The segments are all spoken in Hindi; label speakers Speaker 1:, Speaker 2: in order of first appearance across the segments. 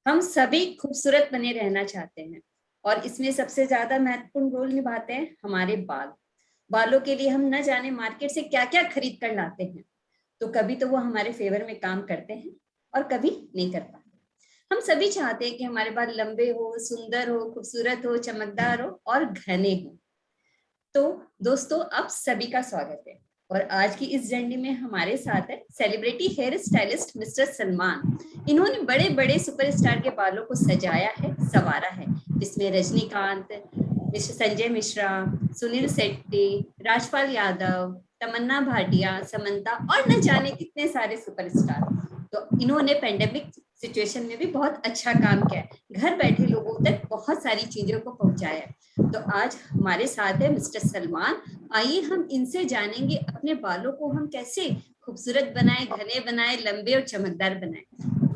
Speaker 1: हम सभी खूबसूरत बने रहना चाहते हैं और इसमें सबसे ज्यादा महत्वपूर्ण रोल निभाते हैं हमारे बाल। बालों के लिए हम न जाने मार्केट से क्या क्या खरीद कर लाते हैं। तो कभी तो वो हमारे फेवर में काम करते हैं और कभी नहीं कर पाते। हम सभी चाहते हैं कि हमारे बाल लंबे हो, सुंदर हो, खूबसूरत हो, चमकदार हो और घने हो। तो दोस्तों, आप सभी का स्वागत है। और आज की इस जर्नी में हमारे साथ है celebrity hair stylist mister Salman. इन्होंने बड़े बड़े सुपरस्टार के बालों को सजाया है, संवारा है, जिसमें रजनीकांत, मिस्टर संजय मिश्रा, सुनील शेट्टी, राजपाल यादव, तमन्ना भाटिया, समंता और न जाने कितने सारे सुपरस्टार। तो इन्होंने पेंडेमिक सिचुएशन में भी बहुत अच्छा काम किया है, घर बैठे लोगों तक बहुत सारी चीजों को पहुंचाया है। तो आज हमारे साथ है मिस्टर सलमान। आइए हम इनसे जानेंगे अपने बालों को हम कैसे खूबसूरत बनाए, घने बनाए, लंबे और चमकदार बनाए।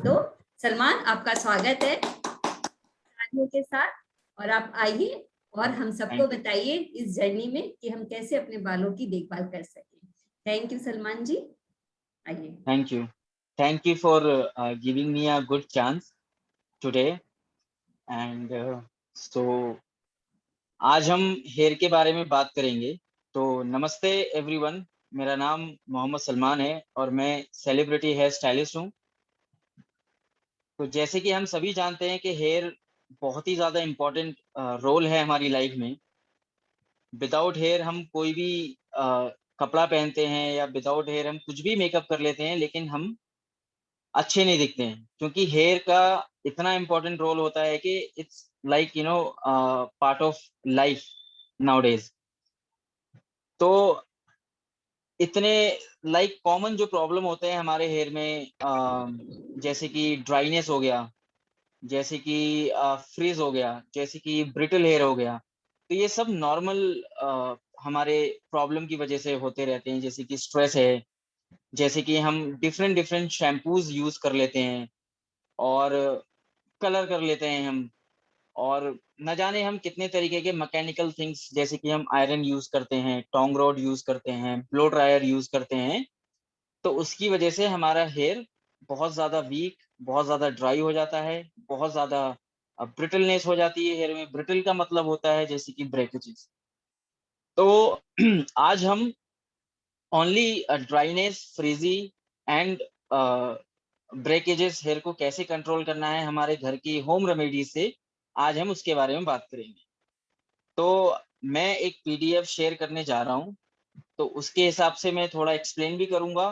Speaker 1: तो सलमान, आपका स्वागत है साथियों के साथ। और आप आइए और हम सबको
Speaker 2: थैंक यू।
Speaker 1: बताइए इस जर्नी में कि हम कैसे अपने बालों की देखभाल कर सकें। थैंक यू सलमान जी, आइए।
Speaker 2: Thank you. Thank you for giving me a good chance today. And so आज हम हेयर के बारे में बात करेंगे। तो नमस्ते एवरीवन, मेरा नाम मोहम्मद सलमान है और मैं सेलिब्रिटी हेयर स्टाइलिस्ट हूँ। तो जैसे कि हम सभी जानते हैं कि हेयर बहुत ही ज़्यादा इम्पोर्टेंट रोल है हमारी लाइफ में। विदाउट हेयर हम कोई भी कपड़ा पहनते हैं या विदाउट हेयर हम कुछ भी मेकअप कर लेते हैं, लेकिन हम अच्छे नहीं दिखते हैं, क्योंकि हेयर का इतना इम्पोर्टेंट रोल होता है कि it's like part of life nowadays. तो इतने लाइक कॉमन जो प्रॉब्लम होते हैं हमारे हेयर में, जैसे कि ड्राइनेस हो गया, जैसे कि फ्रीज हो गया, जैसे कि ब्रिटल हेयर हो गया। तो ये सब नॉर्मल हमारे प्रॉब्लम की वजह से होते रहते हैं, जैसे कि स्ट्रेस है, जैसे कि हम डिफरेंट डिफरेंट शैम्पूज यूज कर लेते हैं और कलर कर लेते हैं हम, और न जाने हम कितने तरीके के मैकेनिकल थिंग्स, जैसे कि हम आयरन यूज करते हैं, टोंग रॉड यूज करते हैं, ब्लो ड्रायर यूज करते हैं। तो उसकी वजह से हमारा हेयर बहुत ज्यादा वीक, बहुत ज्यादा ड्राई हो जाता है, बहुत ज्यादा ब्रिटलनेस हो जाती है हेयर में। ब्रिटल का मतलब होता है जैसे कि ब्रेकेजेस। तो आज हम only dryness, frizzy and breakages hair को कैसे कंट्रोल करना है हमारे घर की होम रेमेडीज से, आज हम उसके बारे में बात करेंगे। तो मैं एक पीडीएफ शेयर करने जा रहा हूँ, तो उसके हिसाब से मैं थोड़ा एक्सप्लेन भी करूंगा,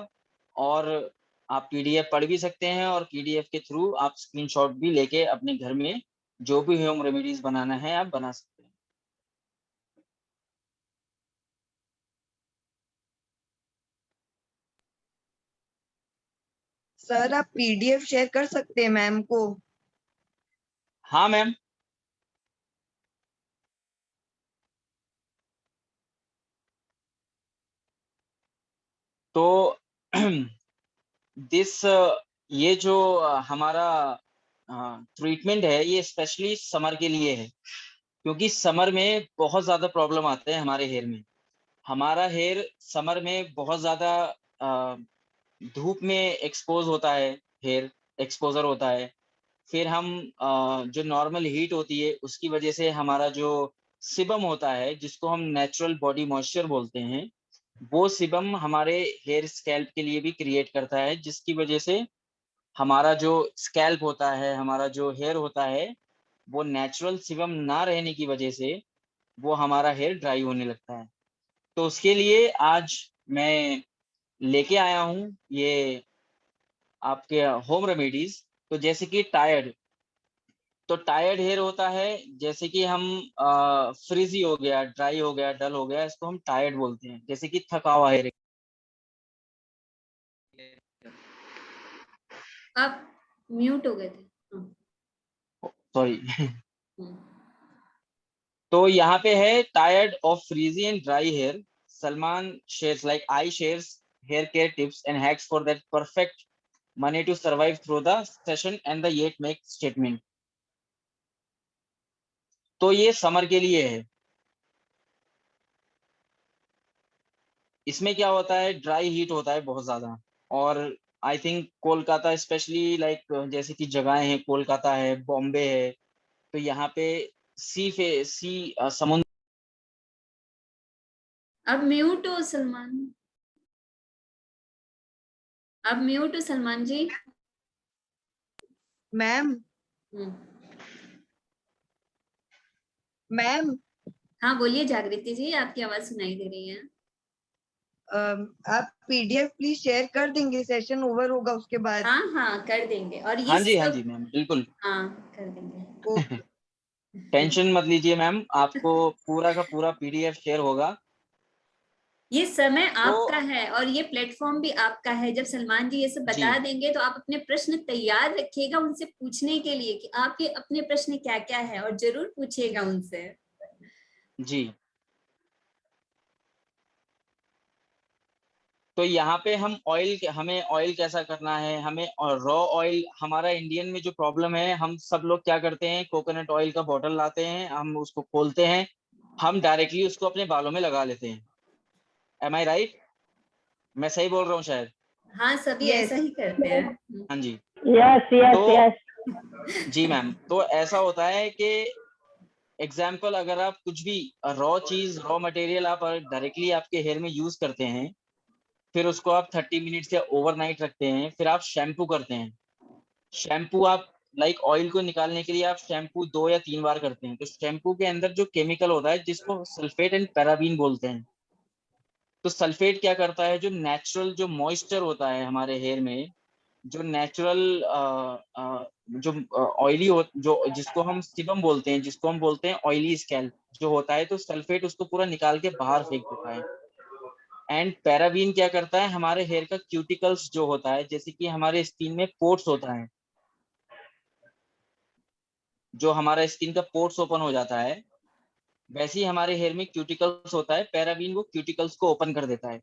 Speaker 2: और आप पीडीएफ पढ़ भी सकते हैं, और पीडीएफ के थ्रू आप स्क्रीनशॉट भी लेके अपने घर में जो भी होम रेमेडीज बनाना है आप बना सकते हैं।
Speaker 3: सर, आप पीडीएफ शेयर कर सकते हैं मैम को।
Speaker 2: हाँ मैम। तो दिस ये जो हमारा ट्रीटमेंट है, ये स्पेशली समर के लिए है, क्योंकि समर में बहुत ज्यादा प्रॉब्लम आते हैं हमारे हेयर में। हमारा हेयर समर में बहुत ज्यादा अ, धूप में एक्सपोज होता है, हेयर एक्सपोजर होता है। फिर हम जो नॉर्मल हीट होती है उसकी वजह से हमारा जो सिबम होता है, जिसको हम नेचुरल बॉडी मॉइस्चर बोलते हैं, वो सिबम हमारे हेयर स्कैल्प के लिए भी क्रिएट करता है, जिसकी वजह से हमारा जो स्कैल्प होता है, हमारा जो हेयर होता है, वो नेचुरल सिबम ना रहने की वजह से वो हमारा हेयर ड्राई होने लगता है। तो उसके लिए आज मैं लेके आया हूँ ये आपके होम रेमेडीज। तो जैसे कि टायर्ड, तो टायर्ड हेयर होता है, जैसे कि हम फ्रिजी हो गया, ड्राई हो गया, डल हो गया, इसको हम टायर्ड बोलते हैं, जैसे कि थका हुआ हेयर।
Speaker 1: आप म्यूट हो गए थे।
Speaker 2: सॉरी।
Speaker 1: हम्म।
Speaker 2: तो यहाँ पे है tired of frizzy and dry hair, Salman shares like I shares hair care tips and hacks for that perfect money to survive through the session and the yet make statement। तो ये समर के लिए है। इसमें क्या होता है, ड्राई हीट होता है बहुत ज्यादा, और I think Kolkata specially like जैसे कि जगहें हैं, कोलकाता है, बॉम्बे है, तो यहाँ पे समुद्र।
Speaker 1: अब म्यूट हो सलमान, अब म्यूट हो सलमान जी।
Speaker 3: मैम
Speaker 1: हम्म,
Speaker 3: मैम
Speaker 1: हाँ बोलिए जागृति जी, आपकी आवाज सुनाई दे रही है।
Speaker 3: आप पीडीएफ प्लीज शेयर कर देंगे, सेशन ओवर होगा उसके बाद।
Speaker 1: हाँ हाँ कर देंगे, और ये
Speaker 2: हाँ जी
Speaker 1: सब
Speaker 2: मैम, बिल्कुल।
Speaker 1: हाँ कर देंगे।
Speaker 3: ओके।
Speaker 2: टेंशन मत लीजिए मैम, आपको पूरा का पूरा पीडीएफ शेयर होगा।
Speaker 1: ये समय
Speaker 2: तो
Speaker 1: आपका है और ये प्लेटफॉर्म भी आपका है। जब सलमान जी ये सब
Speaker 2: जी
Speaker 1: बता देंगे तो आप अपने प्रश्न तैयार रखिएगा उनसे पूछने के लिए कि आपके अपने प्रश्न क्या क्या है, और जरूर पूछिएगा उनसे।
Speaker 2: जी, तो यहाँ पे हमें ऑयल कैसा करना है, हमें रॉ ऑयल, हमारा इंडियन में जो प्रॉब्लम है, हम सब लोग क्या करते हैं, कोकोनट ऑयल का बॉटल लाते हैं, हम उसको खोलते हैं, हम डायरेक्टली उसको अपने बालों में लगा लेते हैं। एम आई राइट? मैं सही बोल रहा हूँ शायद।
Speaker 1: हाँ सभी
Speaker 3: यस।
Speaker 1: ऐसा ही करते हैं।
Speaker 2: हाँ जी।
Speaker 4: यस यस
Speaker 2: तो
Speaker 4: यस।
Speaker 2: जी मैम, तो ऐसा होता है कि एग्जाम्पल, अगर आप कुछ भी रॉ मटेरियल आप डायरेक्टली आपके हेयर में यूज करते हैं, फिर उसको आप 30 मिनट्स या ओवरनाइट रखते हैं, फिर आप शैम्पू करते हैं। शैम्पू आप लाइक ऑयल को निकालने के लिए आप शैम्पू 2 या 3 बार करते हैं, तो शैम्पू के अंदर जो केमिकल होता है जिसको सल्फेट एंड पैराबीन बोलते हैं, तो सल्फेट क्या करता है, जो नेचुरल जो मॉइस्चर होता है हमारे हेयर में, जो नेचुरल जो ऑयली हो, जो जिसको हम सिबम बोलते हैं, जिसको हम बोलते हैं ऑयली स्कैल्प जो होता है, तो सल्फेट उसको पूरा निकाल के बाहर फेंक देता है। एंड पैराबीन क्या करता है, हमारे हेयर का क्यूटिकल्स जो होता है, जैसे कि हमारे स्किन में पोर्स होता है, जो हमारा स्किन का पोर्स ओपन हो जाता है, वैसे ही हमारे हेयर में क्यूटिकल्स होता है, पैराबीन वो क्यूटिकल्स को ओपन कर देता है।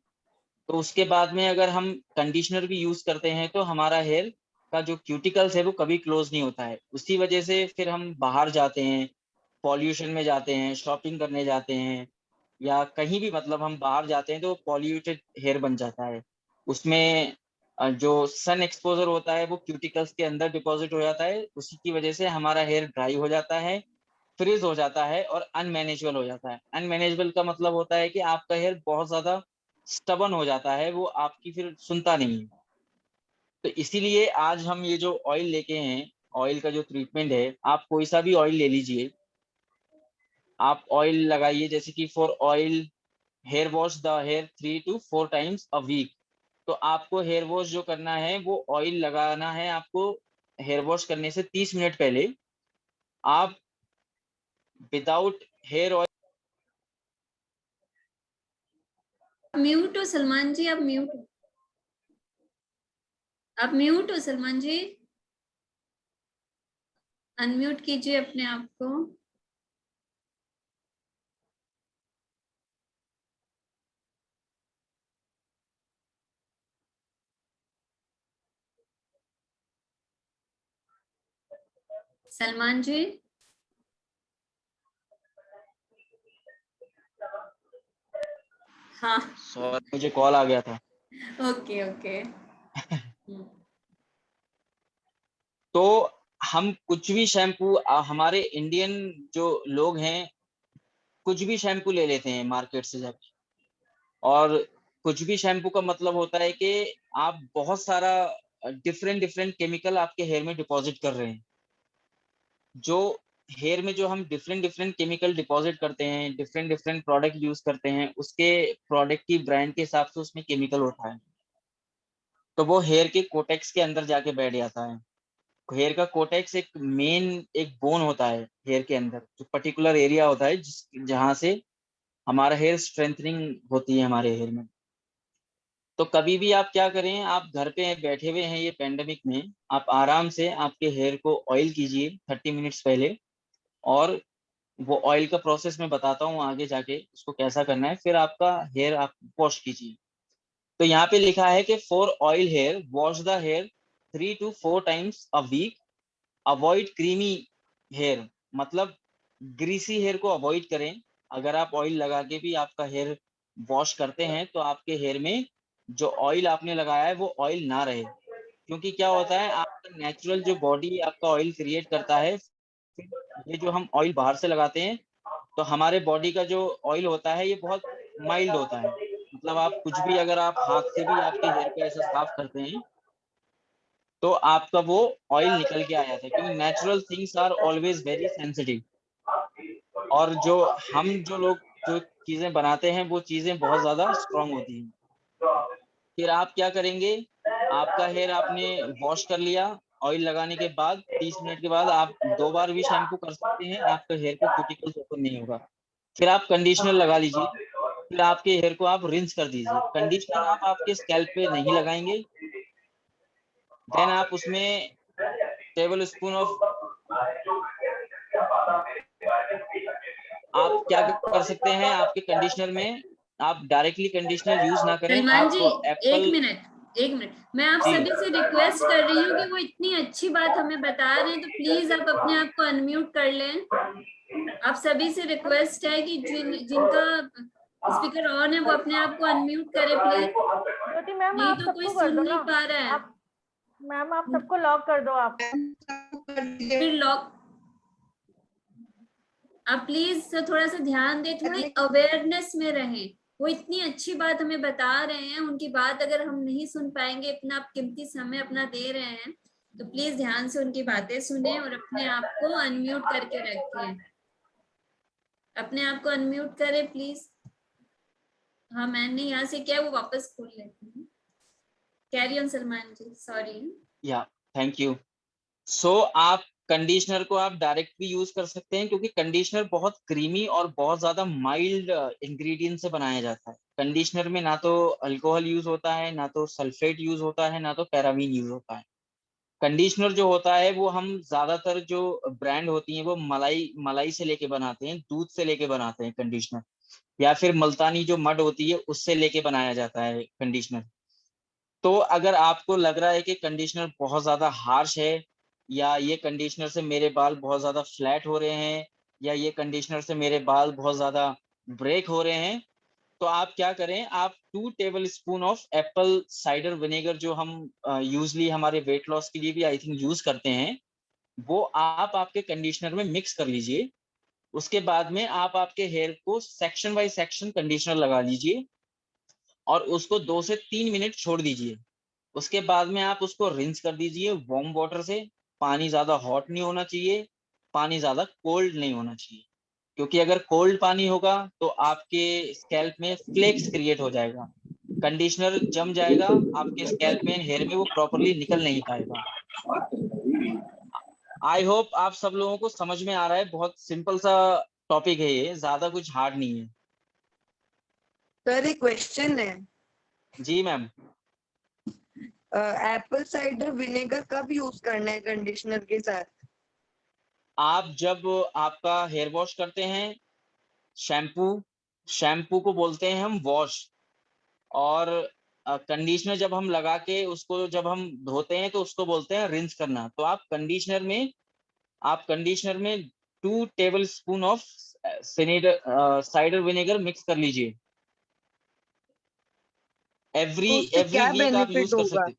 Speaker 2: तो उसके बाद में अगर हम कंडीशनर भी यूज करते हैं तो हमारा हेयर का जो क्यूटिकल्स है वो कभी क्लोज नहीं होता है। उसी वजह से फिर हम बाहर जाते हैं, पॉल्यूशन में जाते हैं, शॉपिंग करने जाते हैं, या कहीं भी मतलब हम बाहर जाते हैं तो पॉल्यूटेड हेयर बन जाता है। उसमें जो सन एक्सपोजर होता है वो क्यूटिकल्स के अंदर डिपॉजिट हो जाता है, उसी की वजह से हमारा हेयर ड्राई हो जाता है, फ्रीज हो जाता है और अनमैनेजेबल हो जाता है। अनमैनेजेबल का मतलब होता है कि आपका हेयर बहुत ज्यादा स्टबन हो जाता है, वो आपकी फिर सुनता नहीं है। तो इसीलिए आज हम ये जो ऑयल लेके हैं, ऑयल का जो ट्रीटमेंट है, आप कोई सा भी ऑयल ले लीजिए, आप ऑयल लगाइए, जैसे कि for oil, hair wash the hair 3 to 4 times a week. तो आपको हेयर वॉश जो करना है वो ऑयल लगाना है आपको, हेयर वॉश करने से 30 मिनट पहले आप विदाउट हेयर ऑयल।
Speaker 1: म्यूट हो सलमान जी, आप म्यूट हो, आप म्यूट हो सलमान जी, अनम्यूट कीजिए अपने आप को। सलमान जी। हाँ
Speaker 2: सॉरी, मुझे कॉल आ गया था।
Speaker 1: Okay okay.
Speaker 2: तो हम कुछ भी शैम्पू, हमारे इंडियन जो लोग हैं कुछ भी शैम्पू ले लेते हैं मार्केट से जाके, और कुछ भी शैम्पू का मतलब होता है कि आप बहुत सारा डिफरेंट डिफरेंट केमिकल आपके हेयर में डिपॉजिट कर रहे हैं। जो हेयर में जो हम डिफरेंट डिफरेंट केमिकल डिपॉजिट करते हैं, डिफरेंट डिफरेंट प्रोडक्ट यूज करते हैं, उसके प्रोडक्ट की ब्रांड के हिसाब से उसमें केमिकल होता है, तो वो हेयर के कोटेक्स के अंदर जाके बैठ जाता है। हेयर का कोटेक्स एक मेन एक बोन होता है हेयर के अंदर, जो पर्टिकुलर एरिया होता है जहाँ से हमारा हेयर स्ट्रेंथनिंग होती है हमारे हेयर में। तो कभी भी आप क्या करें, आप घर पे बैठे हुए हैं ये पेंडेमिक में, आप आराम से आपके हेयर को ऑयल कीजिए 30 मिनट्स पहले, और वो ऑयल का प्रोसेस मैं बताता हूँ आगे जाके उसको कैसा करना है, फिर आपका हेयर आप वॉश कीजिए। तो यहाँ पे लिखा है कि for oil hair wash the hair 3 to 4 times a week, avoid creamy hair, मतलब ग्रीसी हेयर को अवॉइड करें। अगर आप ऑयल लगा के भी आपका हेयर वॉश करते हैं तो आपके हेयर में जो ऑयल आपने लगाया है वो ऑयल ना रहे। क्योंकि क्या होता है, आपका नेचुरल जो बॉडी आपका ऑयल क्रिएट करता है, ये जो हम ऑयल बाहर से लगाते हैं, तो हमारे बॉडी का जो ऑयल होता है ये बहुत माइल्ड होता है। मतलब आप कुछ भी, अगर आप हाथ से भी आपके हेयर को ऐसा साफ करते हैं, तो आपका वो ऑयल निकल के आ जाता है, क्योंकि natural things are always very sensitive. और जो लोग जो चीजें बनाते हैं, वो चीजें बहुत ज्यादा स्ट्रांग होती हैं। फिर आप क्या करेंगे, आपका हेयर आपने वॉश कर लिया, ऑयल लगाने के बाद 30 मिनट के बाद आप 2 बार भी शैम्पू कर सकते हैं, आपका हेयर को क्यूटिकल्स ओपन नहीं होगा। फिर आप कंडीशनर लगा लीजिए, फिर आपके हेयर को आप रिंस कर दीजिए। कंडीशनर आप आपके स्कैल्प पे नहीं लगाएंगे। देन आप उसमें टेबल स्पून ऑफ, आप क्या कर सकते हैं, आपके कंडीशनर में आप डायरेक्टली कंडीशनर यूज ना करें,
Speaker 1: सलमान जी,
Speaker 2: आप एप्पल।
Speaker 1: एक मिनट, मैं आप
Speaker 2: जी
Speaker 1: सभी से रिक्वेस्ट कर रही हूँ कि वो इतनी अच्छी बात हमें बता रहे हैं, तो प्लीज आप अपने आप को अनम्यूट कर लें। आप सभी से रिक्वेस्ट है कि जिनका स्पीकर ऑन है वो अपने आप को अनम्यूट करें प्लीज।
Speaker 4: ज्योति मैम
Speaker 1: नहीं
Speaker 4: आप
Speaker 1: तो कोई
Speaker 4: सबको कर
Speaker 1: सुन
Speaker 4: दो
Speaker 1: नहीं
Speaker 4: ना,
Speaker 1: पा रहा है।
Speaker 4: आप मैम आप सबको लॉक कर दो आप।
Speaker 1: फिर लॉक, आप प्लीज थोड़ा सा ध्यान दें, थोड़ी अवेयरनेस में रहें। वो इतनी अच्छी बात हमें बता रहे हैं, उनकी बात अगर हम नहीं सुन पाएंगे, इतना आप कीमती समय अपना दे रहे हैं, तो प्लीज ध्यान से उनकी बातें सुने और अपने आप को अनम्यूट करके रखें। अपने आप को अनम्यूट करें प्लीज। हाँ, मैंने यहाँ से क्या वो वापस खोल लेती हूँ। Carry on Salman ji, sorry.
Speaker 2: या थैंक यू। सो आप कंडीशनर को आप डायरेक्ट भी यूज कर सकते हैं, क्योंकि कंडीशनर बहुत क्रीमी और बहुत ज्यादा माइल्ड इंग्रेडिएंट से बनाया जाता है। कंडीशनर में ना तो अल्कोहल यूज होता है, ना तो सल्फेट यूज होता है, ना तो पैराबीन यूज होता है। कंडीशनर जो होता है वो हम ज्यादातर जो ब्रांड होती हैं वो मलाई मलाई से लेके बनाते हैं, दूध से लेके बनाते हैं कंडीशनर, या फिर मुल्तानी जो मड होती है उससे लेके बनाया जाता है कंडीशनर। तो अगर आपको लग रहा है कि कंडीशनर बहुत ज्यादा हार्श है, या ये कंडीशनर से मेरे बाल बहुत ज्यादा फ्लैट हो रहे हैं, या ये कंडीशनर से मेरे बाल बहुत ज्यादा ब्रेक हो रहे हैं, तो आप क्या करें, आप 2 table spoon of apple cider vinegar, जो हम यूजली हमारे वेट लॉस के लिए भी आई थिंक यूज करते हैं, वो आप आपके कंडीशनर में मिक्स कर लीजिए। उसके बाद में आप आपके हेयर को सेक्शन बाय सेक्शन कंडीशनर लगा लीजिए, और उसको 2 से 3 मिनट छोड़ दीजिए। उसके बाद में आप उसको रिंस कर दीजिए वार्म वाटर से। पानी ज्यादा हॉट नहीं होना चाहिए, पानी ज्यादा कोल्ड नहीं होना चाहिए, क्योंकि अगर कोल्ड पानी होगा तो आपके स्कैल्प में फ्लेक्स क्रिएट हो जाएगा, कंडीशनर जम जाएगा आपके स्कैल्प में, हेयर में वो प्रॉपरली निकल नहीं पाएगा। आई होप आप सब लोगों को समझ में आ रहा है, बहुत सिंपल सा टॉपिक है ये, ज्यादा कुछ हार्ड नहीं है।
Speaker 3: सर एक क्वेश्चन है,
Speaker 2: जी मैम।
Speaker 3: एप्पल साइडर विनेगर कब यूज करना है कंडीशनर के साथ?
Speaker 2: आप जब आपका हेयर वॉश करते हैं, शैम्पू शैम्पू को बोलते हैं हम वॉश, और कंडीशनर जब हम लगा के उसको जब हम धोते हैं तो उसको बोलते हैं रिंस करना। तो आप कंडीशनर में 2 table spoon of cider vinegar mix कर लीजिए। एवरी
Speaker 3: तो उससे
Speaker 2: एवरी
Speaker 3: क्या
Speaker 2: वीक आप यूज
Speaker 3: बेनिफिट
Speaker 2: कर
Speaker 3: होगा?
Speaker 2: सकते हैं।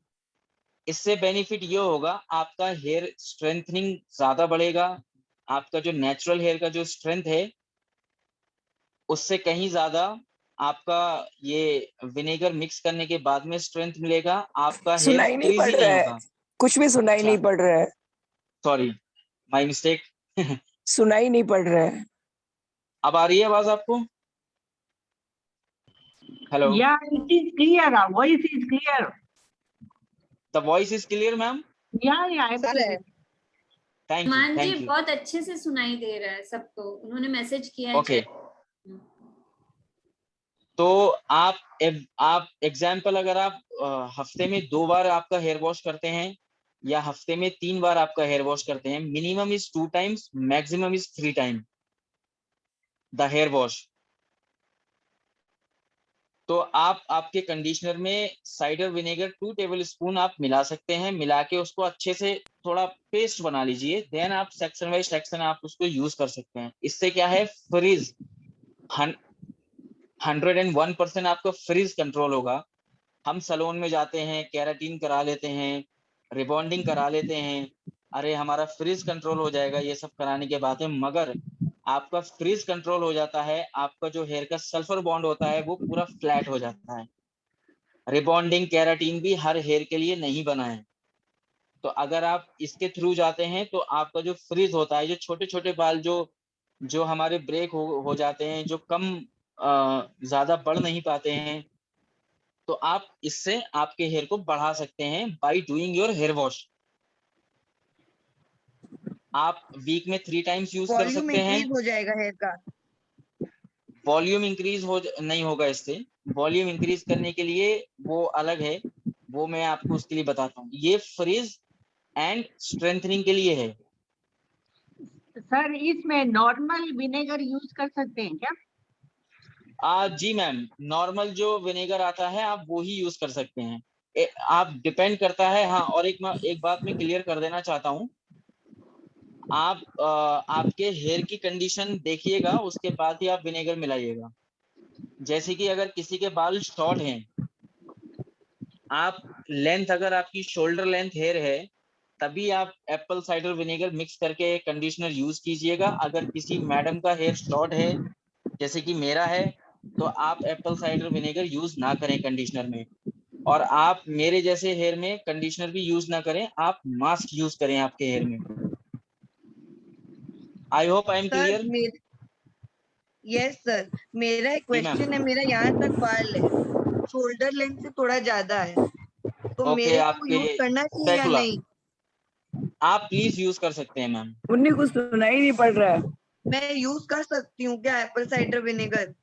Speaker 2: इससे बेनिफिट ये होगा, आपका हेयर स्ट्रेंथनिंग ज्यादा बढ़ेगा, आपका जो नेचुरल हेयर का जो स्ट्रेंथ है उससे कहीं ज्यादा आपका ये विनेगर मिक्स करने के बाद में स्ट्रेंथ मिलेगा, आपका हेयर
Speaker 5: सुनाई नहीं पड़
Speaker 2: फ्रीजी
Speaker 5: रहा
Speaker 2: नहीं
Speaker 5: है,
Speaker 2: होगा।
Speaker 5: कुछ भी सुनाई
Speaker 2: अच्छा,
Speaker 5: नहीं पड़ रहा है,
Speaker 2: सॉरी, माय मिस्टेक।
Speaker 5: सुनाई नहीं पड़ रहा है।
Speaker 2: अब आ रही है आवाज आपको? Hello,
Speaker 6: Yeah, it is clear. Our voice is clear.
Speaker 2: The voice is clear ma'am?
Speaker 6: Yeah,
Speaker 3: sir है।
Speaker 6: absolutely.
Speaker 2: थैंक यू,
Speaker 1: मान जी
Speaker 2: थैंक यू।
Speaker 1: बहुत अच्छे से सुनाई दे रहा है सबको, उन्होंने मैसेज किया है
Speaker 2: ओके,
Speaker 1: chat।
Speaker 2: तो आप एग्जाम्पल, अगर आप हफ्ते में 2 बार आपका हेयर वॉश करते हैं, या हफ्ते में 3 बार आपका हेयर वॉश करते हैं, minimum is 2 times, maximum is 3 time the hair wash, तो आप आपके कंडीशनर में साइडर विनेगर 2 टेबल स्पून आप मिला सकते हैं। मिला के उसको अच्छे से थोड़ा पेस्ट बना लीजिए, देन आप सेक्शन बाय सेक्शन आप उसको यूज कर सकते हैं। इससे क्या है, फ्रीज 101% आपका फ्रीज कंट्रोल होगा। हम सैलून में जाते हैं, केराटिन करा लेते हैं, रिबॉन्डिंग करा लेते हैं, अरे हमारा फ्रीज कंट्रोल हो जाएगा, ये सब कराने के बाद है, मगर आपका फ्रीज कंट्रोल हो जाता है, आपका जो हेयर का सल्फर बॉन्ड होता है वो पूरा फ्लैट हो जाता है। रिबॉन्डिंग केराटिन भी हर हेयर के लिए नहीं बना है। तो अगर आप इसके थ्रू जाते हैं तो आपका जो फ्रीज होता है, जो छोटे छोटे बाल जो जो हमारे ब्रेक हो जाते हैं, जो कम ज्यादा बढ़ नहीं पाते हैं, तो आप इससे आपके हेयर को बढ़ा सकते हैं by doing your hair wash. आप वीक में 3 टाइम्स यूज कर
Speaker 3: वॉल्यूम
Speaker 2: सकते हैं।
Speaker 3: इंक्रीज हो जाएगा हेयर का।
Speaker 2: वॉल्यूम इंक्रीज नहीं होगा इससे। वॉल्यूम इंक्रीज करने के लिए वो अलग है, वो मैं आपको उसके लिए बताता हूँ। ये फ्रीज एंड स्ट्रेंथनिंग के लिए है।
Speaker 6: सर इसमें नॉर्मल विनेगर यूज कर सकते हैं क्या?
Speaker 2: जी मैम, नॉर्मल जो विनेगर आता है आप वो ही यूज कर सकते हैं। आप डिपेंड करता है। हाँ, और एक बात मैं क्लियर कर देना चाहता हूँ, आप आपके हेयर की कंडीशन देखिएगा, उसके बाद ही आप विनेगर मिलाइएगा। जैसे कि अगर किसी के बाल शॉर्ट हैं, आप लेंथ, अगर आपकी शोल्डर लेंथ हेयर है, तभी आप एप्पल साइडर विनेगर मिक्स करके कंडीशनर यूज कीजिएगा। अगर किसी मैडम का हेयर शॉर्ट है, जैसे कि मेरा है, तो आप एप्पल साइडर विनेगर यूज ना करें कंडीशनर में। और आप मेरे जैसे हेयर में कंडीशनर भी यूज ना करें, आप मास्क यूज करें आपके हेयर में। I hope I am
Speaker 3: sir
Speaker 2: clear.
Speaker 3: Yes sir, मेरा एक
Speaker 2: जी मैम।
Speaker 3: क्वेश्चन है। मेरा यहाँ तक बाल है, शोल्डर लेंथ से थोड़ा ज्यादा है, तो
Speaker 2: ओके,
Speaker 3: मेरे को
Speaker 2: आपके
Speaker 3: यूज करना चाहिए या
Speaker 2: स्पैटुला
Speaker 3: नहीं?
Speaker 2: आप प्लीज यूज कर सकते हैं मैम।
Speaker 5: उन्हें कुछ सुनाई नहीं पड़ रहा है।
Speaker 3: मैं यूज कर सकती हूँ क्या एप्पल साइडर विनेगर?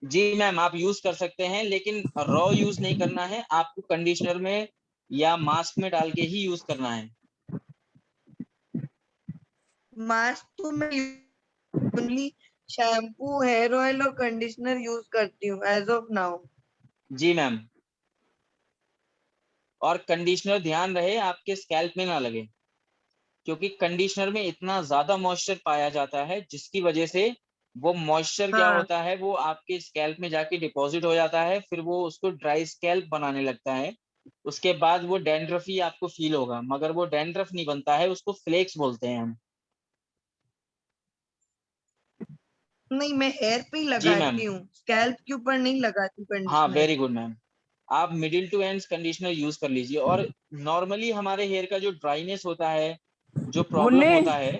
Speaker 2: जी मैम, आप यूज कर सकते हैं, लेकिन रॉ यूज नहीं करना है आपको, कंडीशनर में या मास्क में डाल के ही यूज करना है।
Speaker 3: मास्क तो मैं ओनली शैम्पू, हेयर ऑयल और कंडीशनर यूज करती हूँ एज ऑफ नाउ।
Speaker 2: जी मैम। और कंडीशनर ध्यान रहे आपके स्कैल्प में ना लगे, क्योंकि कंडीशनर में इतना ज्यादा मॉइस्चर पाया जाता है, जिसकी वजह से वो मॉइस्चर क्या
Speaker 3: हाँ,
Speaker 2: होता है, वो आपके स्कैल्प में जाके डिपॉजिट हो जाता है, फिर वो उसको ड्राई स्कैल्प बनाने लगता है। उसके बाद वो डैंड्रफ ही आपको फील होगा, मगर वो डैंड्रफ नहीं बनता है, उसको फ्लेक्स बोलते हैं हम।
Speaker 3: नहीं मैं हेयर पे ही
Speaker 2: जी मैम।
Speaker 3: लगाती हूँ, स्कैल्प के ऊपर नहीं लगाती
Speaker 2: हाँ,
Speaker 3: कंडीशनर।
Speaker 2: Very good ma'am. आप middle to ends conditioner use कर लीजिए। और नॉर्मली हमारे हेयर का जो ड्राइनेस होता है, जो प्रॉब्लम
Speaker 5: मुन्ने
Speaker 2: होता है,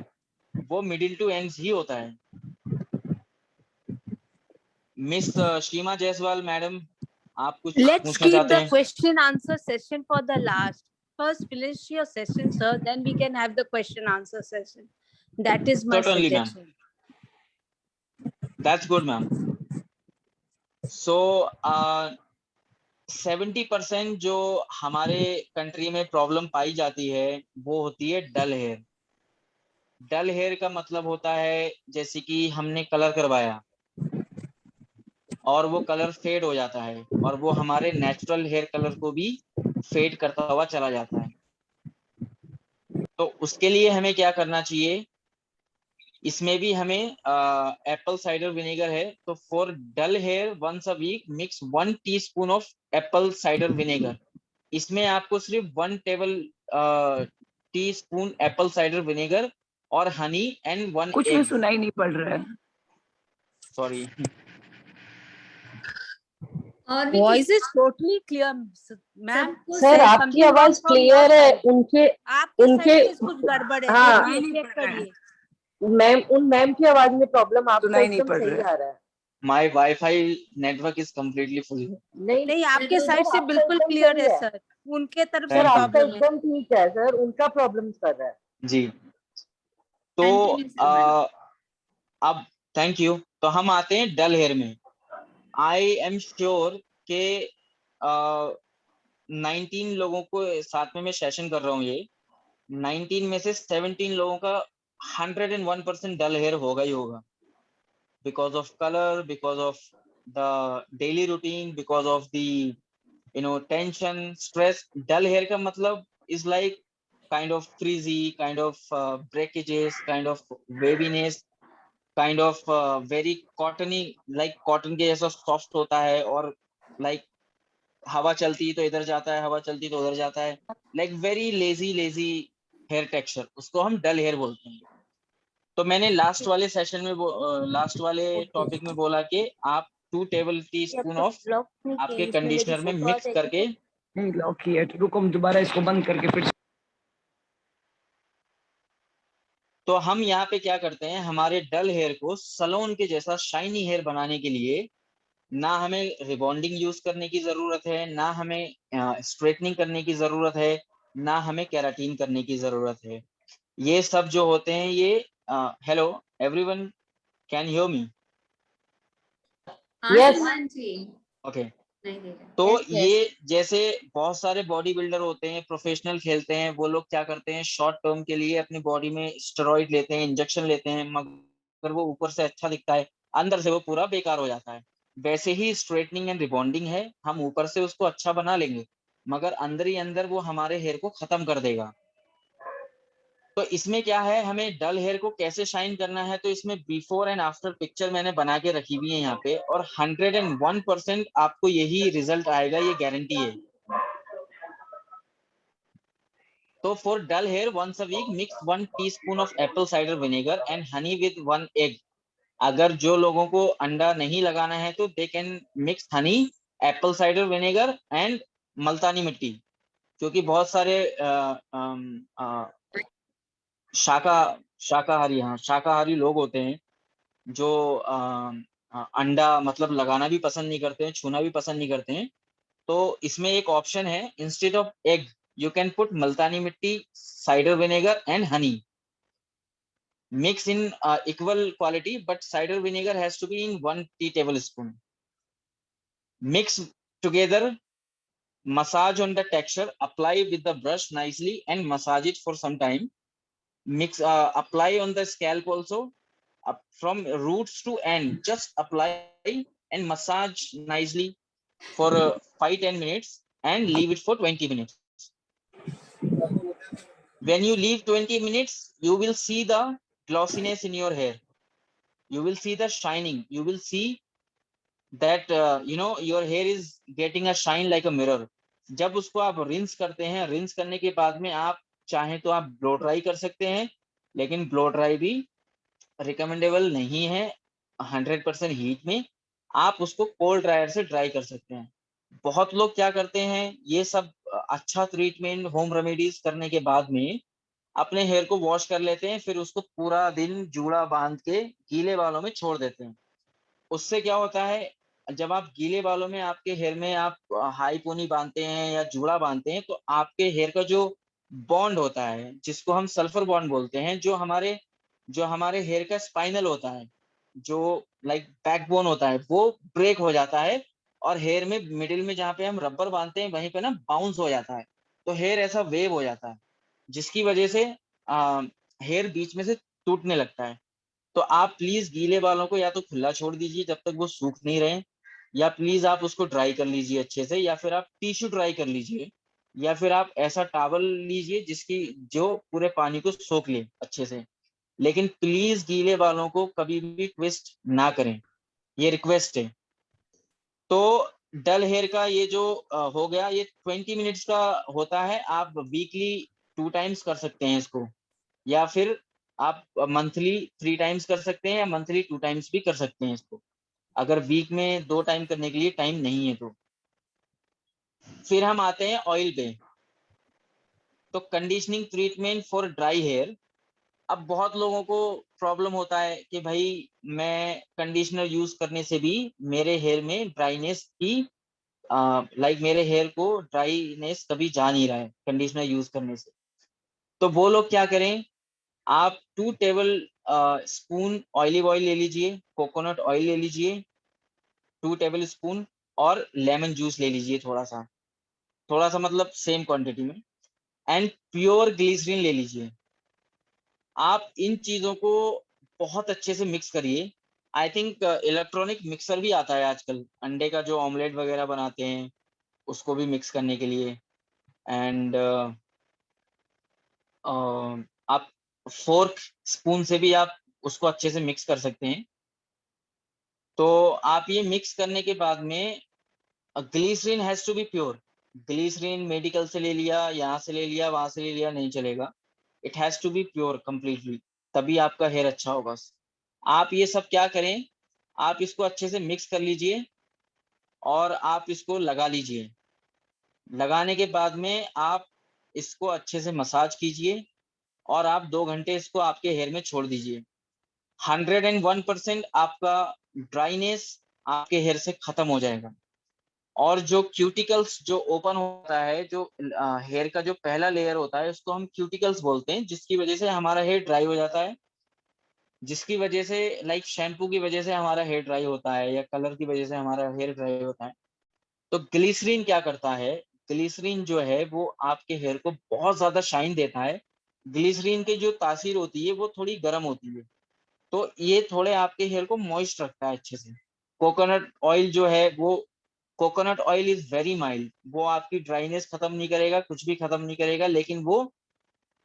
Speaker 2: वो मिडिल टू एंड्स ही होता है। मिस शीमा जायसवाल मैडम, आप कुछ
Speaker 7: Let's
Speaker 2: पूछना
Speaker 7: keep
Speaker 2: चाहते
Speaker 7: the
Speaker 2: हैं?
Speaker 7: question answer session for the last. First finish your session, sir, then we can have the question answer session. That is my
Speaker 2: Certainly ma'am,
Speaker 7: suggestion.
Speaker 2: That's good ma'am. So 70% जो हमारे कंट्री में प्रॉब्लम पाई जाती है, वो होती है डल हेयर। डल हेयर का मतलब होता है, जैसे कि हमने कलर करवाया और वो कलर फेड हो जाता है, और वो हमारे नेचुरल हेयर कलर को भी फेड करता हुआ चला जाता है। तो उसके लिए हमें क्या करना चाहिए, इसमें भी हमें एप्पल साइडर विनेगर है, तो for dull hair once a week mix 1 teaspoon of apple cider vinegar. इसमें आपको सिर्फ 1 table teaspoon apple cider vinegar और हनी एंड 1
Speaker 5: कुछ भी
Speaker 2: एग।
Speaker 5: सुनाई नहीं पड़ रहा है।
Speaker 2: सॉरी।
Speaker 1: और भी
Speaker 7: Voice
Speaker 1: किसी
Speaker 7: is totally clear, ma'am.
Speaker 1: सबको
Speaker 8: सर
Speaker 7: There's
Speaker 8: आपकी
Speaker 7: something wrong
Speaker 8: आवाज
Speaker 7: from
Speaker 8: क्लियर
Speaker 7: your
Speaker 8: है,
Speaker 7: side.
Speaker 8: उनके
Speaker 7: आपके
Speaker 8: उनके
Speaker 7: साइड से कुछ गड़बड़ है,
Speaker 8: हाँ
Speaker 7: देखिए चेक करिए।
Speaker 8: मैम, उन मैम की आवाज में प्रॉब्लम, आपका
Speaker 5: सुनाई नहीं
Speaker 8: एकदम
Speaker 5: पड़
Speaker 8: सही
Speaker 5: रहा है।
Speaker 8: आ रहा है।
Speaker 2: My wifi network is completely full.
Speaker 8: नहीं
Speaker 7: नहीं, आपके साइड
Speaker 8: सर,
Speaker 7: से
Speaker 8: आपका
Speaker 7: बिल्कुल
Speaker 8: एकदम
Speaker 7: क्लियर
Speaker 8: सही
Speaker 7: है
Speaker 8: है
Speaker 7: सर, उनके तरफ से
Speaker 8: सर,
Speaker 2: थैंक यू
Speaker 8: आपका
Speaker 7: प्रॉब्लम है।
Speaker 8: एकदम ठीक है सर, उनका प्रॉब्लम कर रहा है।
Speaker 2: जी। तो
Speaker 1: कंटिन्यू सर।
Speaker 2: अब थैंक यू। तो हम आते हैं डल हेयर में। आई एम श्योर के 19 लोगों को साथ में मैं सेशन कर रहा हूँ, ये 19 में से 17 लोगों का 101% डल हेयर होगा ही होगा, because of colour, because of the daily routine, because of the tension, stress. Dull hair का मतलब is like kind of frizzy, kind of breakages, kind of waviness, kind of very cottony, like cotton के जैसा soft होता है, और like हवा चलती तो इधर जाता है, हवा चलती तो उधर जाता है, like very lazy hair texture, उसको हम डल हेयर बोलते हैं। तो मैंने लास्ट वाले सेशन में लास्ट वाले टॉपिक में बोला कि आप 2 टेबल टी स्पून ऑफ आपके कंडीशनर में मिक्स करके,
Speaker 5: नहीं लॉक किया, रुको हम दोबारा इसको बंद करके फिर से।
Speaker 2: तो हम यहाँ पे क्या करते हैं, हमारे डल हेयर को सलोन के जैसा शाइनी हेयर बनाने के लिए ना हमें रिबॉन्डिंग यूज करने की जरूरत है, ना हमें स्ट्रेटनिंग करने की जरूरत है, ना हमें केराटिन करने की जरूरत है। ये सब जो होते हैं ये hello everyone, can hear me?
Speaker 1: हाँ
Speaker 8: Yes.
Speaker 1: सलमान जी,
Speaker 2: ओके।
Speaker 1: नहीं दे रहा।
Speaker 2: तो
Speaker 8: Yes, yes.
Speaker 2: ये जैसे बहुत सारे बॉडी बिल्डर होते हैं, प्रोफेशनल खेलते हैं, वो लोग क्या करते हैं, शॉर्ट टर्म के लिए अपनी बॉडी में स्टेरॉइड लेते हैं, इंजेक्शन लेते हैं, मगर वो ऊपर से अच्छा दिखता है, अंदर से वो पूरा बेकार हो जाता है। वैसे ही स्ट्रेटनिंग एंड रिबॉन्डिंग है, हम ऊपर से उसको अच्छा बना लेंगे मगर अंदर ही अंदर वो हमारे हेयर को खत्म कर देगा। तो इसमें क्या है, हमें डल हेयर को कैसे शाइन करना है, तो इसमें बिफोर एंड आफ्टर पिक्चर मैंने बना के रखी हुई है यहाँ पे, और 101% आपको यही रिजल्ट आएगा, ये गारंटी है। तो for dull hair once a week mix 1 teaspoon of apple cider vinegar and honey with 1 egg. अगर जो लोगों को अंडा नहीं लगाना है तो they can mix honey, apple cider vinegar and Multani mitti, क्योंकि बहुत सारे शाकाहारी, हाँ शाकाहारी लोग होते हैं जो अंडा मतलब लगाना भी पसंद नहीं करते हैं, छूना भी पसंद नहीं करते हैं। तो इसमें एक ऑप्शन है, instead of egg you can put Multani mitti, cider vinegar and honey, mix in equal quality but cider vinegar has to be in 1 t tablespoon. Mix together, massage on the texture, apply with the brush nicely and massage it for some time. Mix, apply on the scalp also, from roots to end, just apply and massage nicely for 5-10 minutes and leave it for 20 minutes. When you leave 20 minutes, you will see the glossiness in your hair, you will see the shining, you will see that your hair is getting a shine like a mirror. जब उसको आप रिंस करते हैं, रिंस करने के बाद में आप चाहें तो आप ब्लो ड्राई कर सकते हैं, लेकिन ब्लो ड्राई भी रिकमेंडेबल नहीं है 100% हीट में। आप उसको कोल्ड ड्रायर से ड्राई कर सकते हैं। बहुत लोग क्या करते हैं, ये सब अच्छा ट्रीटमेंट होम रेमेडीज करने के बाद में अपने हेयर को वॉश कर लेते हैं, फिर उसको पूरा दिन जूड़ा बांध के गीले बालों में छोड़ देते हैं। उससे क्या होता है, जब आप गीले बालों में आपके हेयर में आप हाई पोनी बांधते हैं या जूड़ा बांधते हैं, तो आपके हेयर का जो बॉन्ड होता है, जिसको हम सल्फर बॉन्ड बोलते हैं, जो हमारे हेयर का स्पाइनल होता है, जो लाइक बैकबोन होता है, वो ब्रेक हो जाता है, और हेयर में मिडिल में जहाँ पे हम रबर बांधते हैं वहीं पे ना बाउंस हो जाता है, तो हेयर ऐसा वेव हो जाता है, जिसकी वजह से हेयर बीच में से टूटने लगता है। तो आप प्लीज गीले बालों को या तो खुला छोड़ दीजिए जब तक वो सूख नहीं रहे, या प्लीज आप उसको ड्राई कर लीजिए अच्छे से, या फिर आप टिश्यू ड्राई कर लीजिए, या फिर आप ऐसा टॉवल लीजिए जिसकी जो पूरे पानी को सोख ले अच्छे से। लेकिन प्लीज गीले बालों को कभी भी ट्विस्ट ना करें, ये रिक्वेस्ट है। तो डल हेयर का ये जो हो गया, ये 20 मिनट्स का होता है। आप वीकली 2 टाइम्स कर सकते हैं इसको, या फिर आप मंथली 3 टाइम्स कर सकते हैं, या मंथली 2 टाइम्स भी कर सकते हैं इसको, अगर वीक में 2 टाइम करने के लिए टाइम नहीं है तो। फिर हम आते हैं ऑयल पे। तो conditioning treatment for dry hair. अब बहुत लोगों को प्रॉब्लम होता है कि भाई मैं कंडीशनर यूज करने से भी मेरे हेयर में ड्राइनेस की लाइक मेरे हेयर को ड्राइनेस कभी जा नहीं रहा है कंडीशनर यूज करने से। तो वो लोग क्या करें, आप 2 टेबल स्पून ऑलिव ऑयल ले लीजिए, कोकोनट ऑयल ले लीजिए 2 टेबल स्पून, और लेमन जूस ले लीजिए थोड़ा सा मतलब सेम क्वांटिटी में, एंड प्योर ग्लिसरीन ले लीजिए। आप इन चीजों को बहुत अच्छे से मिक्स करिए। आई थिंक इलेक्ट्रॉनिक मिक्सर भी आता है आजकल, अंडे का जो ऑमलेट वगैरह बनाते हैं उसको भी मिक्स करने के लिए। एंड आप फोर्क स्पून से भी आप उसको अच्छे से मिक्स कर सकते हैं। तो आप ये मिक्स करने के बाद में glycerine has to be pure. Glycerine medical से ले लिया, यहाँ से ले लिया, वहां से ले लिया, नहीं चलेगा। It has to be pure completely, तभी आपका हेयर अच्छा होगा। आप ये सब क्या करें, आप इसको अच्छे से मिक्स कर लीजिए और आप इसको लगा लीजिए। लगाने के बाद में आप इसको अच्छे से मसाज कीजिए और आप 2 घंटे इसको आपके हेयर में छोड़ दीजिए। 101% आपका ड्राइनेस आपके हेयर से खत्म हो जाएगा। और जो क्यूटिकल्स जो ओपन होता है, जो हेयर का जो पहला लेयर होता है, उसको हम क्यूटिकल्स बोलते हैं, जिसकी वजह से हमारा हेयर ड्राई हो जाता है, जिसकी वजह से लाइक शैम्पू की वजह से हमारा हेयर ड्राई होता है या कलर की वजह से हमारा हेयर ड्राई होता है। तो ग्लिसरीन क्या करता है, ग्लिसरीन जो है वो आपके हेयर को बहुत ज्यादा शाइन देता है। ग्लिसरीन की जो तासीर होती है वो थोड़ी गर्म होती है, तो ये थोड़े आपके हेयर को मॉइस्ट रखता है अच्छे से। कोकोनट ऑयल जो है वो, coconut oil is very mild, वो आपकी ड्राइनेस खत्म नहीं करेगा, कुछ भी खत्म नहीं करेगा, लेकिन वो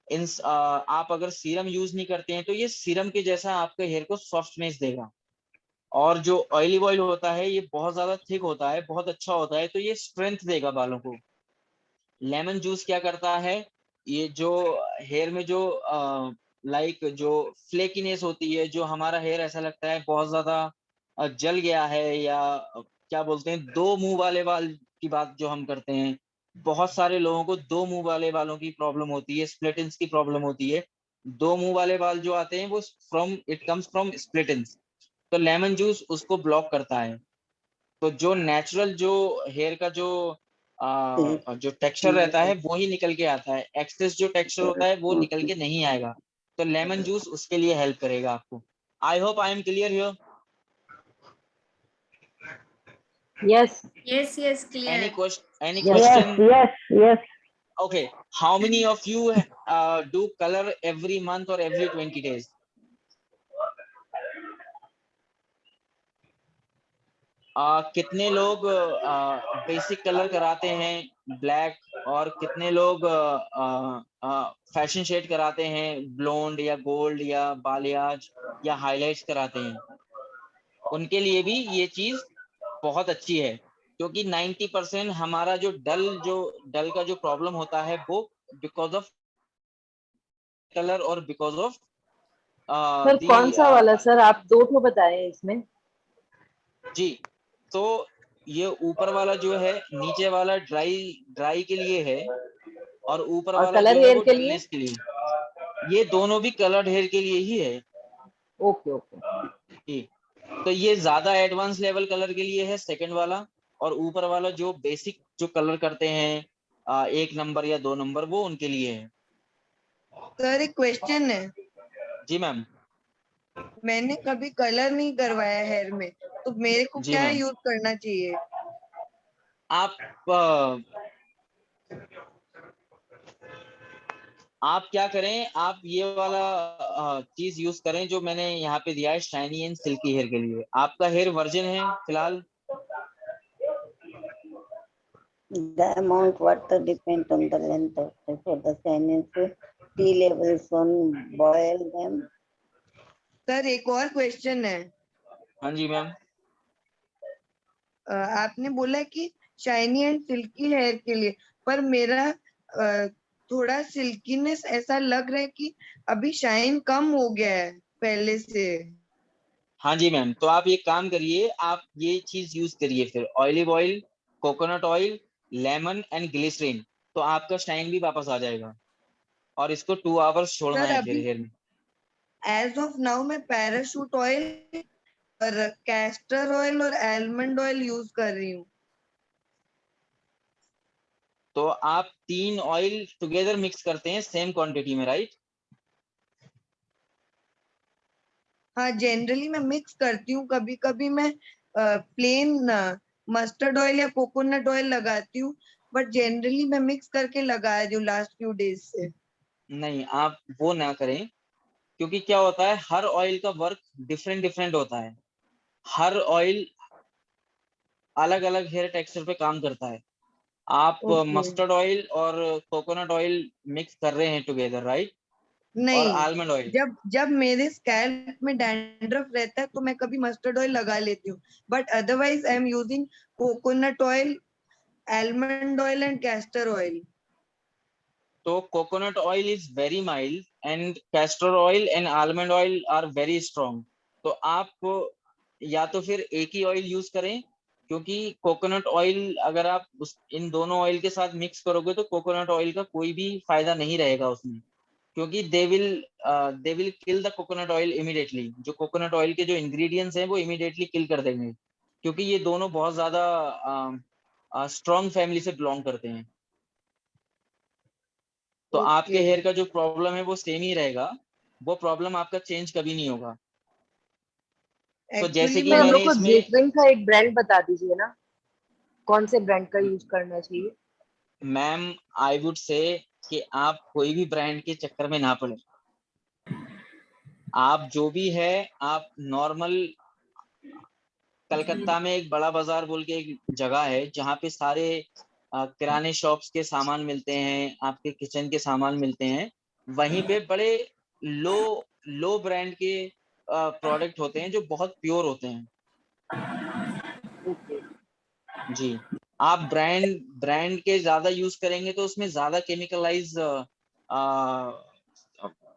Speaker 2: आप अगर सीरम यूज नहीं करते हैं तो ये सीरम के जैसा आपके हेयर को सॉफ्टनेस देगा। और जो ऑयलिव ऑयल होता है ये बहुत ज्यादा थिक होता है, बहुत अच्छा होता है, तो ये स्ट्रेंथ देगा बालों को। लेमन जूस क्या करता है, ये जो हेयर में जो लाइक जो फ्लेकीनेस होती है, जो हमारा हेयर ऐसा लगता है बहुत ज्यादा जल गया है, या क्या बोलते हैं, दो मुंह वाले बाल की बात जो हम करते हैं, बहुत सारे लोगों को दो मुंह वाले बालों की प्रॉब्लम होती है, स्प्लिट एंड्स की प्रॉब्लम होती है। दो मुंह वाले बाल जो आते हैं वो it comes from split ends, तो लेमन जूस उसको ब्लॉक करता है। तो जो नेचुरल जो हेयर का जो टेक्सचर रहता है वो ही निकल के आता है, एक्सेस जो टेक्सचर होता है वो निकल के नहीं आएगा। तो लेमन जूस उसके लिए हेल्प करेगा आपको। I hope I am clear here.
Speaker 8: Yes.
Speaker 1: Yes, yes,
Speaker 2: Any
Speaker 1: clear.
Speaker 2: question, any
Speaker 8: Yes.
Speaker 2: question?
Speaker 8: Yes.
Speaker 2: Okay, how many of you do color every month or every 20 days? कितने लोग बेसिक कलर कराते हैं ब्लैक, और कितने लोग फैशन शेड कराते हैं ब्लोंड या गोल्ड या बालियाज या हाइलाइट्स कराते हैं? उनके लिए भी ये चीज बहुत अच्छी है, क्योंकि 90% हमारा जो डल का जो प्रॉब्लम होता है वो बिकॉज ऑफ कलर और बिकॉज ऑफ
Speaker 8: सर कौन सा वाला सर, आप दो ठो बताए इसमें।
Speaker 2: जी, तो ये ऊपर वाला जो है, नीचे वाला ड्राई के लिए है, और ऊपर
Speaker 8: और
Speaker 2: वाला
Speaker 8: कलर
Speaker 2: जो है
Speaker 8: हेयर
Speaker 2: वो
Speaker 8: के लिए।
Speaker 2: डलनेस के लिए। ये दोनों भी कलर्ड हेयर के लिए ही है।
Speaker 8: Okay okay.
Speaker 2: जी, तो ये ज्यादा एडवांस लेवल कलर के लिए है सेकंड वाला, और ऊपर वाला जो बेसिक जो कलर करते हैं 1 नंबर या 2 नंबर, वो उनके लिए है।
Speaker 3: सर एक क्वेश्चन है,
Speaker 2: जी मैम।
Speaker 3: मैंने कभी कलर नहीं करवाया हेयर में, तो मेरे को
Speaker 2: जी
Speaker 3: क्या
Speaker 2: मैम,
Speaker 3: यूज करना चाहिए?
Speaker 2: आप क्या करें, आप ये वाला चीज यूज करें जो मैंने यहाँ पे दिया है, शाइनी एंड सिल्की हेयर के लिए। आपका हेयर वर्जिन है फिलहाल?
Speaker 9: The amount water depends on the length of the for the sinus T levels on boil them.
Speaker 3: Sir एक और क्वेश्चन है,
Speaker 2: हाँ जी मैम।
Speaker 3: आपने बोला कि शाइनी एंड सिल्की हेयर के लिए, पर मेरा थोड़ा सिल्कीनेस ऐसा लग रहा है कि अभी शाइन कम हो गया है पहले से।
Speaker 2: हाँ जी मैम, तो आप ये काम करिए, आप ये चीज यूज करिए फिर, olive oil, coconut oil, lemon and glycerine, तो आपका शाइन भी वापस आ जाएगा। और इसको 2 आवर्स छोड़ना
Speaker 3: सर
Speaker 2: है फिर
Speaker 3: अभी
Speaker 2: हेयर में।
Speaker 3: एज ऑफ नाउ मैं पैराशूट ऑयल और कैस्टर ऑयल और आलमंड ऑयल यूज कर रही हूँ।
Speaker 2: तो आप 3 ऑयल टुगेदर मिक्स करते हैं सेम क्वांटिटी में, राइट?
Speaker 3: हाँ जनरली मैं मिक्स करती हूँ, कभी कभी मैं प्लेन मस्टर्ड ऑयल या कोकोनट ऑयल लगाती हूँ, बट जनरली मैं मिक्स करके लगा रही हूँ लास्ट फ्यू डेज से।
Speaker 2: नहीं, आप वो ना करें, क्योंकि क्या होता है, हर ऑयल का वर्क डिफरेंट डिफरेंट होता है। हर ऑयल अलग अलग हेयर टेक्सचर पे काम करता है। आप
Speaker 3: ओके।
Speaker 2: मस्टर्ड ऑयल और कोकोनट ऑयल मिक्स कर रहे हैं टुगेदर, राइट? और
Speaker 3: नहीं,
Speaker 2: आलमंड ऑयल?
Speaker 3: जब जब मेरे स्कैल्प में डैंड्रफ रहता है तो मैं कभी मस्टर्ड ऑयल लगा लेती हूँ, but otherwise I am using coconut oil, almond oil and castor oil.
Speaker 2: तो coconut oil is very mild and castor oil and almond oil are very strong. तो आप या तो फिर एक ही ऑयल यूज करें, क्योंकि कोकोनट ऑयल अगर आप इन दोनों ऑयल के साथ मिक्स करोगे तो कोकोनट ऑयल का कोई भी फायदा नहीं रहेगा उसमें, क्योंकि they will kill the coconut oil immediately. जो कोकोनट ऑयल के जो इंग्रेडिएंट्स हैं वो इमीडिएटली किल कर देंगे, क्योंकि ये दोनों बहुत ज्यादा स्ट्रॉन्ग फैमिली से बिलोंग करते हैं. तो आपके हेयर का जो प्रॉब्लम है वो सेम ही रहेगा, वो प्रॉब्लम आपका चेंज कभी नहीं होगा. तो जैसे कि
Speaker 8: सर हम
Speaker 2: मैंने
Speaker 8: लोग को
Speaker 2: इसमें,
Speaker 8: जेसविन का एक ब्रांड बता दीजिए ना, कौन से ब्रांड का यूज करना चाहिए?
Speaker 2: मैम आई वुड से कि आप कोई भी ब्रांड के चक्कर में ना पड़े. आप जो भी है, आप नॉर्मल, कलकत्ता में एक बड़ा बाजार बोल के एक जगह है जहाँ पे सारे किराने शॉप्स के सामान मिलते हैं, आपके किचन के सामान मिलते हैं. वहीं पे बड़े लो लो ब्रांड के प्रोडक्ट होते हैं जो बहुत प्योर होते हैं. जी. आप ब्रांड के ज्यादा यूज करेंगे तो उसमें ज्यादा केमिकलाइज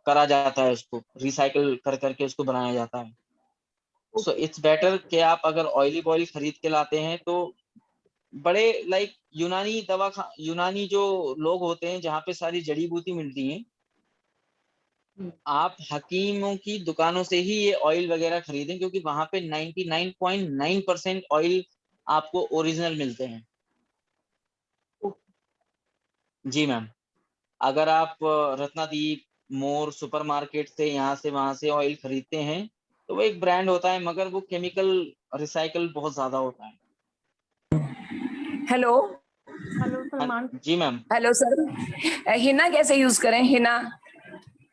Speaker 2: करा जाता है, उसको रिसाइकल कर करके उसको बनाया जाता है. सो इट्स बेटर कि आप अगर ऑयलिव ऑयल खरीद के लाते हैं तो बड़े लाइक यूनानी जो लोग होते हैं जहाँ पे सारी जड़ी बूटी मिलती हैं, आप हकीमों की दुकानों से ही ये ऑयल वगैरह खरीदें, क्योंकि वहां पे 99.9% ऑयल आपको ओरिजिनल मिलते हैं. जी मैम. अगर आप रत्नादीप, मोर सुपरमार्केट से यहाँ से वहां से ऑयल खरीदते हैं तो वो एक ब्रांड होता है, मगर वो केमिकल रिसाइकल बहुत ज्यादा होता है.
Speaker 10: हेलो.
Speaker 4: हेलो सलमान.
Speaker 2: जी मैम.
Speaker 10: हेलो सर, हिना कैसे यूज करें? हिना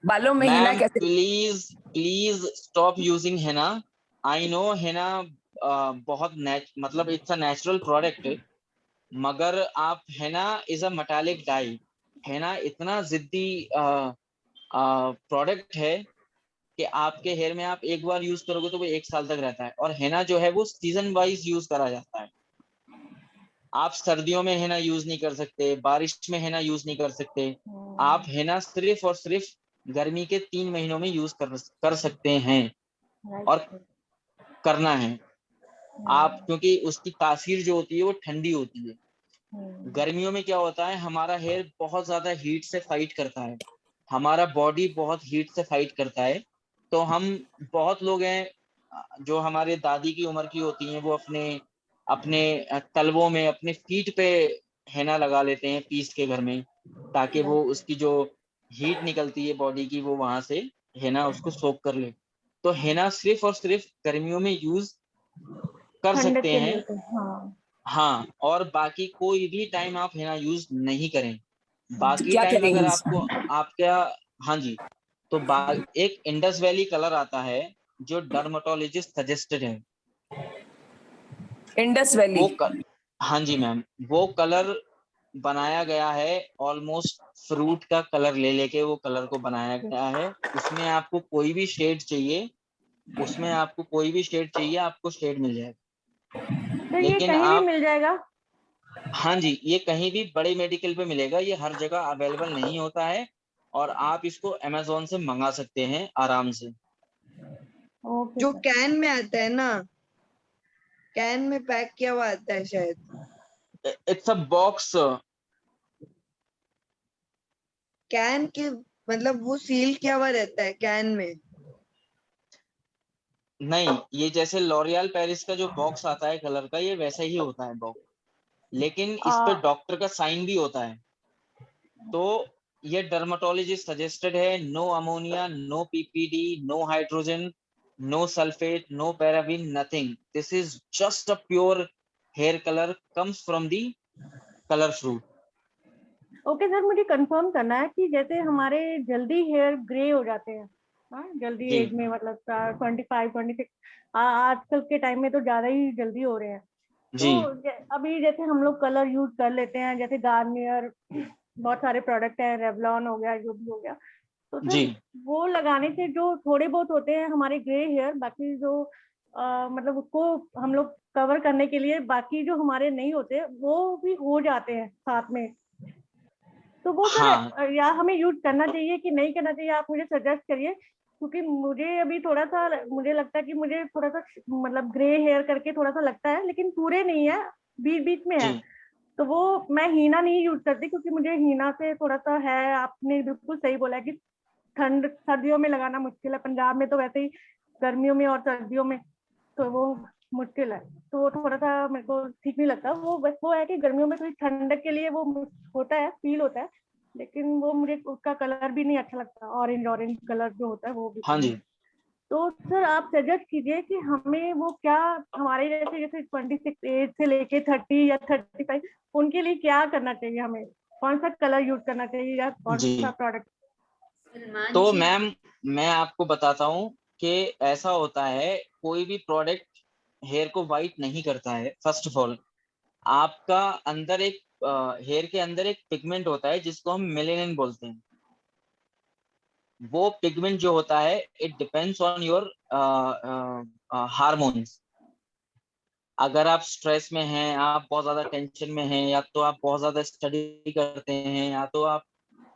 Speaker 10: बालों में हिना
Speaker 2: मैम
Speaker 10: कैसे?
Speaker 2: Please stop using henna. I know henna बहुत मतलब इट्स अ नेचुरल प्रोडक्ट, मगर आप henna is a metallic dye. Henna इतना जिद्दी प्रोडक्ट है कि आपके हेयर में आप एक बार यूज करोगे तो वो 1 साल तक रहता है. और हेना जो है वो सीजन वाइज यूज करा जाता है. आप सर्दियों में हेना यूज नहीं कर सकते, बारिश में हेना यूज नहीं कर सकते. आप हेना सिर्फ और सिर्फ गर्मी के 3 महीनों में यूज कर सकते हैं और करना है आप, क्योंकि उसकी तासीर जो होती है वो ठंडी होती है. गर्मियों में क्या होता है, हमारा हेयर बहुत ज्यादा हीट से फाइट करता है, हमारा बॉडी बहुत हीट से फाइट करता है. तो हम बहुत लोग हैं जो हमारे दादी की उम्र की होती हैं, वो अपने अपने तलवों में, अपने फीट पे हेना लगा लेते हैं पीस के घर में, ताकि वो उसकी जो हीट निकलती है बॉडी की वो वहां से हेना उसको सोक कर ले. तो हेना सिर्फ और सिर्फ गर्मियों में यूज कर
Speaker 4: ठंडक
Speaker 2: सकते
Speaker 4: के
Speaker 2: हैं.
Speaker 4: लिए तो हाँ.
Speaker 2: हाँ, और बाकी कोई भी टाइम आप हेना यूज नहीं करें. बाकी
Speaker 10: क्या
Speaker 2: टाइम
Speaker 10: करें
Speaker 2: अगर
Speaker 10: यूज?
Speaker 2: आपको आपका, हाँ जी, तो एक इंडस वैली कलर आता है जो डर्मेटोलॉजिस्ट सजेस्टेड है.
Speaker 10: Indus valley?
Speaker 2: हाँ जी मैम, वो कलर बनाया गया है ऑलमोस्ट फ्रूट का कलर ले लेके वो कलर को बनाया गया है. उसमें आपको कोई भी शेड चाहिए, आपको शेड मिल जाएगा.
Speaker 4: तो ये
Speaker 2: लेकिन
Speaker 4: कहीं भी
Speaker 2: आप,
Speaker 4: मिल जाएगा?
Speaker 2: हाँ जी, ये कहीं भी बड़े मेडिकल पे मिलेगा, ये हर जगह अवेलेबल नहीं होता है. और आप इसको अमेजोन से मंगा सकते हैं आराम से.
Speaker 4: ओके
Speaker 3: जो
Speaker 4: सर.
Speaker 3: कैन में आता है ना, कैन में पैक किया हुआ आता है शायद.
Speaker 2: It's a box.
Speaker 3: कैन के मतलब वो सील किया हुआ रहता है कैन में.
Speaker 2: नहीं, ये जैसे लॉरियल पेरिस का जो बॉक्स आता है कलर का, ये वैसा ही होता है बॉक्स, लेकिन इस पे डॉक्टर का साइन भी होता है. तो ये डर्मेटोलॉजिस्ट सजेस्टेड है. No ammonia, no PPD, no hydrogen, no sulphate, no paraben, nothing. This is just a pure hair colour comes from the colour fruit.
Speaker 4: Okay sir, मुझे कंफर्म करना है कि जैसे हमारे जल्दी हेयर ग्रे हो जाते हैं, हाँ जल्दी
Speaker 2: जी.
Speaker 4: एज में, मतलब 25-26 आजकल के टाइम में तो ज्यादा ही जल्दी हो रहे हैं.
Speaker 2: जी.
Speaker 4: तो अभी जैसे हम लोग कलर यूज कर लेते हैं, जैसे गार्नियर, बहुत सारे प्रोडक्ट हैं, रेवलॉन हो गया, जो भी हो गया, तो
Speaker 2: जी
Speaker 4: सर वो लगाने से जो थोड़े बहुत होते हैं हमारे ग्रे हेयर, बाकी जो मतलब उसको हम लोग कवर करने के लिए बाकी जो हमारे नहीं होते वो भी हो जाते हैं साथ में। तो वो सर
Speaker 2: हाँ
Speaker 4: या हमें यूज करना चाहिए कि नहीं करना चाहिए, आप मुझे सजेस्ट करिए, क्योंकि मुझे अभी थोड़ा सा मुझे लगता है कि मुझे थोड़ा सा मतलब ग्रे हेयर करके थोड़ा सा लगता है, लेकिन पूरे नहीं है, बीच बीच में है।
Speaker 2: जी
Speaker 4: तो वो मैं हीना नहीं यूज करती, क्योंकि मुझे हीना से थोड़ा सा है, आपने बिल्कुल सही बोला कि ठंड सर्दियों में लगाना मुश्किल है, पंजाब में तो वैसे ही गर्मियों में और सर्दियों में तो वो मुश्किल है, तो वो थोड़ा सा मेरे को ठीक नहीं लगता। वो बस वो है कि गर्मियों में थोड़ी ठंडक के लिए वो होता है, फील होता है, लेकिन वो मुझे उसका कलर भी नहीं अच्छा लगता, ऑरेंज ऑरेंज कलर जो होता है वो भी
Speaker 2: हाँ
Speaker 4: नहीं।
Speaker 2: जी।
Speaker 4: तो सर आप सजेस्ट कीजिए कि हमें वो क्या, हमारे जैसे जैसे 26 एज से लेके 30 या 35 उनके लिए क्या करना चाहिए, हमें कौन सा कलर यूज करना चाहिए या कौन
Speaker 2: जी
Speaker 4: सा प्रोडक्ट?
Speaker 1: सलमान
Speaker 2: तो
Speaker 1: जी।
Speaker 2: मैम मैं आपको बताता हूँ कि ऐसा होता है, कोई भी प्रोडक्ट हेयर को वाइट नहीं करता है। फर्स्ट ऑफ ऑल, आपका अंदर एक हेयर के अंदर एक पिगमेंट होता है जिसको हम मेलेनिन बोलते हैं। वो पिगमेंट जो होता है, it depends on your hormones. अगर आप स्ट्रेस में हैं, आप बहुत ज्यादा टेंशन में हैं, या तो आप बहुत ज्यादा स्टडी करते हैं, या तो आप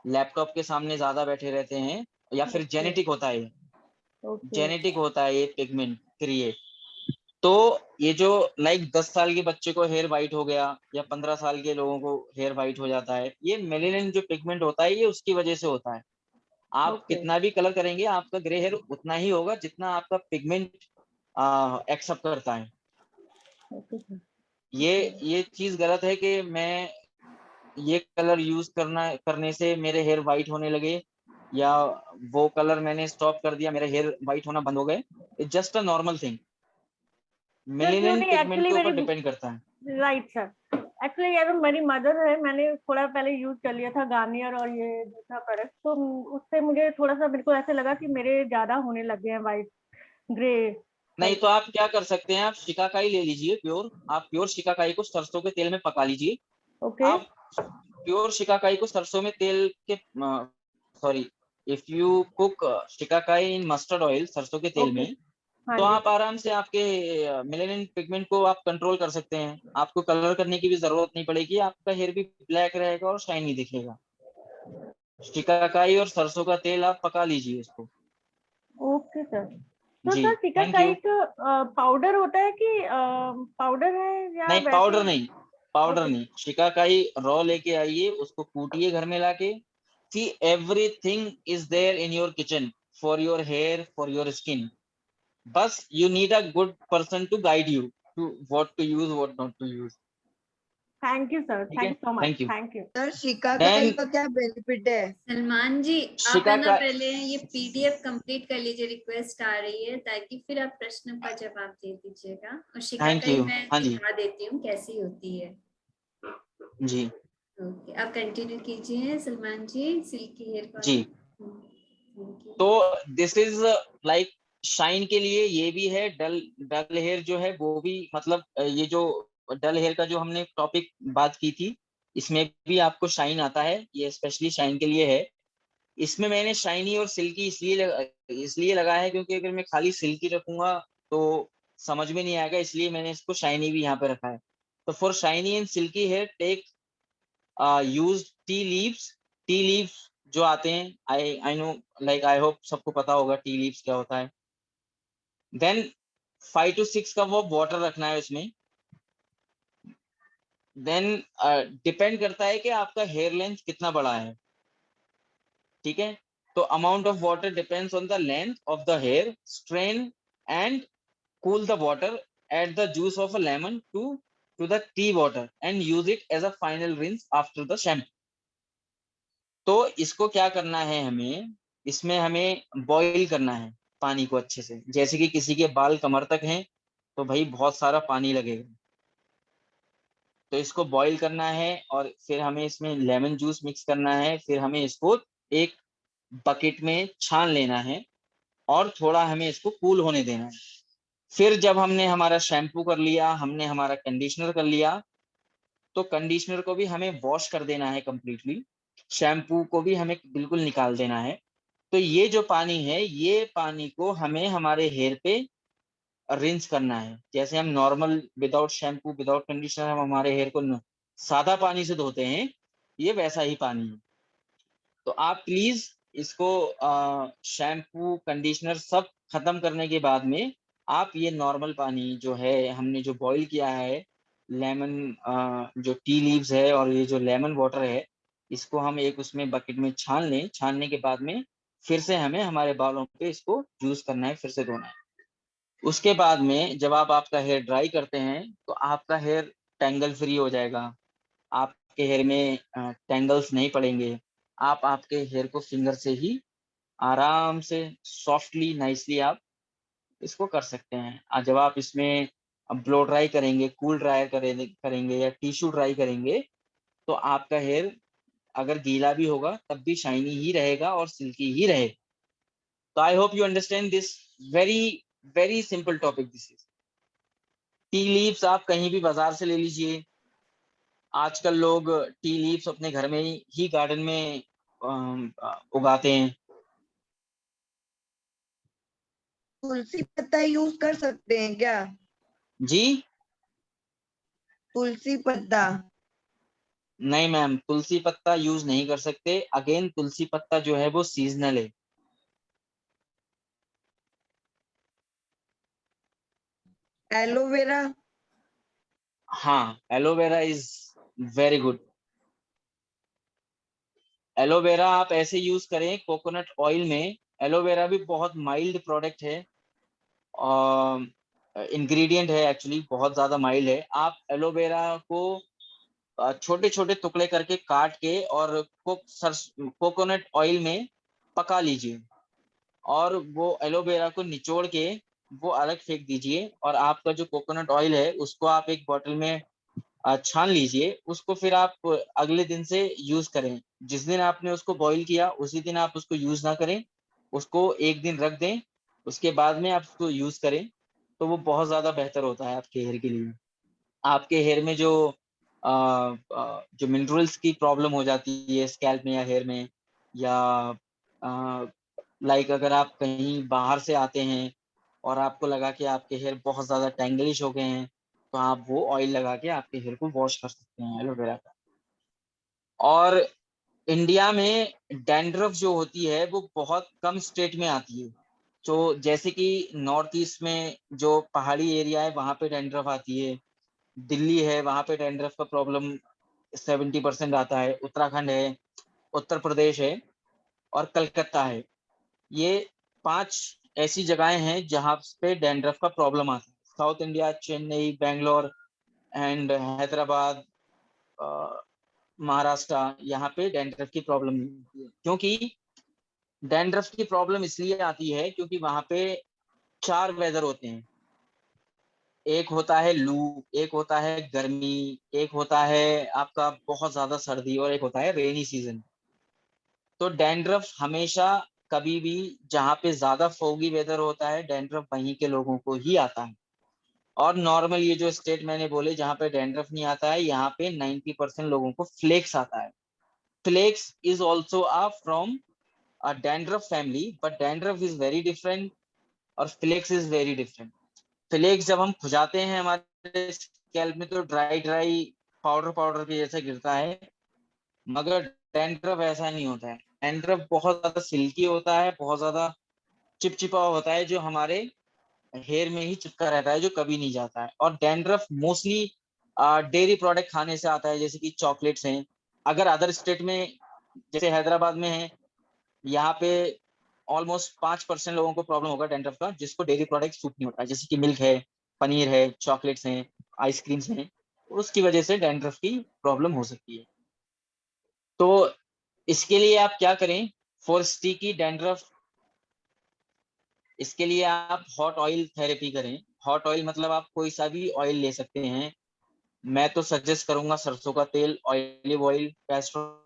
Speaker 2: लैपटॉप के सामने ज्यादा बैठे रहते हैं, या फिर जेनेटिक होता है,
Speaker 4: ओके
Speaker 2: जेनेटिक होता है ये पिगमेंट क्रिएट। तो ये जो लाइक 10 साल के बच्चे को हेयर वाइट हो गया, या 15 साल के लोगों को हेयर वाइट हो जाता है, ये मेलेनिन जो पिगमेंट होता है ये उसकी वजह से होता है। आप
Speaker 4: ओके
Speaker 2: कितना भी कलर करेंगे, आपका ग्रे हेयर उतना ही होगा जितना आपका पिगमेंट एक्सेप्ट करता है।
Speaker 4: Okay sir.
Speaker 2: ये चीज गलत है कि मैं ये कलर यूज करने से मेरे हेयर वाइट होने लगे, या वो कलर मैंने स्टॉप कर दिया, मेरे हेयर वाइट होना बंद हो गए। It's just a normal thing,
Speaker 4: sir क्यों
Speaker 2: मेलेनिन
Speaker 4: नहीं,
Speaker 2: पिगमेंट
Speaker 4: एक्चुअली
Speaker 2: के ऊपर
Speaker 4: मेरी
Speaker 2: डिपेंड करता है।
Speaker 4: राइट सर, एक्चुअली ये तो मेरी मदर है, मैंने थोड़ा पहले यूज कर लिया था गार्नियर और ये दूसरा प्रोडक्ट, तो उससे मुझे थोड़ा सा मेरे को ऐसे लगा कि मेरे ज्यादा होने लगे हैं वाइट ग्रे
Speaker 2: नहीं
Speaker 4: टाइप।
Speaker 2: तो आप क्या कर सकते हैं, आप शिकाकाई ले लीजिए प्योर। आप प्योर शिकाकाई को सरसों के तेल में पका लीजिए।
Speaker 4: ओके
Speaker 2: आप प्योर शिकाकाई को सरसों में तेल के sorry, if you cook shikakai in mustard oil, सरसों के तेल
Speaker 4: ओके
Speaker 2: में,
Speaker 4: हाँ
Speaker 2: तो
Speaker 4: जी।
Speaker 2: आप आराम से आपके मेलेनिन पिगमेंट को आप कंट्रोल कर सकते हैं। आपको कलर करने की भी जरूरत नहीं पड़ेगी, आपका हेयर भी ब्लैक रहेगा और शाइनी दिखेगा। शिकाकाई और सरसों का तेल आप पका लीजिए उसको।
Speaker 4: Okay sir. तो
Speaker 2: जी,
Speaker 4: सर
Speaker 2: थैंक
Speaker 4: शिकाकाई
Speaker 2: यू।
Speaker 4: का पाउडर होता है कि पाउडर है या
Speaker 2: नहीं,
Speaker 4: वैसे?
Speaker 2: पाउडर नहीं, पाउडर
Speaker 4: ओके
Speaker 2: नहीं। शिकाकाई रॉ लेके आइए, उसको कूटिए घर में लाके। See everything is there in your kitchen for your hair, for your skin. बस you need a good person to guide you to what to use, what not to use.
Speaker 4: Thank you sir,
Speaker 2: ठीक
Speaker 4: थैंक
Speaker 2: है,
Speaker 4: you so much,
Speaker 2: thank you.
Speaker 4: Thank you.
Speaker 3: Sir shikakai
Speaker 2: then
Speaker 3: का क्या बेनिफिट है?
Speaker 1: सलमान जी, आप है ना
Speaker 2: शिकाकाई,
Speaker 1: पहले ये पीडीएफ कंप्लीट कर लीजिए, रिक्वेस्ट आ रही है, ताकि फिर आप प्रश्न का जवाब दे दीजिएगा। और
Speaker 2: थैंक
Speaker 1: शिकाकाई
Speaker 2: यू।
Speaker 1: मैं
Speaker 2: हाँ जी,
Speaker 1: दिखा देती हूँ कैसी होती है।
Speaker 2: जी
Speaker 1: ओके, आप कंटिन्यू कीजिए सलमान जी, सिल्की हेयर का।
Speaker 2: जी।
Speaker 1: Thank you.
Speaker 2: तो दिस इज लाइक शाइन के लिए ये भी है, डल डल हेयर जो है वो भी, मतलब ये जो डल हेयर का जो हमने टॉपिक बात की थी, इसमें भी आपको शाइन आता है। ये स्पेशली शाइन के लिए है। इसमें मैंने शाइनी और सिल्की इसलिए लगाया है क्योंकि अगर मैं खाली सिल्की रखूंगा तो समझ में नहीं आएगा, इसलिए मैंने इसको शाइनी भी यहाँ पे रखा है। तो for shiny and silky hair, take use tea leaves. Tea leaves जो आते हैं, I know, like I hope सबको पता होगा टी लीव्स क्या होता है। Then 5 to 6 cup of water रखना है उसमें। देन डिपेंड करता है कि आपका हेयर लेंथ कितना बड़ा है। ठीक है, तो amount of water depends on the length of the hair. Strain and cool the water, add the juice of a lemon to the tea water and use it as a final rinse after the shampoo. तो इसको क्या करना है हमें, इसमें हमें बॉईल करना है पानी को अच्छे से। जैसे कि किसी के बाल कमर तक हैं तो भाई बहुत सारा पानी लगेगा, तो इसको बॉईल करना है, और फिर हमें इसमें लेमन जूस मिक्स करना है। फिर हमें इसको एक बकेट में छान लेना है, और थोड़ा हमें इसको कूल होने देना है। फिर जब हमने हमारा शैम्पू कर लिया, हमने हमारा कंडीशनर कर लिया, तो कंडीशनर को भी हमें वॉश कर देना है कंप्लीटली। शैम्पू को भी हमें बिल्कुल निकाल देना है। तो ये जो पानी है, ये पानी को हमें हमारे हेयर पे रिंस करना है। जैसे हम normal without shampoo without conditioner हम हमारे हेयर को सादा पानी से धोते हैं, ये वैसा ही पानी है। तो आप प्लीज इसको शैम्पू कंडीशनर सब खत्म करने के बाद में आप ये नॉर्मल पानी जो है हमने जो बॉईल किया है, लेमन जो टी लीव्स है और ये जो लेमन वाटर है, इसको हम एक उसमें बकेट में छान लें। छानने के बाद में फिर से हमें हमारे बालों पे इसको यूज करना है, फिर से धोना है। उसके बाद में जब आप आपका हेयर ड्राई करते हैं तो आपका हेयर टेंगल फ्री हो जाएगा, आपके हेयर में टेंगल्स नहीं पड़ेंगे। आप आपके हेयर को फिंगर से ही आराम से सॉफ्टली नाइसली आप इसको कर सकते हैं। जब आप इसमें ब्लो ड्राई करेंगे, कूल ड्रायर करेंगे या टिश्यू ड्राई करेंगे तो आपका हेयर अगर गीला भी होगा तब भी शाइनी ही रहेगा और सिल्की ही रहेगा। तो I hope you understand this very very simple topic. This is tea leaves, आप कहीं भी बाजार से ले लीजिए। आजकल लोग टी लीव्स अपने घर में ही गार्डन में उगाते हैं।
Speaker 3: तुलसी पत्ता यूज कर सकते हैं क्या?
Speaker 2: जी
Speaker 3: तुलसी पत्ता?
Speaker 2: नहीं मैम, तुलसी पत्ता यूज नहीं कर सकते। अगेन तुलसी पत्ता जो है वो सीजनल है।
Speaker 3: एलोवेरा?
Speaker 2: हाँ, aloe vera is very good. Aloe vera आप ऐसे यूज करें कोकोनट ऑयल में। एलोवेरा भी बहुत माइल्ड प्रोडक्ट है, इंग्रेडिएंट है एक्चुअली, बहुत ज्यादा माइल्ड है। आप एलोवेरा को छोटे छोटे टुकड़े करके काट के और कोकोनट ऑयल में पका लीजिए और वो एलोवेरा को निचोड़ के वो अलग फेंक दीजिए। और आपका जो कोकोनट ऑयल है उसको आप एक बोतल में छान लीजिए। उसको फिर आप अगले दिन से यूज करें। जिस दिन आपने उसको बॉईल किया उसी दिन आप उसको यूज ना करें, उसको एक दिन रख दें, उसके बाद में आप उसको यूज करें। तो वो बहुत ज्यादा बेहतर होता है आपके हेयर के लिए। आपके हेयर में जो मिनरल्स की प्रॉब्लम हो जाती है स्कैल्प में या हेयर में, या लाइक अगर आप कहीं बाहर से आते हैं और आपको लगा कि आपके हेयर बहुत ज्यादा टेंगलिश हो गए हैं, तो आप वो ऑयल लगा के आपके हेयर को वॉश कर सकते हैं एलोवेरा का। और इंडिया में डैंड्रफ जो होती है वो बहुत कम स्टेट में आती है। तो जैसे कि नॉर्थ ईस्ट में जो पहाड़ी एरिया है वहां पे डैंड्रफ आती है, दिल्ली है वहां पे डैंड्रफ का प्रॉब्लम 70% आता है, उत्तराखंड है, उत्तर प्रदेश है और कलकत्ता है। ये 5 ऐसी जगहें हैं जहां पे डैंड्रफ का प्रॉब्लम आता है। South India, Chennai, Bangalore and Hyderabad, Maharashtra, यहाँ पे डैंड्रफ की प्रॉब्लम नहीं होती है। क्योंकि डैंड्रफ की प्रॉब्लम इसलिए आती है क्योंकि वहां पे 4 वेदर होते हैं। एक होता है लू, एक होता है गर्मी, एक होता है आपका बहुत ज्यादा सर्दी और एक होता है रेनी सीजन। तो डैंड्रफ हमेशा कभी भी जहाँ पे ज्यादा फोगी वेदर होता है डैंड्रफ वहीं के लोगों को ही आता है। और नॉर्मल ये जो स्टेट मैंने बोले जहाँ पे डैंड्रफ नहीं आता है, यहाँ पे 90% लोगों को फ्लेक्स आता है। Flakes is also from a dandruff family, but dandruff is very different और flakes is very different. Flakes जब हम खुजाते हैं हमारे स्कैल्प में तो ड्राई ड्राई पाउडर पाउडर के जैसा गिरता है, मगर डैंड्रफ ऐसा नहीं होता है। डैंड्रफ बहुत ज्यादा सिल्की होता है, बहुत ज्यादा चिपचिपा होता है, जो हमारे हेयर में ही चिपका रहता है, जो कभी नहीं जाता है। और डैंड्रफ मोस्टली डेयरी प्रोडक्ट खाने से आता है, जैसे कि चॉकलेट्स हैं। अगर अदर स्टेट में जैसे हैदराबाद में है, यहाँ पे ऑलमोस्ट 5% लोगों को प्रॉब्लम होगा डैंड्रफ का जिसको डेयरी प्रोडक्ट सूट नहीं होता है, जैसे कि मिल्क है, पनीर है, चॉकलेट्स हैं, आइसक्रीम्स हैं। उसकी वजह से डैंड्रफ की प्रॉब्लम हो सकती है। तो इसके लिए आप क्या करें, फॉर स्टिकी डैंड्रफ, इसके लिए आप हॉट ऑयल थेरेपी करें। हॉट ऑयल मतलब आप कोई सा भी ऑयल ले सकते हैं। मैं तो सजेस्ट करूंगा सरसों का तेल, olive oil, castor.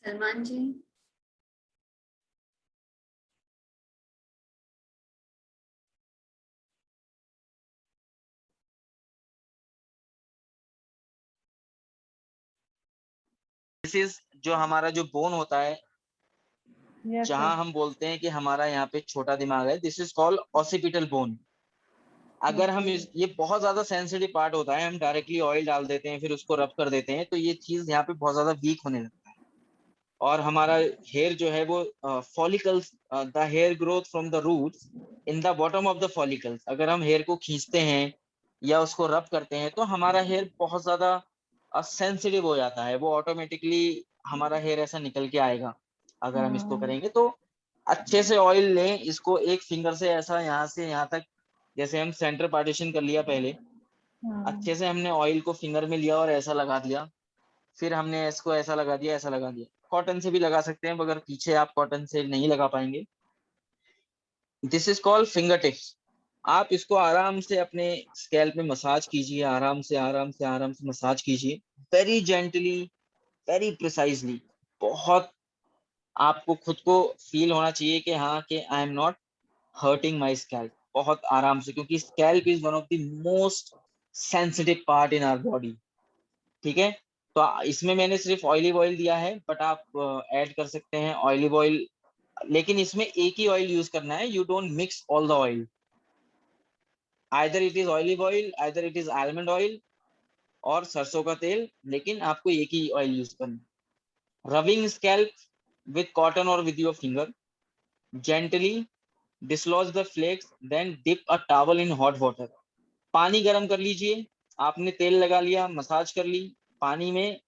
Speaker 1: Salman ji.
Speaker 2: This is जो हमारा जो बोन होता है,
Speaker 4: Yes,
Speaker 2: जहां
Speaker 4: sir.
Speaker 2: हम बोलते हैं कि हमारा यहाँ पे छोटा दिमाग है, this is called occipital bone. अगर हम ये बहुत ज्यादा सेंसिटिव पार्ट होता है, हम डायरेक्टली ऑयल डाल देते हैं फिर उसको रब कर देते हैं, तो ये चीज यहाँ पे बहुत ज्यादा वीक होने लगता है। और हमारा हेयर जो है वो follicles, the hair growth from the roots in the bottom of the follicles, अगर हम हेयर को खींचते हैं या उसको रब करते हैं तो हमारा हेयर बहुत ज्यादा सेंसिटिव हो जाता है, वो ऑटोमेटिकली हमारा हेयर ऐसा निकल के आएगा। अगर हम इसको करेंगे तो अच्छे से ऑयल लें, इसको एक फिंगर से ऐसा यहाँ से यहाँ तक, जैसे हम सेंटर पार्टीशन कर लिया पहले, अच्छे से हमने ऑयल को फिंगर में लिया और ऐसा लगा दिया, फिर हमने इसको ऐसा लगा दिया, ऐसा लगा दिया। कॉटन से भी लगा सकते हैं, मगर पीछे आप कॉटन से नहीं लगा पाएंगे। This is called finger tips. आप इसको आराम से अपने स्कैल्प में मसाज कीजिए, आराम से आराम से आराम से मसाज कीजिए, वेरी जेंटली, वेरी प्रिसाइजली। बहुत आपको खुद को फील होना चाहिए कि हाँ कि I am not hurting my scalp, बहुत आराम से, क्योंकि scalp is one of the most sensitive part in our body. ठीक है, तो इसमें मैंने सिर्फ ऑलिव ऑयल दिया है, बट आप ऐड कर सकते हैं ऑलिव ऑयल, लेकिन इसमें एक ही ऑयल यूज करना है, you don't mix all the oil, either it is olive oil, either it is almond oil और सरसों का तेल, लेकिन आपको एक ही ऑयल यूज करना है। रबिंग स्कैल्प विथ कॉटन और with your finger, gently dislodge the flakes, then dip a towel in hot water। पानी गर्म कर लीजिए, आपने तेल लगा लिया, मसाज कर ली, पानी में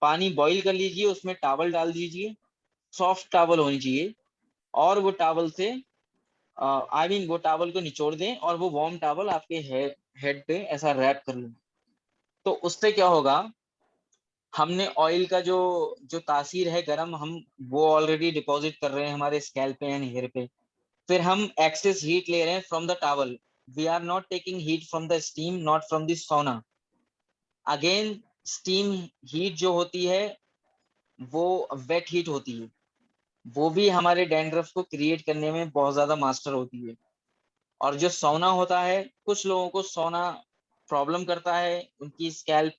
Speaker 2: पानी बॉईल कर लीजिए, उसमें टावल डाल दीजिए, सॉफ्ट टावल होनी चाहिए, और वो टावल से वो टावल को निचोड़ दें और वो वार्म टावल आपके हेड पे ऐसा रैप कर लें। तो उससे क्या होगा, हमने ऑयल का जो जो तासीर है गरम, हम वो ऑलरेडी डिपॉजिट कर रहे हैं हमारे स्कैल्प पे एंड हेयर पे, फिर हम एक्सेस हीट ले रहे हैं from the towel, we are not taking heat from the steam, not from the sauna. Again steam heat जो होती है वो वेट हीट होती है, वो भी हमारे डैंड्रफ को क्रिएट करने में बहुत ज्यादा मास्टर होती है। और जो सौना होता है, कुछ लोगों को सौना प्रॉब्लम करता है, उनकी स्कैल्प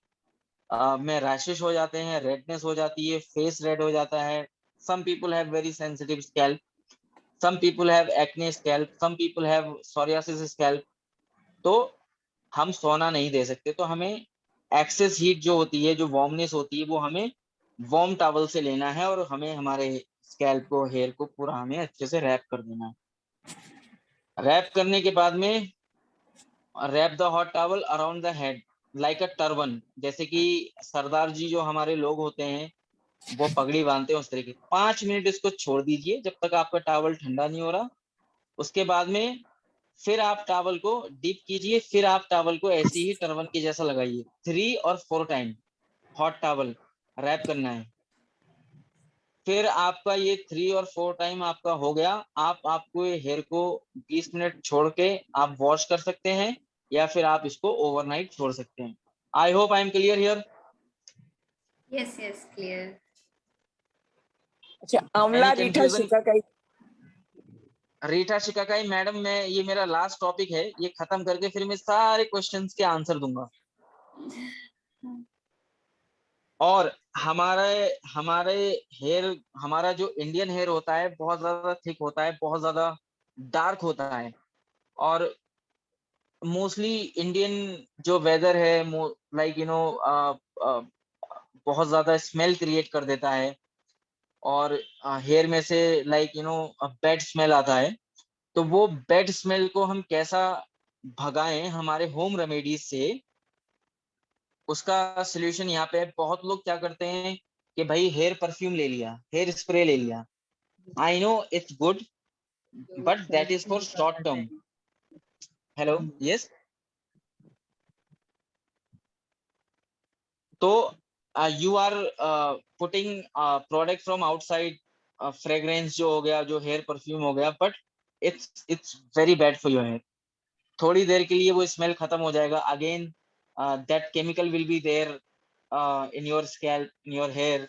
Speaker 2: में रैशेस हो जाते हैं, रेडनेस हो जाती है, फेस रेड हो जाता है। Some people have very sensitive scalp, some people have acne scalp, some people have psoriasis scalp। तो हम सोना नहीं दे सकते, तो हमें एक्सेस हीट जो होती है, जो वार्मनेस होती है, वो हमें वार्म टॉवल से लेना है और हमें हमारे स्कैल्प को, हेयर को पूरा हमें अच्छे से रैप कर देना है। रैप करने के बाद में wrap the hot towel around the head like a turban, जैसे कि सरदार जी जो हमारे लोग होते हैं वो पगड़ी बांधते हैं उस तरीके। 5 मिनट इसको छोड़ दीजिए जब तक आपका टॉवल ठंडा नहीं हो रहा। उसके बाद में फिर आप टॉवल को डीप कीजिए, फिर आप टॉवल को ऐसे ही टर्बन के जैसा लगाइए, 3 और 4 टाइम हॉट टॉवल रैप करना है। फिर आपका ये 3 और 4 टाइम आपका हो गया, आपको हेयर को 20 मिनट छोड़ के आप वॉश कर सकते हैं, या फिर आप इसको ओवरनाइट छोड़ सकते हैं। I hope I am clear here.
Speaker 1: Yes yes clear.
Speaker 10: अच्छा, आंवला रीठा शिकाकाई।
Speaker 2: रीठा शिकाकाई मैडम, मैं ये मेरा लास्ट टॉपिक है, ये खत्म करके फिर मैं सारे क्वेश्चंस के आंसर दूंगा। और हमारे हेयर, हमारा जो इंडियन हेयर होता है बहुत ज्यादा थिक होता है, बहुत ज्यादा डार्क होता है, और मोस्टली इंडियन जो वेदर है लाइक बहुत ज्यादा स्मेल क्रिएट कर देता है, और हेयर में से लाइक बैड स्मेल आता है। तो वो बैड स्मेल को हम कैसा भगाएं हमारे होम रेमेडीज से, उसका सोल्यूशन यहाँ पे है। बहुत लोग क्या करते हैं कि भाई हेयर परफ्यूम ले लिया, हेयर स्प्रे ले लिया, I know it's good, but that is for short term. Hello, yes. तो you are putting product from outside, fragrance जो हो गया, जो हेयर परफ्यूम हो गया, but it's very bad for your hair. थोड़ी देर के लिए वो स्मेल खत्म हो जाएगा, again that chemical will be there in your scalp, in your hair,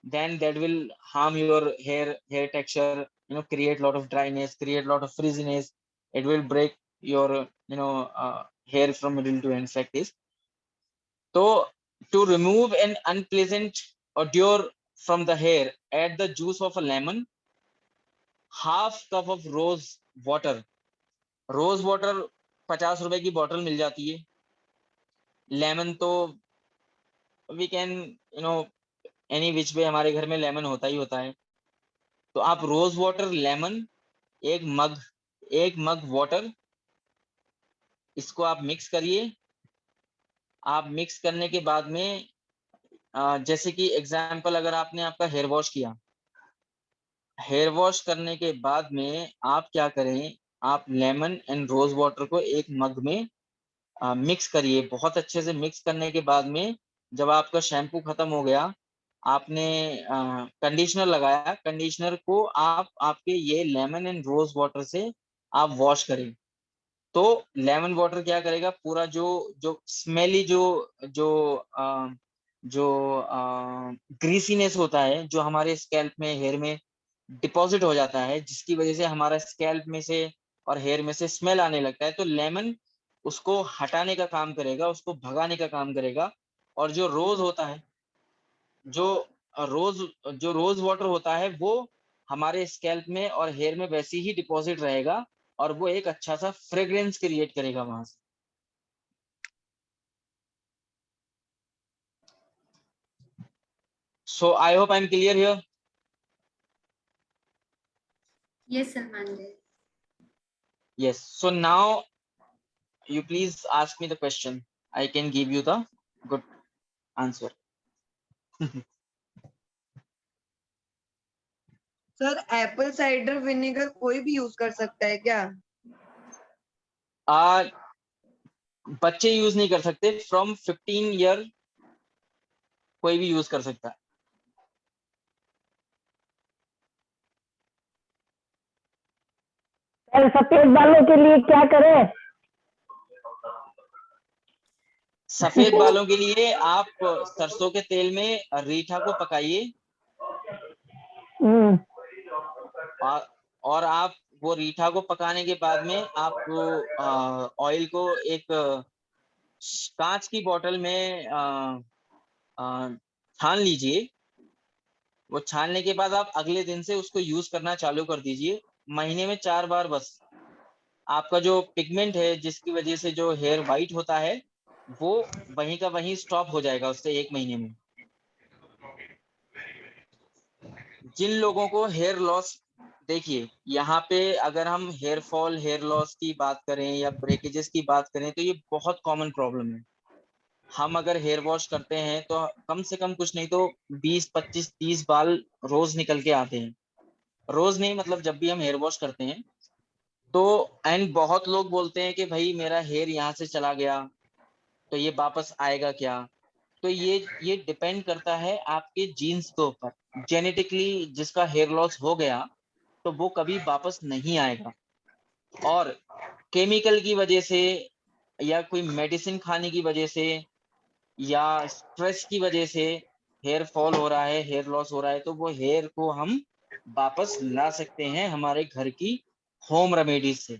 Speaker 2: then that will harm your hair texture, create lot of dryness, create lot of frizziness, it will break your hair from middle to end like this. So to remove an unpleasant odor from the hair, add the juice of a lemon, half cup of rose water. Rose water 50 रुपए की बॉटल मिल जाती है. लेमन तो we can any which way हमारे घर में लेमन होता ही होता है. तो आप रोज वाटर, लेमन, एक मग वाटर, इसको आप मिक्स करिए. आप मिक्स करने के बाद में जैसे कि एग्जाम्पल, अगर आपने आपका हेयर वॉश किया, हेयर वॉश करने के बाद में आप क्या करें, आप लेमन एंड रोज वाटर को एक मग में मिक्स करिए. बहुत अच्छे से मिक्स करने के बाद में जब आपका शैम्पू खत्म हो गया, आपने कंडीशनर लगाया, कंडीशनर को आप आपके ये लेमन एंड रोज वाटर से आप वॉश करें. तो लेमन वाटर क्या करेगा, पूरा जो जो स्मेली जो ग्रीसीनेस होता है जो हमारे स्कैल्प में, हेयर में डिपॉजिट हो जाता है, जिसकी वजह से हमारा स्कैल्प में से और हेयर में से स्मेल आने लगता है, तो लेमन उसको हटाने का काम करेगा, उसको भगाने का काम करेगा. और जो रोज होता है, जो रोज वाटर होता है, वो हमारे स्कैल्प में और हेयर में वैसे ही डिपॉजिट रहेगा और वो एक अच्छा सा फ्रेग्रेंस क्रिएट करेगा वहां से. So I hope I'm clear here.
Speaker 1: Yes, Salman ji.
Speaker 2: Yes. So now you please ask me the question. I can give you the good answer.
Speaker 3: Sir Apple cider vinegar कोई भी यूज कर सकता है क्या?
Speaker 2: बच्चे यूज नहीं कर सकते. फ्रॉम 15 ईयर कोई भी यूज कर सकता है.
Speaker 6: सफेद बालों के लिए क्या करें?
Speaker 2: सफेद बालों के लिए आप सरसों के तेल में रीठा को पकाइए और आप वो रीठा को पकाने के बाद में आप ऑयल को एक कांच की बोतल में छान लीजिए. वो छानने के बाद आप अगले दिन से उसको यूज करना चालू कर दीजिए. महीने में 4 बार बस. आपका जो पिगमेंट है, जिसकी वजह से जो हेयर वाइट होता है, वो वहीं का वहीं स्टॉप हो जाएगा उससे 1 महीने में. जिन लोगों को हेयर लॉस, देखिए यहाँ पे अगर हम हेयर फॉल, हेयर लॉस की बात करें या ब्रेकेजेस की बात करें, तो ये बहुत कॉमन प्रॉब्लम है. हम अगर हेयर वॉश करते हैं तो कम से कम कुछ नहीं तो 20, 25, 30 बाल रोज निकल के आते हैं. रोज नहीं, मतलब जब भी हम हेयर वॉश करते हैं तो. एंड बहुत लोग बोलते हैं कि भाई मेरा हेयर यहाँ से चला गया तो ये वापस आएगा क्या. तो ये डिपेंड करता है आपके जीन्स के ऊपर. जेनेटिकली जिसका हेयर लॉस हो गया तो वो कभी वापस नहीं आएगा. और केमिकल की वजह से या कोई मेडिसिन खाने की वजह से या स्ट्रेस की वजह से हेयर फॉल हो रहा है, हेयर लॉस हो रहा है, तो वो हेयर को हम वापस ला सकते हैं हमारे घर की होम रेमेडीज से.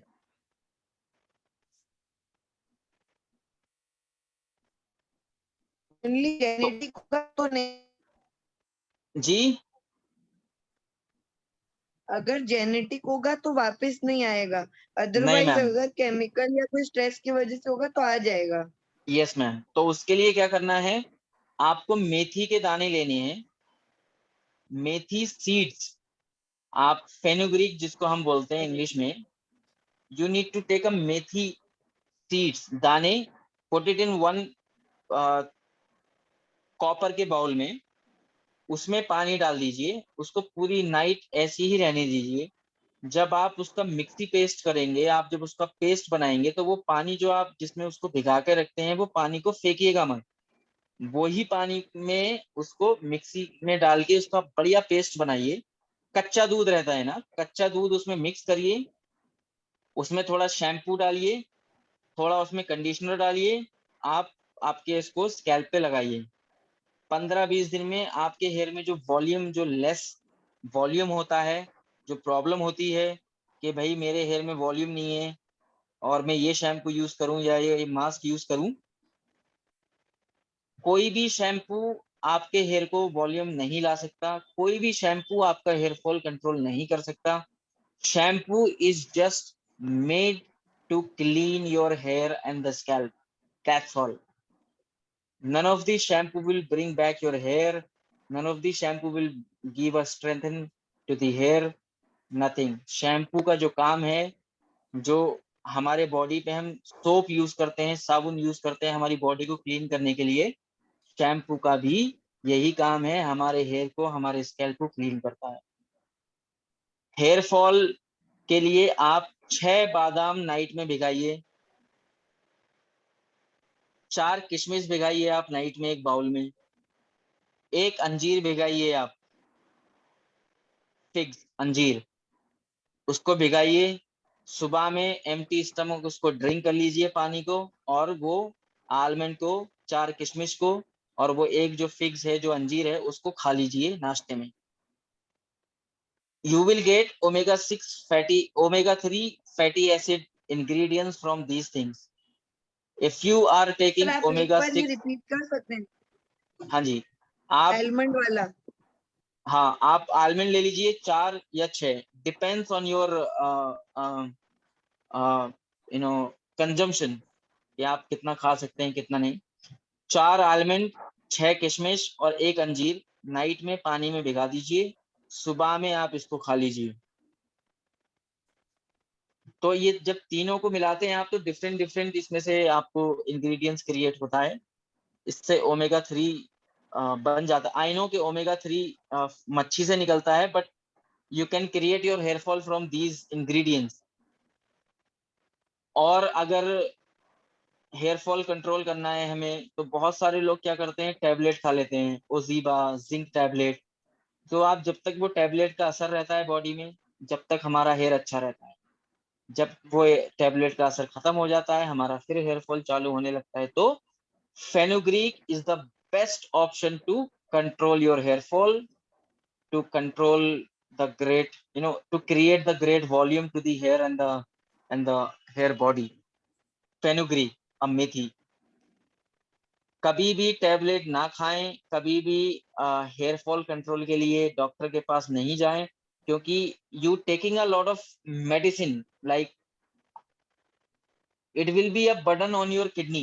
Speaker 3: जेनेटिक होगा तो नहीं
Speaker 2: जी,
Speaker 3: अगर जेनेटिक होगा तो वापस नहीं आएगा,
Speaker 2: नहीं
Speaker 3: अदरवाइज
Speaker 2: मैम.
Speaker 3: अगर केमिकल या कोई स्ट्रेस की वजह से होगा तो आ जाएगा.
Speaker 2: Yes ma'am. तो उसके लिए क्या करना है, आपको मेथी के दाने लेने हैं, मेथी सीड्स. आप फेनुग्रीक जिसको हम बोलते हैं इंग्लिश में, you need to take a methi seeds, दाने, पुट इट इन 1 कॉपर के बाउल में, उसमें पानी डाल दीजिए, उसको पूरी नाइट ऐसी ही रहने दीजिए. जब आप उसका मिक्सी पेस्ट करेंगे, आप जब उसका पेस्ट बनाएंगे, तो वो पानी जो आप जिसमें उसको भिगा के रखते हैं, वो पानी को फेंकिएगा मत. वही पानी में उसको मिक्सी में डाल के उसका बढ़िया पेस्ट बनाइए. कच्चा दूध रहता है ना, कच्चा दूध उसमें मिक्स करिए, उसमें थोड़ा शैम्पू डालिए, थोड़ा उसमें कंडीशनर डालिए, आप आपके इसको स्कैल्प पे लगाइए. 15-20 दिन में आपके हेयर में जो वॉल्यूम, जो लेस वॉल्यूम होता है, जो प्रॉब्लम होती है कि भाई मेरे हेयर में वॉल्यूम नहीं है और मैं ये शैम्पू यूज करूं या ये मास्क यूज करूं, कोई भी शैम्पू आपके हेयर को वॉल्यूम नहीं ला सकता, कोई भी शैम्पू आपका हेयर फॉल कंट्रोल नहीं कर सकता। Shampoo is just made to clean your hair and the scalp, that's all. None of the shampoo will bring back your hair. None of the shampoo will give a strengthen to the hair. Nothing. Shampoo का जो काम है, जो हमारे बॉडी पे हम सोप यूज करते हैं, साबुन यूज करते हैं हमारी बॉडी को क्लीन करने के लिए, शैम्पू का भी यही काम है, हमारे हेयर को, हमारे स्कैल्प को क्लीन करता है। हेयर फॉल के लिए आप 6 बादाम नाइट में भिगाइए, 4 किशमिश भिगाइए आप नाइट में एक बाउल में, 1 अंजीर भिगाइए आप, फिग्स अंजीर, उसको भिगाइए। सुबह में एम्प्टी स्टमक उसको ड्रिंक कर लीजिए पानी को, और वो आलमंड को, 4 किशमिश को, और वो एक जो फिग्स है, जो अंजीर है, उसको खा लीजिए नाश्ते में। You will get omega-3 fatty acid ingredients from these things. If you are
Speaker 3: sir
Speaker 2: taking
Speaker 3: आप एक बार ये
Speaker 2: omega-6,
Speaker 3: रिपीट कर सकते हैं,
Speaker 2: हाँ जी, आप,
Speaker 3: आलमंड वाला?
Speaker 2: हाँ, आप आलमंड ले लीजिए 4 या 6, डिपेंड्स ऑन योर कंजम्पशन, कि आप कितना खा सकते हैं कितना नहीं। 4 आलमंड, 6 किशमिश और 1 अंजीर नाइट में पानी में भिगा दीजिए, सुबह में आप इसको खा लीजिए। तो ये जब तीनों को मिलाते हैं आप, तो डिफरेंट डिफरेंट इसमें से आपको इंग्रेडिएंट्स क्रिएट होता है, इससे ओमेगा 3 बन जाता है। आई नो कि ओमेगा 3 मच्छी से निकलता है, but you can create your hair fall from these ingredients. और अगर हेयर फॉल कंट्रोल करना है हमें, तो बहुत सारे लोग क्या करते हैं, टैबलेट खा लेते हैं, ओजीबा, जिंक टैबलेट। तो आप, जब तक वो टैबलेट का असर रहता है बॉडी में, जब तक हमारा हेयर अच्छा रहता है। जब वो टैबलेट का असर खत्म हो जाता है, हमारा फिर हेयर फॉल चालू होने लगता है। तो fenugreek is the best option to control your hair fall, to control the great, to create the great volume to the hair and the hair body. Fenugreek, a मेथी। कभी भी टैबलेट ना खाएं, कभी भी हेयर फॉल कंट्रोल के लिए डॉक्टर के पास नहीं जाएं, क्योंकि you taking a lot of medicine, like it will be a burden on your kidney.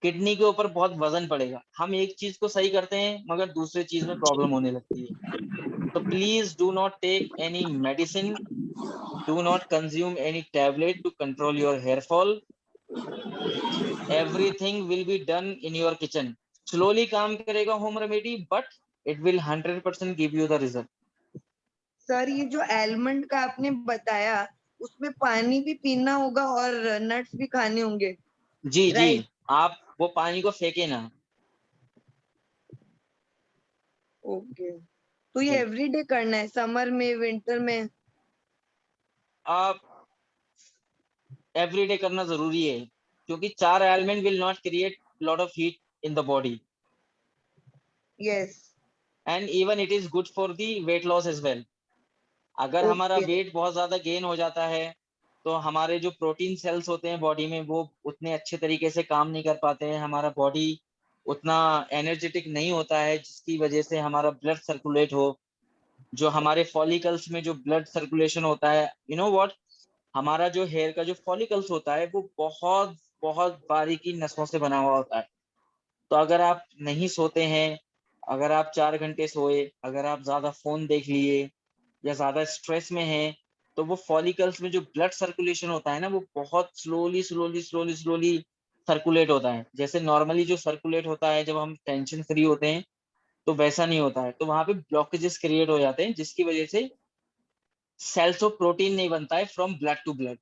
Speaker 2: Kidney के ऊपर बहुत वजन पड़ेगा। हम एक चीज को सही करते हैं, मगर दूसरे चीज में प्रॉब्लम होने लगती है। तो please do not take any medicine, do not consume any tablet to control your hair fall. Everything will be done in your kitchen. Slowly काम करेगा home remedy, but it will 100% give you the result.
Speaker 3: Sir ये जो आलमंड का आपने बताया, उसमें पानी भी पीना होगा और नट्स भी खाने होंगे?
Speaker 2: जी जी,
Speaker 3: Right.
Speaker 2: आप वो पानी को फेंके ना।
Speaker 3: ओके, तो ये
Speaker 2: जी।
Speaker 3: एवरीडे करना है, समर में, विंटर में?
Speaker 2: आप एवरीडे करना जरूरी है, क्योंकि 4 element will not create lot of heat in the body,
Speaker 3: yes,
Speaker 2: and even it is good for the weight loss as well. अगर हमारा
Speaker 3: ओके,
Speaker 2: वेट बहुत ज्यादा गेन हो जाता है, तो हमारे जो प्रोटीन सेल्स होते हैं बॉडी में, वो उतने अच्छे तरीके से काम नहीं कर पाते हैं, हमारा बॉडी उतना एनर्जेटिक नहीं होता है, जिसकी वजह से हमारा ब्लड सर्कुलेट हो। जो हमारे फॉलिकल्स में जो ब्लड सर्कुलेशन होता है, यू नो व्हाट, हमारा जो हेयर का जो फॉलिकल्स होता है, वो बहुत बहुत बारीकी नसों से बना हुआ होता है। तो अगर आप नहीं सोते हैं, अगर आप 4 घंटे सोए, अगर आप ज्यादा फोन देख लिए, या ज्यादा स्ट्रेस में है, तो वो फॉलिकल्स में जो ब्लड सर्कुलेशन होता है ना, वो बहुत slowly slowly slowly slowly circulate होता है। जैसे नॉर्मली जो सर्कुलेट होता है जब हम टेंशन फ्री होते हैं, तो वैसा नहीं होता है। तो वहां पे ब्लॉकेजेस क्रिएट हो जाते हैं, जिसकी वजह से सेल्स ऑफ प्रोटीन नहीं बनता है from blood to blood.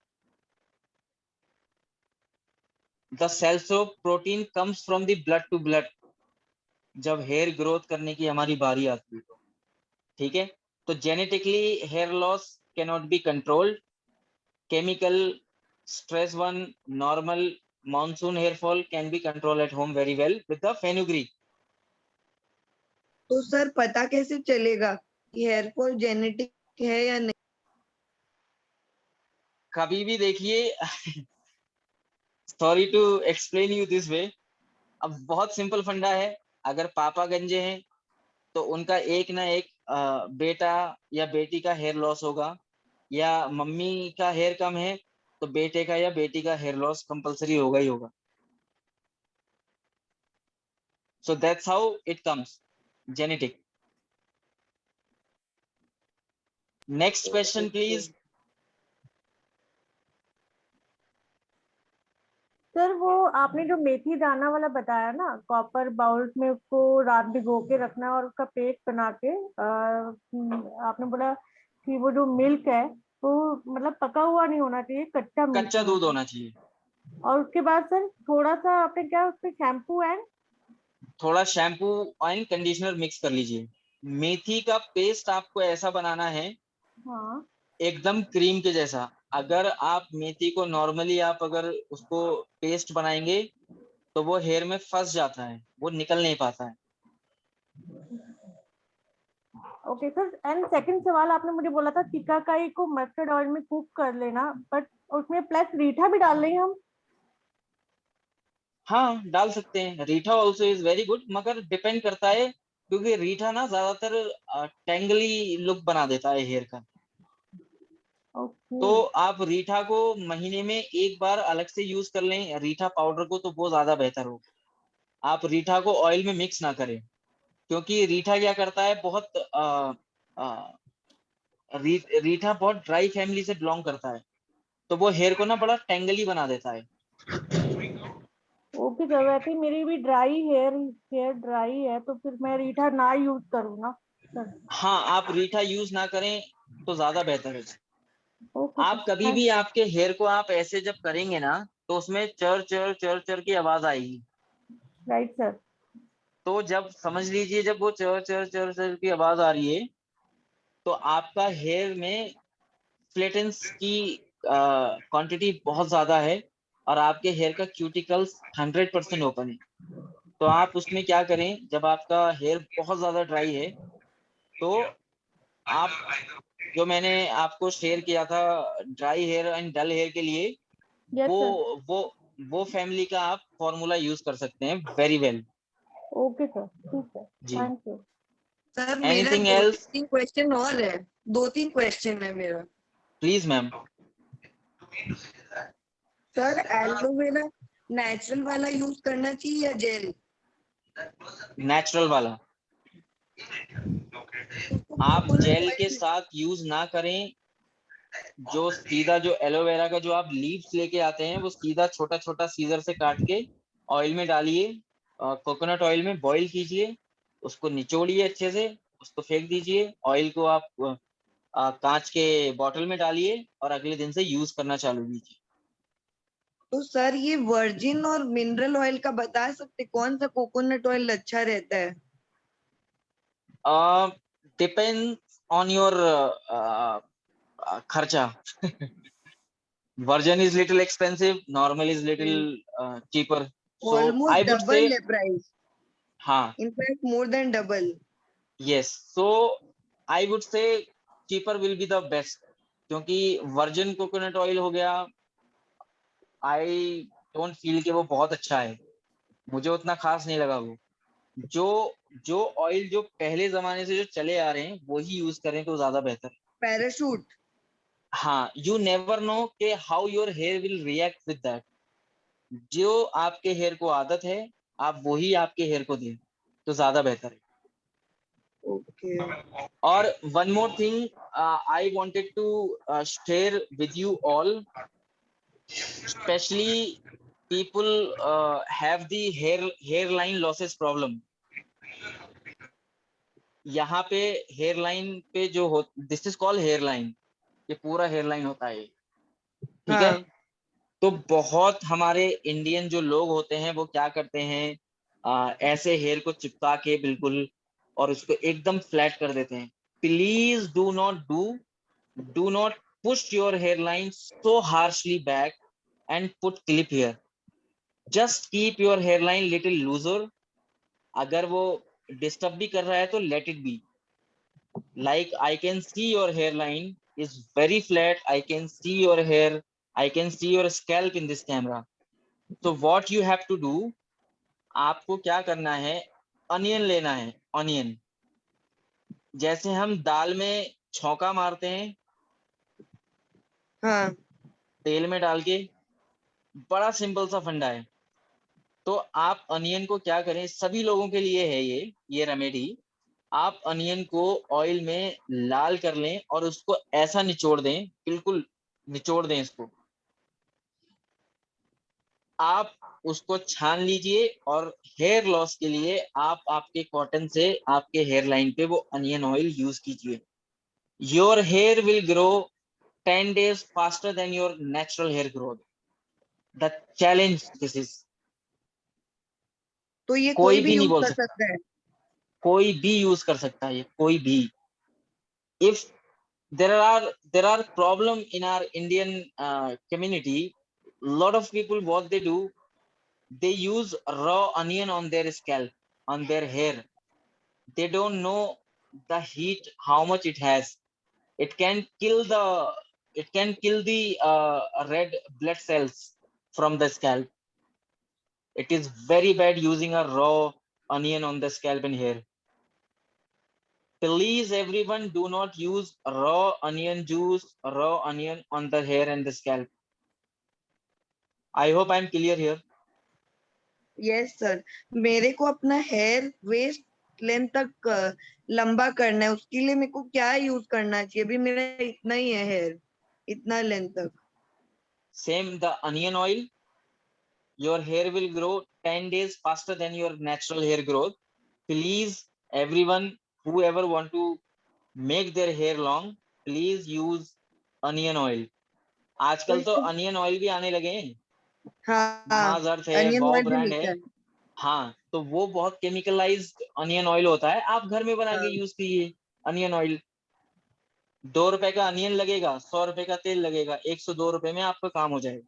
Speaker 2: The cells of protein comes from the blood to blood, जब हेयर ग्रोथ करने की हमारी बारी आती है। तो ठीक है, तो genetically hair loss cannot be controlled. Chemical stress one, normal monsoon hair fall can be controlled at home very well with the fenugreek.
Speaker 3: तो सर पता कैसे चलेगा कि हेयर फॉल जेनेटिक है या नहीं?
Speaker 2: कभी भी देखिए, sorry to explain you this way, अब बहुत सिंपल फंडा है। अगर पापा गंजे हैं तो उनका एक ना एक बेटा या बेटी का हेयर लॉस होगा, या मम्मी का हेयर कम है तो बेटे का या बेटी का हेयर लॉस कंपलसरी होगा ही होगा. So that's how it comes, genetic. Next question, please.
Speaker 4: Sir वो आपने जो मेथी दाना वाला बताया ना, कॉपर बाउल में उसको रात भिगो के रखना और उसका पेस्ट बना के आपने बोला कि वो जो मिल्क है वो मतलब पका हुआ नहीं होना चाहिए, कच्चा मिल्क
Speaker 2: कच्चा दूध होना चाहिए.
Speaker 4: और उसके बाद सर थोड़ा सा आपने क्या उसमें शैम्पू एंड
Speaker 2: थोड़ा शैम्पू एंड कंडीशनर मिक्स कर लीजिए. मेथी का पेस्ट आपको ऐसा बनाना है
Speaker 4: हाँ
Speaker 2: एकदम क्रीम के जैसा. अगर आप मेथी को नॉर्मली आप अगर उसको पेस्ट बनाएंगे तो वो हेयर में फंस जाता है, वो निकल नहीं पाता है.
Speaker 4: Okay sir. एंड सेकंड सवाल, आपने मुझे बोला था सिकाकाई को मस्टर्ड ऑयल में कुक कर लेना, बट उसमें प्लस रीठा भी डाल रही हैं हम.
Speaker 2: हाँ डाल सकते हैं. रीठा ऑल्सो इज वेरी गुड, मगर डिपेंड करता है क्योंकि रीठा ना ज्यादातर टेंगली लुक बना देता है हेयर का. तो आप रीठा को महीने में एक बार अलग से यूज कर लें रीठा पाउडर को, तो वो ज्यादा बेहतर हो. आप रीठा को ऑयल में मिक्स ना करें, क्योंकि रीठा क्या करता है, बहुत रीठा बहुत ड्राई फैमिली से बिलोंग करता है, तो वो हेयर को ना बड़ा टेंगली बना देता है.
Speaker 4: Okay sir. वैसे मेरी भी ड्राई हेयर ड्राई है, तो फिर मैं रीठा ना यूज करूँ ना सर?
Speaker 2: हाँ आप रीठा यूज ना करें तो ज्यादा बेहतर है.
Speaker 4: ओके
Speaker 2: आप कभी भी आपके हेयर को आप ऐसे जब करेंगे ना तो उसमें चर चर चर चर की आवाज आएगी.
Speaker 4: Right sir.
Speaker 2: तो जब समझ लीजिए जब वो चर चर चर चर की आवाज आ रही है तो आपका हेयर में फ्लेटेंस की क्वांटिटी बहुत ज्यादा है और आपके हेयर का क्यूटिकल्स 100% ओपन है. तो आप उसमें क्या करें, जब आपका हेयर बहुत ज्यादा ड्राई है तो आप जो मैंने आपको शेयर किया था dry hair and dull hair के लिए,
Speaker 4: Yes,
Speaker 2: वो
Speaker 4: sir.
Speaker 2: वो फैमिली का आप फॉर्मूला यूज कर सकते हैं वेरी वेल.
Speaker 4: ओके सर, ठीक है,
Speaker 2: जी.
Speaker 4: Thank you.
Speaker 3: सर मेरा
Speaker 2: एनीथिंग
Speaker 3: दो
Speaker 2: एल्स?
Speaker 3: तीन क्वेश्चन और है, 2-3 क्वेश्चन है मेरा.
Speaker 2: Please ma'am.
Speaker 3: Sir aloe vera natural वाला यूज करना चाहिए या जेल?
Speaker 2: नेचुरल वाला. आप जेल के साथ यूज ना करें. जो सीधा जो एलोवेरा का जो आप लीव्स लेके आते हैं वो सीधा छोटा छोटा सीजर से काट के ऑयल में डालिए, कोकोनट ऑयल में बॉईल कीजिए, उसको निचोड़िए अच्छे से, उसको फेंक दीजिए. ऑयल को आप कांच के बॉटल में डालिए और अगले दिन से यूज करना चालू कीजिए.
Speaker 3: तो सर ये वर्जिन और मिनरल ऑयल का बता सकते कौन सा कोकोनट ऑयल अच्छा रहता है?
Speaker 2: डिपेंड ऑन योर खर्चा. Version is little expensive, normal is little cheaper. So
Speaker 3: almost
Speaker 2: I would say
Speaker 3: double है प्राइस.
Speaker 2: हाँ.
Speaker 3: In fact more than double.
Speaker 2: Yes. So I would say cheaper will be the best. क्योंकि वर्जिन कोकोनट ऑयल हो गया, आई डोंट फील कि वो बहुत अच्छा है, मुझे उतना खास नहीं लगा वो. जो जो ऑयल जो पहले जमाने से जो चले आ रहे हैं वही यूज करें तो ज्यादा बेहतर है.
Speaker 3: पैराशूट.
Speaker 2: हाँ, यू नेवर नो के how your hair will react with that. जो आपके हेयर को आदत है आप वही आपके हेयर को दें तो ज्यादा बेहतर है.
Speaker 3: ओके.
Speaker 2: और one more thing I wanted to share with you all, especially people have the hairline losses problem. यहाँ पे हेयरलाइन पे जो हो, दिस इज कॉल्ड हेयरलाइन, ये पूरा हेयरलाइन होता है, ठीक है. तो बहुत हमारे इंडियन जो लोग होते हैं वो क्या करते हैं, ऐसे हेयर को चिपका के बिल्कुल और उसको एकदम फ्लैट कर देते हैं. Please do not push your hairline so harshly back and put clip here. Just keep your hairline little looser. अगर वो डिस्टर्ब भी कर रहा है तो let it be. Like I can see your hairline is very flat. I can see your hair. I can see your scalp in this camera. So what you have to do, आपको क्या करना है, अनियन लेना है, ऑनियन। जैसे हम दाल में छौंका मारते हैं
Speaker 3: हाँ
Speaker 2: तेल में डाल के, बड़ा सिंपल सा फंडा है। तो आप अनियन को क्या करें, सभी लोगों के लिए है ये रेमेडी। आप अनियन को ऑयल में लाल कर लें और उसको ऐसा निचोड़ दें, बिल्कुल निचोड़ दें इसको। आप उसको छान लीजिए और हेयर लॉस के लिए आप आपके कॉटन से आपके हेयर लाइन पे वो अनियन ऑयल यूज कीजिए। Your hair will grow 10 days faster than your natural hair growth. The challenge this is.
Speaker 3: तो ये
Speaker 2: कोई
Speaker 3: कोई भी
Speaker 2: भी नहीं
Speaker 3: यूज
Speaker 2: बोल
Speaker 3: कर
Speaker 2: सकता,
Speaker 3: सकता है?
Speaker 2: कोई भी यूज कर सकता है ये, कोई भी। If there are problem in our Indian community, lot of people what they do, they use raw onion on their scalp, on their hair. They don't know the heat, how much it has. It can kill the red blood cells from the scalp. It is very bad using a raw onion on the scalp and hair. Please everyone, do not use raw onion juice, raw onion on the hair and the scalp. I hope I am clear here.
Speaker 3: Yes sir, मेरे को अपना हेयर वेस्ट लेंथ तक लंबा करना है, उसके लिए मेरे को क्या यूज करना चाहिए? अभी मेरा इतना ही है हेयर, इतना लेंथ तक।
Speaker 2: Same the onion oil. Your hair will grow 10 days faster than your natural hair growth. Please everyone, whoever want to make their hair long, please use onion oil.
Speaker 3: तो
Speaker 2: आजकल तो
Speaker 3: इसको,
Speaker 2: अनियन ऑयल भी आने लगे हैं।
Speaker 3: हाँ
Speaker 2: मामाज अर्थ है,
Speaker 3: अनियन
Speaker 2: वाव
Speaker 3: ऑयल भी
Speaker 2: ब्रांड
Speaker 3: मिलता
Speaker 2: है।
Speaker 3: है।
Speaker 2: हाँ, तो वो बहुत केमिकलाइज्ड अनियन ऑयल होता है, आप घर में बना के
Speaker 3: हाँ
Speaker 2: यूज कीजिए अनियन ऑयल। 2 रुपए का अनियन लगेगा, 100 रुपए का तेल लगेगा, 102 रुपए में आपका काम हो जाएगा।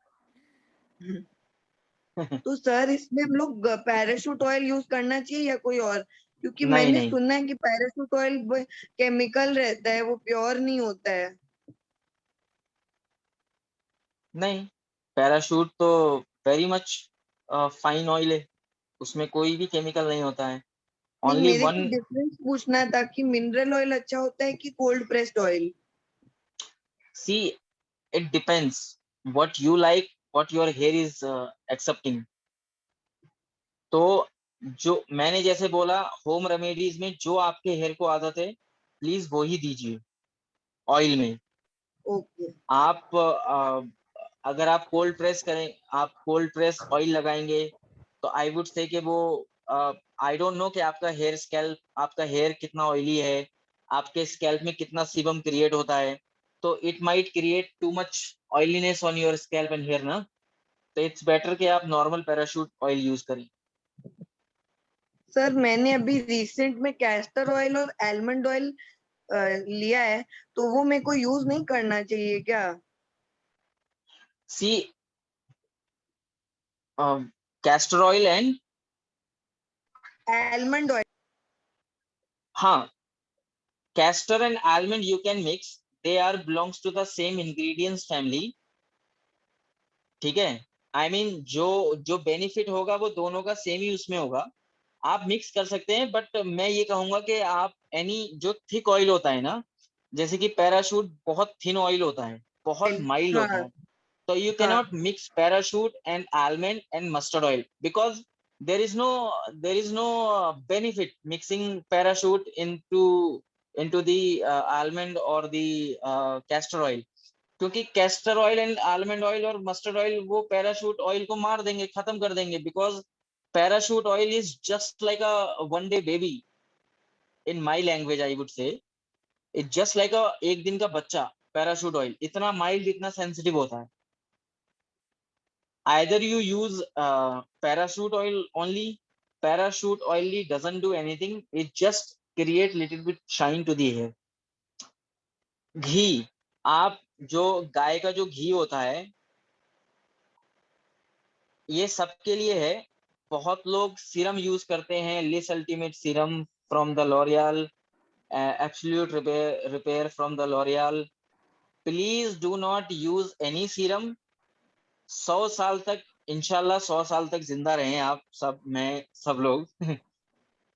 Speaker 3: तो सर इसमें हम लोग पैराशूट ऑयल यूज करना चाहिए या कोई और? क्योंकि
Speaker 2: नहीं
Speaker 3: मैंने
Speaker 2: नहीं
Speaker 3: सुना है कि पैराशूट ऑयल केमिकल रहता है, वो प्योर नहीं होता है।
Speaker 2: नहीं, पैराशूट तो वेरी मच फाइन ऑयल है, उसमें कोई भी केमिकल नहीं होता है।
Speaker 3: नहीं,
Speaker 2: ओनली
Speaker 3: मेरे को
Speaker 2: वन,
Speaker 3: डिफरेंस पूछना था कि मिनरल ऑयल अच्छा होता है कि cold pressed oil?
Speaker 2: See it depends what you like, what your here is accepting. तो जो मैंने जैसे बोला, होम रेमेडीज में जो आपके हेयर को आदत है प्लीज वो ही दीजिए ऑयल में।
Speaker 3: ओके।
Speaker 2: आप अगर आप कोल्ड प्रेस करें, आप कोल्ड प्रेस ऑयल लगाएंगे तो आई वुड से कि वो, आई डोंट नो कि आपका हेयर स्कैल्प, आपका हेयर कितना ऑयली है, आपके स्कैल्प में कितना सीबम क्रिएट होता है। तो it might create too much oiliness on your scalp and hair ना। तो इट्स बेटर कि आप नॉर्मल पैराशूट ऑयल यूज करें।
Speaker 3: सर मैंने अभी रिसेंट में कैस्टर ऑयल और आलमंड ऑयल लिया है, तो वो मेरे को यूज नहीं करना चाहिए क्या?
Speaker 2: See castor oil and,
Speaker 3: almond oil.
Speaker 2: हाँ, castor and almond you can mix, they are belongs to the same ingredients family। ठीक है, आई मीन जो जो बेनिफिट होगा वो दोनों का सेम ही उसमें होगा। आप मिक्स कर सकते हैं, बट मैं ये कहूंगा कि आप एनी जो थिक ऑयल होता है ना, जैसे कि पैराशूट बहुत थिन ऑयल होता है, बहुत माइल्ड होता
Speaker 3: हाँ
Speaker 2: है। So you
Speaker 3: हाँ
Speaker 2: cannot mix parachute and almond and mustard oil because there is no benefit mixing parachute into the almond or the castor oil। क्योंकि castor oil and almond oil और मस्टर्ड ऑयल वो पैराशूट ऑयल को मार देंगे, खत्म कर देंगे। Because parachute oil is just like a one day baby, in my language I would say it just like अ एक दिन का बच्चा। पैराशूट ऑयल इतना माइल्ड, इतना सेंसिटिव होता है। either you use parachute oil only, parachute oil doesn't do anything, it just create little bit shine to the hair। घी, आप जो गाय का जो घी होता है ये सबके लिए है। बहुत लोग सीरम यूज करते हैं, Liss ultimate serum from the L'Oréal, absolute repair from the L'Oréal. Please do not use any serum. 100 साल तक, इंशाल्लाह 100 साल तक जिंदा रहें आप सब, मैं सब लोग।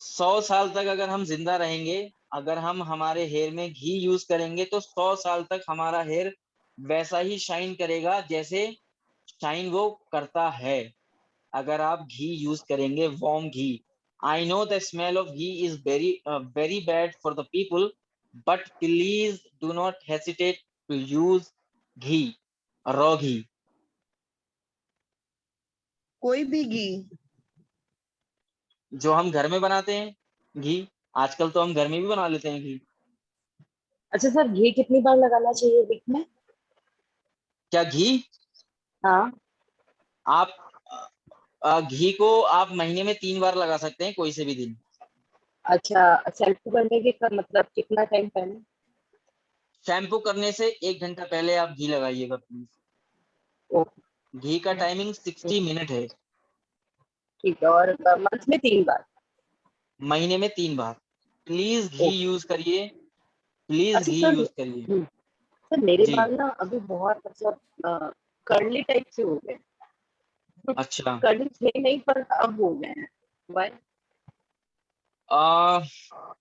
Speaker 2: 100 साल तक अगर हम जिंदा रहेंगे, अगर हम हमारे हेयर में घी यूज करेंगे तो 100 साल तक हमारा हेयर वैसा ही शाइन करेगा जैसे शाइन वो करता है। अगर आप घी यूज करेंगे, warm ghee. I know the smell of ghee is very bad for the people, but please do not hesitate to use ghee, raw ghee.
Speaker 3: कोई भी घी?
Speaker 2: जो हम घर में बनाते हैं घी, आजकल तो हम घर में भी बना लेते हैं घी।
Speaker 8: अच्छा सर, घी कितनी बार लगाना चाहिए वीक में?
Speaker 2: क्या घी?
Speaker 8: हाँ।
Speaker 2: आप घी को आप महीने में 3 बार लगा सकते हैं, कोई से भी दिन।
Speaker 8: अच्छा, शैम्पू करने के मतलब कितना टाइम पहले?
Speaker 2: शैम्पू करने से 1 घंटा पहले आप घी लगाइएगा प्लीज।
Speaker 8: ओके,
Speaker 2: घी का टाइमिंग 60 मिनट है।
Speaker 8: ठीक है। और मंथ में 3 बार?
Speaker 2: महीने में 3 बार। Please ghee
Speaker 8: okay.
Speaker 2: यूज करिए, प्लीज
Speaker 8: अच्छा
Speaker 2: घी
Speaker 8: सर,
Speaker 2: यूज करिए।
Speaker 8: सर मेरे
Speaker 2: जी।
Speaker 8: बाल ना अभी बहुत मतलब कर्ली टाइप से हो गए।
Speaker 2: अच्छा।
Speaker 8: कर्ली थे नहीं पर अब हो गए हैं। Why?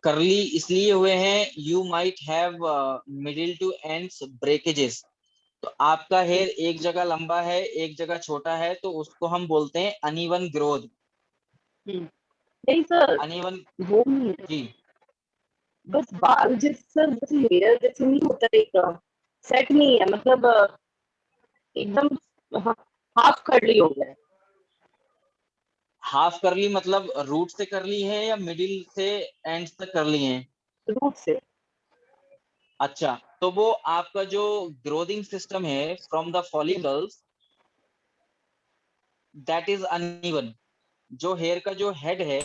Speaker 2: करली इसलिए हुए हैं, you might have middle to ends breakages. तो आपका हेयर एक जगह लंबा है, एक जगह छोटा है, तो उसको हम बोलते हैं अनइवन ग्रोथ।
Speaker 8: नहीं सर,
Speaker 2: अनइवन।
Speaker 8: वो नहीं है।
Speaker 2: जी।
Speaker 8: बस बाल जैसे जैसे हेयर जैसे नहीं होता, एक सेट नहीं है, मतलब एकदम हाफ कर्ली हो गया है।
Speaker 2: हाफ करली मतलब रूट से करली है या मिडिल से एंड तक करली है?
Speaker 8: रूट से।
Speaker 2: अच्छा, तो वो आपका जो ग्रोथिंग सिस्टम है from the follicles, that is uneven. जो हेयर का जो हेड है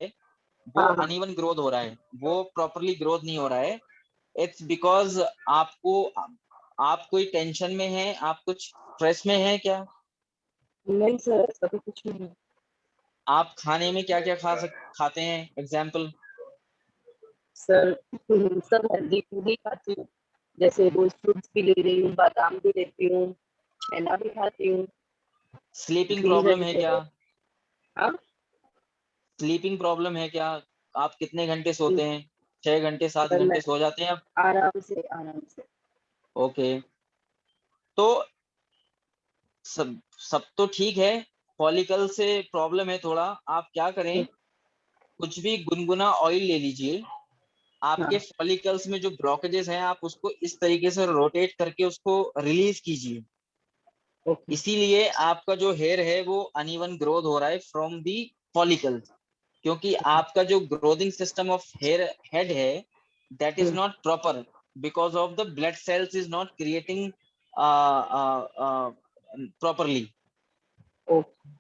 Speaker 2: वो
Speaker 8: हाँ हाँ।
Speaker 2: अनइवन ग्रोथ हो रहा है, वो प्रॉपरली ग्रोथ नहीं हो रहा है। इट्स बिकॉज आपको, आप कोई टेंशन में हैं, आप कुछ स्ट्रेस में हैं क्या?
Speaker 8: नहीं सर, ऐसा तो कुछ नहीं है।
Speaker 2: आप खाने में क्या क्या खाते हैं, एग्जाम्पल?
Speaker 8: सर सब हेल्दी फूड ही खाती हूँ, जैसे रोज फ्रूट्स भी ले रही हूँ, बादाम भी लेती हूँ, छेना भी खाती हूँ,
Speaker 2: स्लीपिंग
Speaker 8: ग्रीन
Speaker 2: प्रॉब्लम है क्या?
Speaker 8: वेजिटेबल। हाँ।
Speaker 2: स्लीपिंग प्रॉब्लम है क्या? आप कितने घंटे सोते हैं? 6 घंटे 7
Speaker 8: सर मैं
Speaker 2: घंटे सो जाते हैं आप?
Speaker 8: आराम से आराम से।
Speaker 2: ओके। तो सब सब तो ठीक है, फॉलिकल से प्रॉब्लम है थोड़ा। आप क्या करें, कुछ भी गुनगुना ऑयल ले लीजिए। आपके
Speaker 8: हाँ।
Speaker 2: फॉलिकल्स में जो ब्लॉकेजेस हैं, आप उसको इस तरीके से रोटेट करके उसको रिलीज कीजिए।
Speaker 8: ओके।
Speaker 2: इसीलिए आपका जो हेयर है वो अनइवन ग्रोथ हो रहा है फ्रॉम दी फॉलिकल, क्योंकि आपका जो growthing system of hair head है that is not proper, because of the blood cells is not creating properly.
Speaker 8: Okay.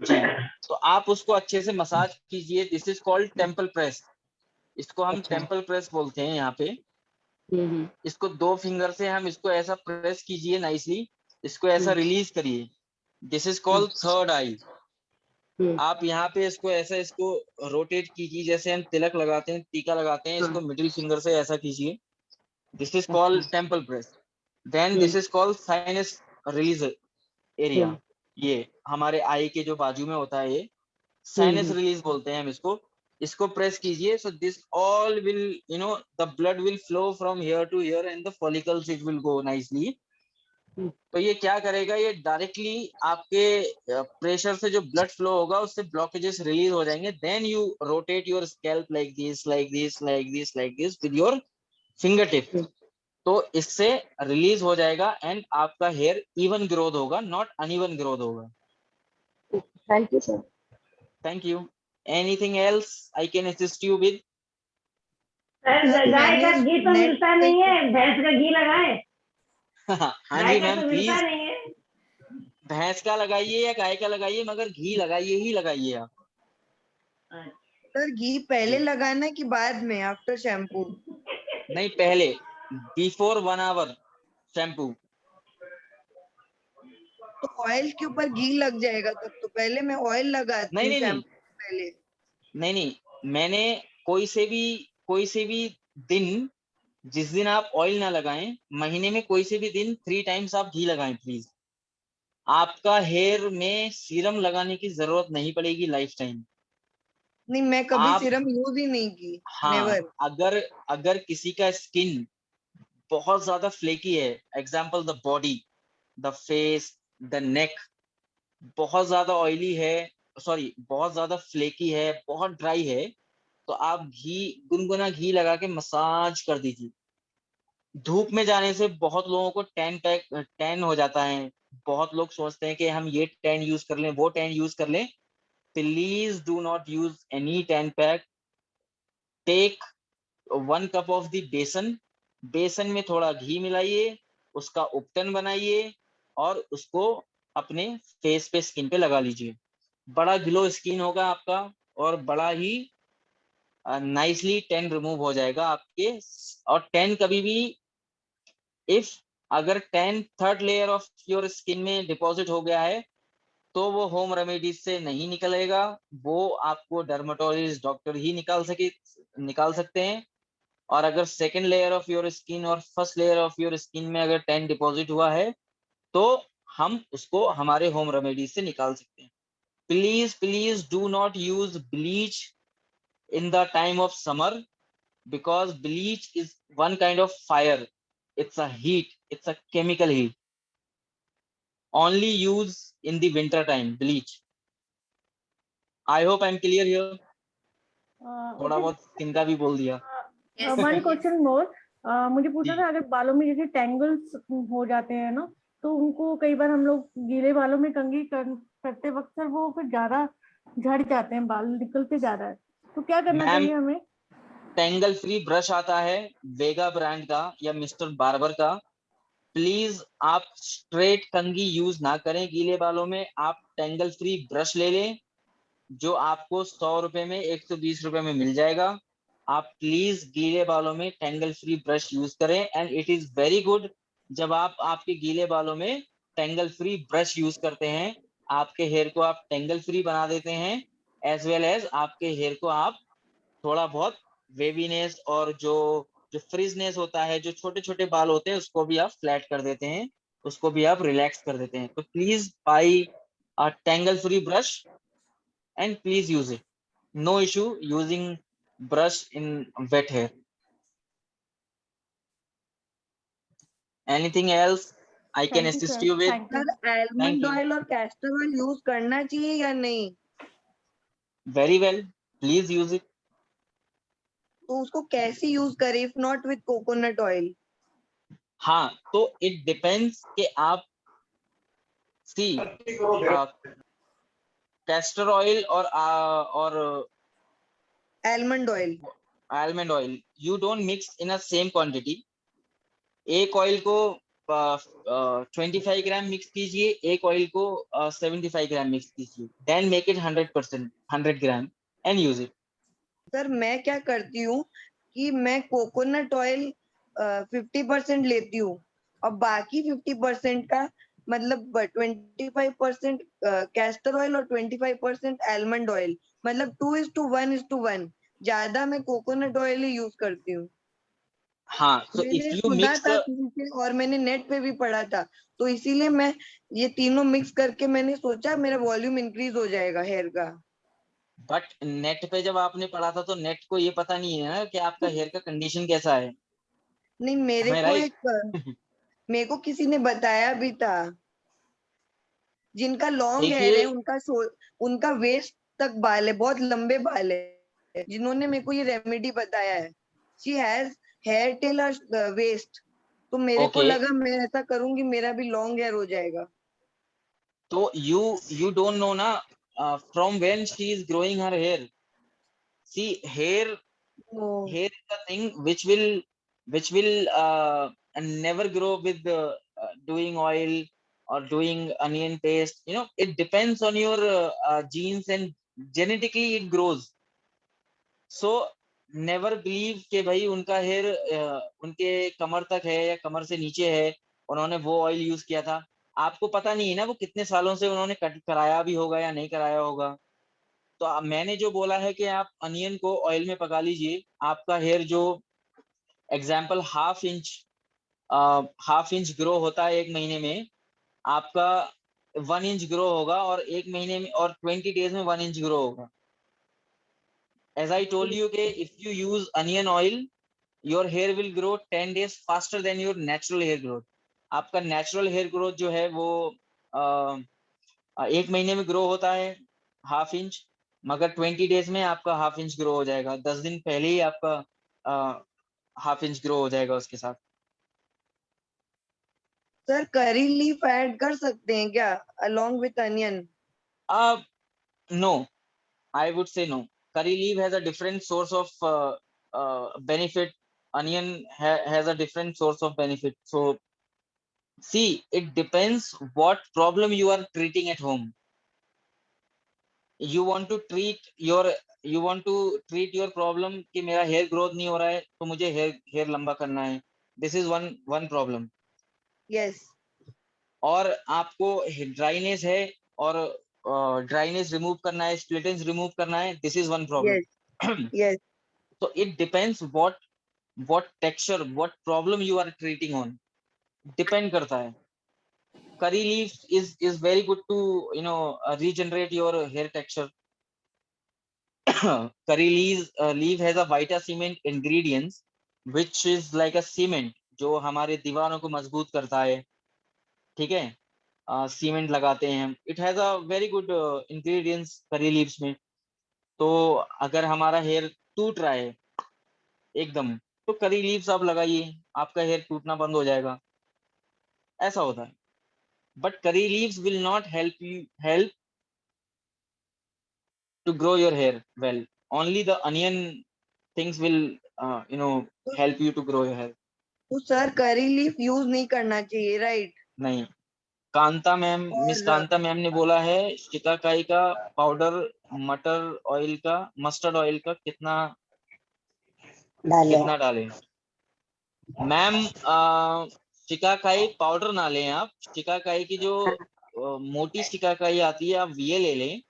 Speaker 2: जी। तो आप उसको अच्छे से मसाज कीजिए। This is called temple press. इसको हम
Speaker 8: अच्छा।
Speaker 2: टेम्पल प्रेस बोलते हैं यहाँ पे। इसको 2 फिंगर से हम इसको ऐसा प्रेस कीजिए नाइसली, इसको ऐसा रिलीज करिए। दिस इज कॉल्ड थर्ड आई। आप यहाँ पे इसको ऐसा इसको रोटेट कीजिए, जैसे हम तिलक लगाते हैं, टीका लगाते हैं, इसको मिडिल फिंगर से ऐसा कीजिए। This is called temple press. Then this is called sinus release area. ये हमारे आई के जो बाजू में होता है, ये साइनस रिलीज बोलते हैं हम इसको। इसको प्रेस कीजिए, so this all will, you know, the blood will flow from here to here and the follicles it will go nicely. तो ये क्या करेगा, ये डायरेक्टली आपके प्रेशर से जो ब्लड फ्लो होगा उससे ब्लॉकेजेस रिलीज हो जाएंगे। Then you rotate your scalp like this like this like this like this with your finger tip. तो इससे रिलीज हो जाएगा एंड आपका हेयर इवन ग्रोथ होगा, नॉट अनइवन ग्रोथ होगा।
Speaker 8: Thank you sir.
Speaker 2: Thank you. Anything else I can assist you with?
Speaker 3: Sir
Speaker 11: गाय
Speaker 3: मैंने
Speaker 11: का घी तो
Speaker 3: नेट
Speaker 11: मिलता
Speaker 3: पे,
Speaker 11: नहीं है, भैंस का घी लगाए।
Speaker 2: हाँ
Speaker 11: गाय
Speaker 2: जी
Speaker 11: का
Speaker 2: मैम,
Speaker 11: तो मिलता
Speaker 2: प्लीज
Speaker 11: नहीं है।
Speaker 2: भैंस का लगाइए या गाय का लगाइए, मगर घी लगाइए ही लगाइए आप।
Speaker 3: सर घी पहले
Speaker 2: जी।
Speaker 3: लगाना कि बाद में, आफ्टर शैम्पू?
Speaker 2: नहीं, पहले, बिफोर 1 आवर शैम्पू।
Speaker 3: तो ऑयल के ऊपर घी लग जाएगा तब तो। पहले मैं ऑयल लगाती
Speaker 2: नहीं
Speaker 3: हूँ
Speaker 2: नहीं नहीं
Speaker 3: शैम्पू से पहले।
Speaker 2: नहीं नहीं, मैंने कोई से भी दिन, जिस दिन आप ऑयल ना लगाएं, महीने में कोई से भी दिन 3 टाइम्स आप घी लगाएं प्लीज। आपका हेयर में सीरम लगाने की जरूरत नहीं पड़ेगी लाइफ टाइम।
Speaker 3: नहीं, मैं कभी
Speaker 2: आप
Speaker 3: सीरम यूज ही नहीं की,
Speaker 2: हाँ,
Speaker 3: नेवर।
Speaker 2: अगर किसी का स्किन बहुत ज्यादा फ्लेकी है, example the body, the face, the neck बहुत ज्यादा ऑयली है, सॉरी बहुत ज्यादा फ्लेकी है, बहुत ड्राई है, तो आप गुनगुना घी लगा के मसाज कर दीजिए। धूप में जाने से बहुत लोगों को टैन हो जाता है। बहुत लोग सोचते हैं कि हम ये टैन यूज कर लें, वो टैन यूज कर लें। Please do not use any tan pack. Take 1 cup of the besan, बेसन में थोड़ा घी मिलाइए, उसका उपटन बनाइए और उसको अपने फेस पे, स्किन पे लगा लीजिए। बड़ा ग्लो स्किन होगा आपका और बड़ा ही नाइसली टैन रिमूव हो जाएगा आपके। और टैन कभी भी, इफ अगर tan third layer of your skin में डिपॉजिट हो गया है तो वो होम रेमेडीज से नहीं निकलेगा, वो आपको डर्मेटोलॉजिस्ट डॉक्टर ही निकाल सकते हैं। और अगर second layer of your skin और first layer of your skin में अगर टैन डिपॉजिट हुआ है तो हम उसको हमारे होम रेमेडीज से निकाल सकते हैं। Please please do not use bleach in the time of summer, because bleach is one kind of fire. It's a heat, it's a chemical heat. Only use in the winter time bleach. I hope I'm clear here. थोड़ा बहुत स्किन का भी बोल दिया।
Speaker 4: वन क्वेश्चन मोर, मुझे पूछना
Speaker 2: जी।
Speaker 4: था, अगर बालों में जैसे टेंगल्स हो जाते हैं ना, तो उनको कई बार हम लोग गीले बालों में कंघी करते वक्त सर वो फिर ज्यादा झड़ जाते हैं, बाल निकलते ज्यादा है, तो क्या करना
Speaker 2: मैम,
Speaker 4: चाहिए हमें?
Speaker 2: टेंगल फ्री ब्रश आता है वेगा ब्रांड का या मिस्टर बार्बर का। प्लीज आप स्ट्रेट कंघी यूज ना करें गीले बालों में, आप टेंगल फ्री ब्रश ले लें जो आपको 100 रुपए में, 120 रुपए में मिल जाएगा। आप प्लीज गीले बालों में टेंगल फ्री ब्रश यूज करें, and it is very good जब आप आपके गीले बालों में टेंगल फ्री ब्रश यूज करते हैं। आपके हेयर को आप टेंगल फ्री बना देते हैं, एज वेल एज आपके हेयर को आप थोड़ा बहुत वेवीनेस और जो जो फ्रिजनेस होता है, जो छोटे छोटे बाल होते हैं, उसको भी आप फ्लैट कर देते हैं, उसको भी आप रिलैक्स कर देते हैं। तो please by a tangle free brush and please use it. No issue using brush in wet hair. Anything else I can
Speaker 4: thank you
Speaker 2: assist
Speaker 4: sir,
Speaker 2: you with?
Speaker 4: Thank you.
Speaker 3: Sir
Speaker 2: Thank
Speaker 3: almond
Speaker 2: you.
Speaker 3: Oil और कैस्टर ऑयल यूज करना चाहिए या नहीं?
Speaker 2: Very well. Please use it.
Speaker 3: तो उसको कैसे यूज करें if not with coconut oil?
Speaker 2: हाँ, तो it depends कि आप see castor oil और
Speaker 3: almond oil
Speaker 2: almond oil you don't mix in a same quantity. एक ऑयल को 25 ग्राम मिक्स कीजिए, एक ऑयल को 75 ग्राम मिक्स कीजिए, then make it 100%, 100 gram and use it.
Speaker 3: Sir मैं क्या करती हूँ कि मैं कोकोनट ऑयल 50% लेती हूँ और बाकी 50% का मतलब 25% कैस्टर ऑयल और 25% आलमंड ऑयल, मतलब 2:1:1। ज्यादा मैं कोकोनट ऑयल ही यूज करती हूँ।
Speaker 2: हाँ, so if
Speaker 3: मैंने
Speaker 2: you
Speaker 3: सुना
Speaker 2: mix
Speaker 3: था किसी से और मैंने नेट पे भी पढ़ा था, तो इसीलिए मैं ये तीनों मिक्स करके मैंने सोचा मेरा वॉल्यूम इंक्रीज हो जाएगा हेयर का।
Speaker 2: बट नेट पे जब आपने पढ़ा था तो नेट को ये पता नहीं है ना कि आपका हेयर का कंडीशन कैसा है।
Speaker 3: नहीं,
Speaker 2: राइट।
Speaker 3: मेरे को किसी ने बताया भी था, जिनका लॉन्ग हेयर है
Speaker 2: देखिए,
Speaker 3: उनका वेस्ट तक बाल है, बहुत लंबे बाल है, जिन्होंने मेरे को ये रेमेडी बताया है। She has hair till waist, तो मेरे को
Speaker 2: ओके,
Speaker 3: लगा मैं ऐसा करूंगी मेरा भी लॉन्ग हेयर हो जाएगा।
Speaker 2: तो you don't know ना from when she is growing her hair. See, hair is the thing which will never grow with doing oil or doing onion paste. You know, it depends on your genes and genetically it grows. So never believe कि भाई उनका हेयर उनके कमर तक है या कमर से नीचे है, उन्होंने वो ऑयल यूज किया था। आपको पता नहीं है ना वो कितने सालों से उन्होंने कट कराया भी होगा या नहीं कराया होगा। तो मैंने जो बोला है कि आप अनियन को ऑयल में पका लीजिए, आपका हेयर जो एग्जाम्पल हाफ इंच ग्रो होता है एक महीने में, आपका 1 इंच ग्रो होगा और एक महीने में और 20 डेज में 1 इंच ग्रो होगा। As I told you, okay, if you use onion oil, your hair will grow 10 days faster than your natural hair growth. आपका natural hair growth जो है वो 1 महीने में ग्रो होता है ½ इंच, मगर 20 डेज में आपका ½ इंच ग्रो हो जाएगा। 10 दिन पहले ही आपका ½ इंच ग्रो हो जाएगा उसके साथ।
Speaker 3: सर करी लीफ ऐड कर सकते हैं क्या along with onion?
Speaker 2: No, I would say no. Curry leaf has a different source of benefit. Onion has a different source of benefit. So see, it depends what problem you are treating at home. You want to treat your problem कि मेरा hair growth नहीं हो रहा है तो मुझे hair लंबा करना है. This is one problem.
Speaker 3: Yes.
Speaker 2: और आपको dryness है और ड्राइनेस रिमूव करना है, स्प्लिटेंस रिमूव करना है, this is one problem.
Speaker 3: Yes.
Speaker 2: So it depends what texture, what problem you are treating on, depend करता है। Curry leaf is very good to regenerate your hair texture। Curry leaf has a vita-cement ingredients which is like a cement जो हमारे दीवारों को मजबूत करता है, ठीक है। सीमेंट लगाते हैं हम। It has a very good ingredients curry leaves में। तो अगर हमारा हेयर टूट रहा है एकदम तो करी लीव्स आप लगाइए, आपका हेयर टूटना बंद हो जाएगा, ऐसा होता है। But curry leaves will not help to grow your hair well, only the onion things will help you to grow your hair.
Speaker 3: तो सर करी लीफ यूज नहीं करना चाहिए, राइट?
Speaker 2: नहीं, Kanta ma'am, miss Kanta ma'am ने बोला है शिकाकाई का पाउडर मस्टर्ड ऑयल का कितना डालें। मैम शिकाकाई पाउडर ना लें आप, शिकाकाई की जो मोटी शिकाकाई आती है आप ये ले लें,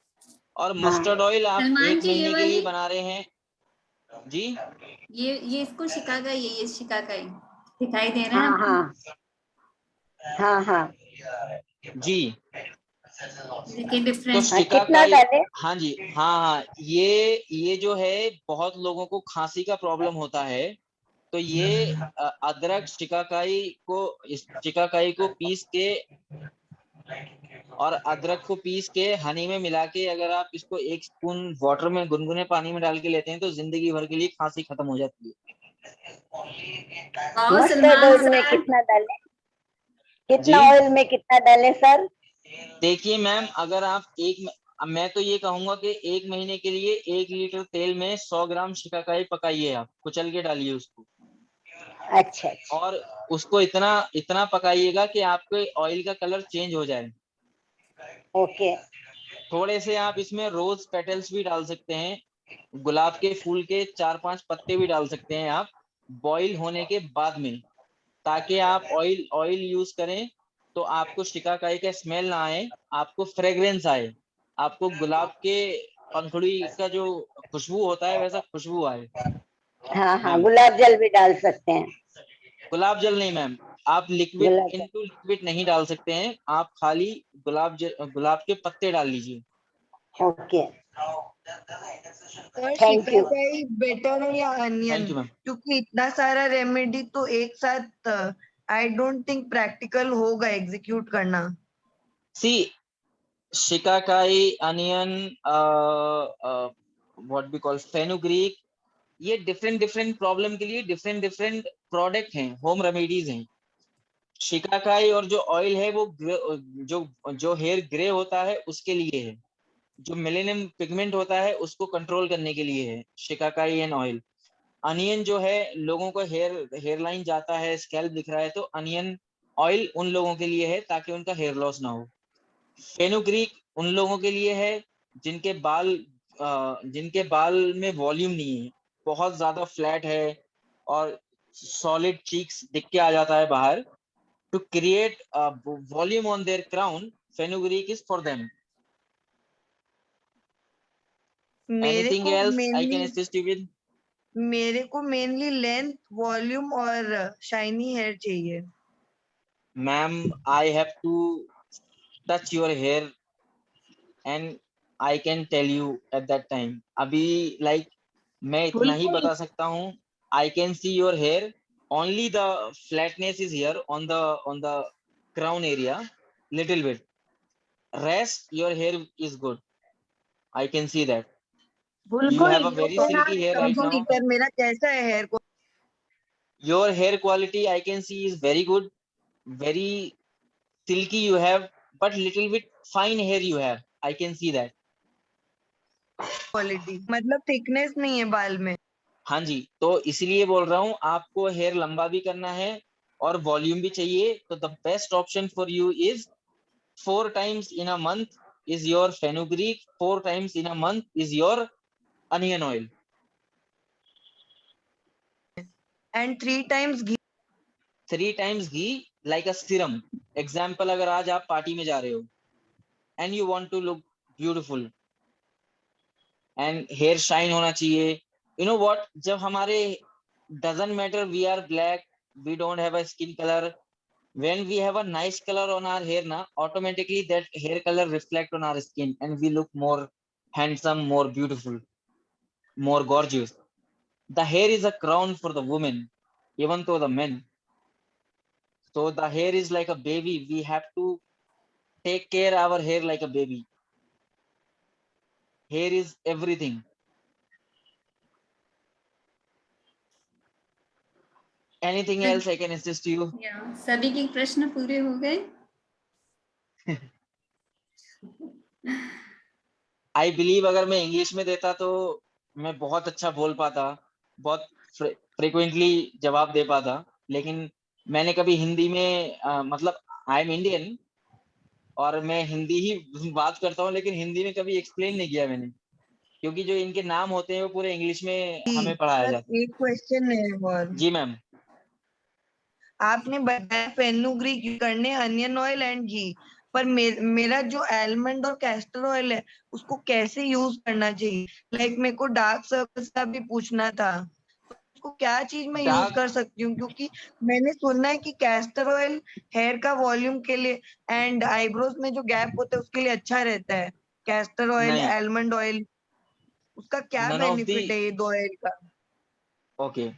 Speaker 2: और मस्टर्ड ऑयल आप 1 महीने के लिए बना रहे हैं जी।
Speaker 1: ये इसको शिकाकाई है, ये शिकाकाई दिखाई दे रहा है।
Speaker 9: हाँ
Speaker 2: जी
Speaker 1: डिफरेंस
Speaker 2: तो शिकाकाई, हाँ जी, हाँ, ये जो है बहुत लोगों को खांसी का प्रॉब्लम होता है, तो ये अदरक शिकाकाई को पीस के और अदरक को पीस के हनी में मिला के अगर आप इसको 1 स्पून वाटर में गुनगुने पानी में डाल के लेते हैं तो जिंदगी भर के लिए खांसी खत्म हो जाती है।
Speaker 9: मस्टर्ड ऑयल में कितना डालें? कितना ऑयल में कितना डालें सर?
Speaker 2: देखिए मैम, अगर आप मैं तो ये कहूंगा कि 1 महीने के लिए 1 लीटर तेल में 100 ग्राम शिकाकाई पकाइए, आप कुचल के डालिए उसको।
Speaker 9: अच्छा।
Speaker 2: और उसको इतना पकाइएगा कि आपके ऑयल का कलर चेंज हो जाए।
Speaker 9: ओके।
Speaker 2: थोड़े से आप इसमें रोज पेटल्स भी डाल सकते हैं, गुलाब के फूल के 4-5 पत्ते भी डाल सकते हैं आप बॉईल होने के बाद में, ताकि आप ऑयल यूज करें तो आपको शिकाकाई का स्मेल ना आए, आपको फ्रेग्रेंस आए, आपको गुलाब के पंखुड़ी का जो खुशबू होता है वैसा खुशबू आए।
Speaker 9: हाँ, गुलाब जल भी डाल सकते हैं।
Speaker 2: गुलाब जल नहीं मैम, आप लिक्विड नहीं डाल सकते हैं, आप खाली गुलाब के पत्ते डाल लीजिए।
Speaker 9: Okay,
Speaker 3: thank you. बेटर है या अनियन?
Speaker 2: Thank you ma'am.
Speaker 3: क्योंकि इतना सारा रेमेडी तो एक साथ आई डोंट थिंक प्रैक्टिकल होगा एग्जीक्यूट करना।
Speaker 2: See shikakai, onion, what we call fenugreek, ये डिफरेंट प्रॉब्लम के लिए डिफरेंट प्रोडक्ट हैं, होम रेमेडीज हैं। शिकाकाई और जो ऑयल है वो जो हेयर ग्रे होता है उसके लिए है, जो मिलेनियम पिगमेंट होता है उसको कंट्रोल करने के लिए है शिकाकाई एंड ऑयल। अनियन जो है लोगों को हेयर लाइन जाता है, स्कैल्प दिख रहा है, तो अनियन ऑयल उन लोगों के लिए है ताकि उनका हेयर लॉस ना हो। फेनुग्रीक उन लोगों के लिए है जिनके बाल में वॉल्यूम नहीं है, बहुत ज्यादा फ्लैट है और सॉलिड चीक्स दिख के आ जाता है बाहर, to create volume on their crown, fenugreek is for them. Anything else I can assist you with?
Speaker 3: मेरे को मेनली लेंथ, वॉल्यूम और शाइनी हेयर चाहिए।
Speaker 2: Ma'am, I have to touch your hair and I can tell you at that time. अभी like मैं इतना ही बता सकता हूँ, I can see your hair, only the flatness is here on the crown area little bit, rest your hair is good, I can see that you
Speaker 6: Bulbul
Speaker 2: have a
Speaker 6: you
Speaker 2: very
Speaker 6: cannot
Speaker 2: silky hair right now.
Speaker 3: Sir मेरा कैसा है हेयर को?
Speaker 2: Your hair quality I can see is very good, very silky you have, but little bit fine hair you have, I can see that.
Speaker 3: Quality मतलब थिकनेस नहीं है बाल में?
Speaker 2: हाँ जी, तो इसलिए बोल रहा हूँ, आपको हेयर लंबा भी करना है और वॉल्यूम भी चाहिए, तो the best option for you is 4 times in a month is your fenugreek, 4 times in a month is your onion oil,
Speaker 3: and 3 times ghee.
Speaker 2: 3 times ghee like a serum. Example, अगर आज आप पार्टी में जा रहे हो and you want to look beautiful and hair shine होना चाहिए, you know what, जब हमारे doesn't matter we are black, we don't have a skin color, when we have a nice color on our hair na, automatically that hair color reflect on our skin and we look more handsome, more beautiful, more gorgeous. The hair is a crown for the woman, even though the men. So the hair is like a baby. We have to take care our hair like a baby. Hair is everything. Anything else I can assist you?
Speaker 1: सभी के प्रश्न पूरे हो गए?
Speaker 2: I believe अगर मैं इंग्लिश में देता तो मैं बहुत अच्छा बोल पाता, बहुत फ्रिक्वेंटली जवाब दे पाता, लेकिन मैंने कभी हिंदी में मतलब आई एम इंडियन और मैं हिंदी ही बात करता हूँ, लेकिन हिंदी में कभी एक्सप्लेन नहीं किया मैंने, क्योंकि जो इनके नाम होते हैं वो पूरे इंग्लिश में हमें पढ़ाया जाता है।
Speaker 3: एक क्वेश्चन है और
Speaker 2: जी मैम।
Speaker 3: आपने बताया फेनुग्रीक करने अनियन ऑयल एंड घी, पर मेरा जो आलमंड और कैस्टर ऑयल है उसको कैसे यूज करना चाहिए? लाइक मेरे को डार्क सर्कल्स का भी पूछना था, तो उसको क्या चीज में यूज कर सकती हूँ? क्योंकि मैंने सुना है कि कैस्टर ऑयल हेयर का वॉल्यूम के लिए एंड आईब्रोज में जो गैप होता है उसके लिए अच्छा रहता है। कैस्टर ऑयल, आलमंड ऑयल, उसका क्या बेनिफिट है ये दो ऑयल का?
Speaker 2: ओके,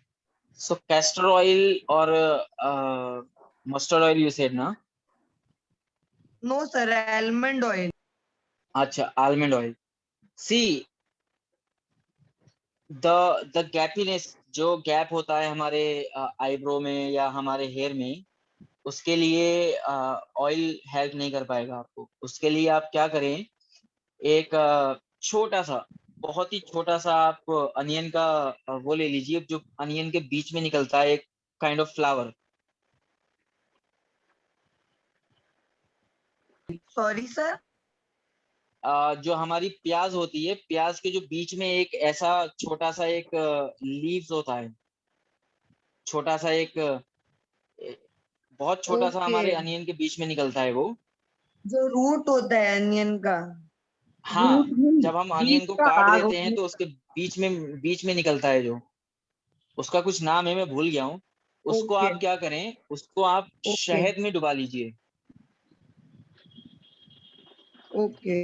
Speaker 2: सो कैस्टर ऑयल और मस्टर्ड ऑयल यू सेड ना?
Speaker 3: No sir, almond oil.
Speaker 2: अच्छा, almond oil. See the gappiness, जो गैप होता है हमारे आईब्रो में या हमारे हेयर में, उसके लिए ऑयल हेल्प नहीं कर पाएगा आपको। उसके लिए आप क्या करें, एक छोटा सा, बहुत ही छोटा सा आप अनियन का वो ले लीजिए, जो अनियन के बीच में निकलता है, एक kind of flower.
Speaker 3: Sorry sir?
Speaker 2: जो हमारी प्याज होती है, प्याज के जो बीच में एक ऐसा छोटा सा एक लीव्स होता है, छोटा सा एक बहुत छोटा सा हमारे अनियन के बीच में निकलता है, वो
Speaker 3: जो रूट होता है अनियन का।
Speaker 2: हाँ, जब हम अनियन को काट देते हैं तो उसके बीच में निकलता है, जो उसका कुछ नाम है, मैं भूल गया हूँ। उसको आप क्या करें, उसको आप शहद में डुबा लीजिए।
Speaker 3: ओके।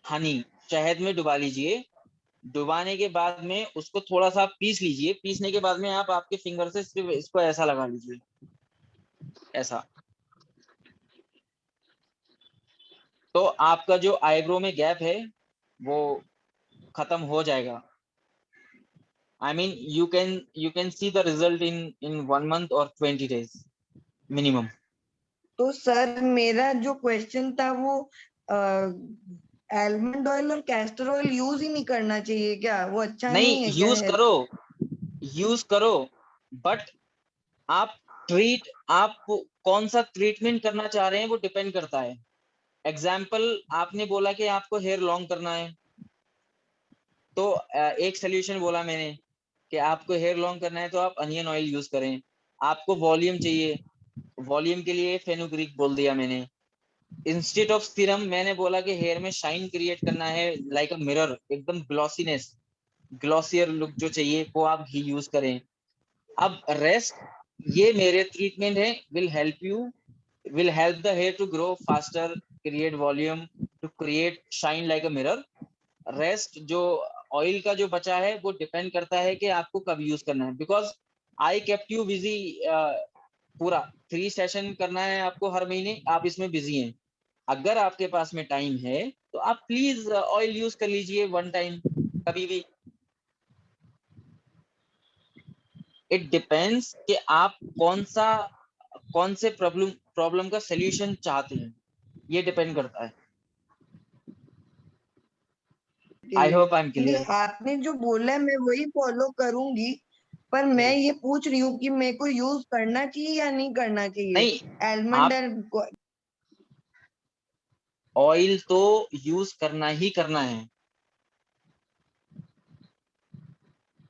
Speaker 2: हनी, शहद में डुबा लीजिए। डुबाने के बाद में उसको थोड़ा सा पीस लीजिए। पीसने के बाद में आप आपके फिंगर से सिर्फ इसको ऐसा लगा लीजिए, ऐसा। तो आपका जो आईब्रो में गैप है वो खत्म हो जाएगा। I mean, you can see the result in 1 month or 20 days minimum.
Speaker 3: तो सर मेरा जो क्वेश्चन था वो आलमंड ऑयल और कैस्टर ऑयल यूज ही नहीं करना चाहिए क्या? वो अच्छा नहीं है क्या?
Speaker 2: यूज करो, बट आप कौन सा ट्रीटमेंट करना चाह रहे हैं वो डिपेंड करता है। एग्जाम्पल, आपने बोला कि आपको हेयर लॉन्ग करना है, तो एक सोल्यूशन बोला मैंने कि आपको हेयर लॉन्ग करना है तो आप अनियन ऑयल यूज करें। आपको वॉल्यूम चाहिए, वॉल्यूम के लिए फेनुग्रीक बोल दिया मैंने। इंस्टेड ऑफ सीरम मैंने बोला कि हेयर में शाइन क्रिएट करना है, लाइक अ मिरर, एकदम ग्लॉसीनेस, ग्लॉसियर लुक जो चाहिए, वो आप घी यूज करें। अब रेस्ट, ये मेरे ट्रीटमेंट है, will help the hair to grow faster, create volume, to create shine like a mirror. Rest जो ऑयल का जो बचा है वो डिपेंड करता है कि आपको कब यूज करना है, because I kept you busy, पूरा 3 सेशन करना है आपको हर महीने, आप इसमें बिजी हैं। अगर आपके पास में टाइम है तो आप प्लीज ऑयल यूज कर लीजिए वन टाइम कभी भी। इट डिपेंड्स कि आप कौन से प्रॉब्लम का सोल्यूशन चाहते हैं, ये डिपेंड करता है। I hope I am clear.
Speaker 3: आपने जो बोला है मैं वही फॉलो करूंगी, पर मैं ये पूछ रही हूँ कि मेरे को यूज करना चाहिए या नहीं करना चाहिए
Speaker 2: नहीं,
Speaker 3: आलमंड
Speaker 2: आप ऑयल तो यूज करना ही करना है,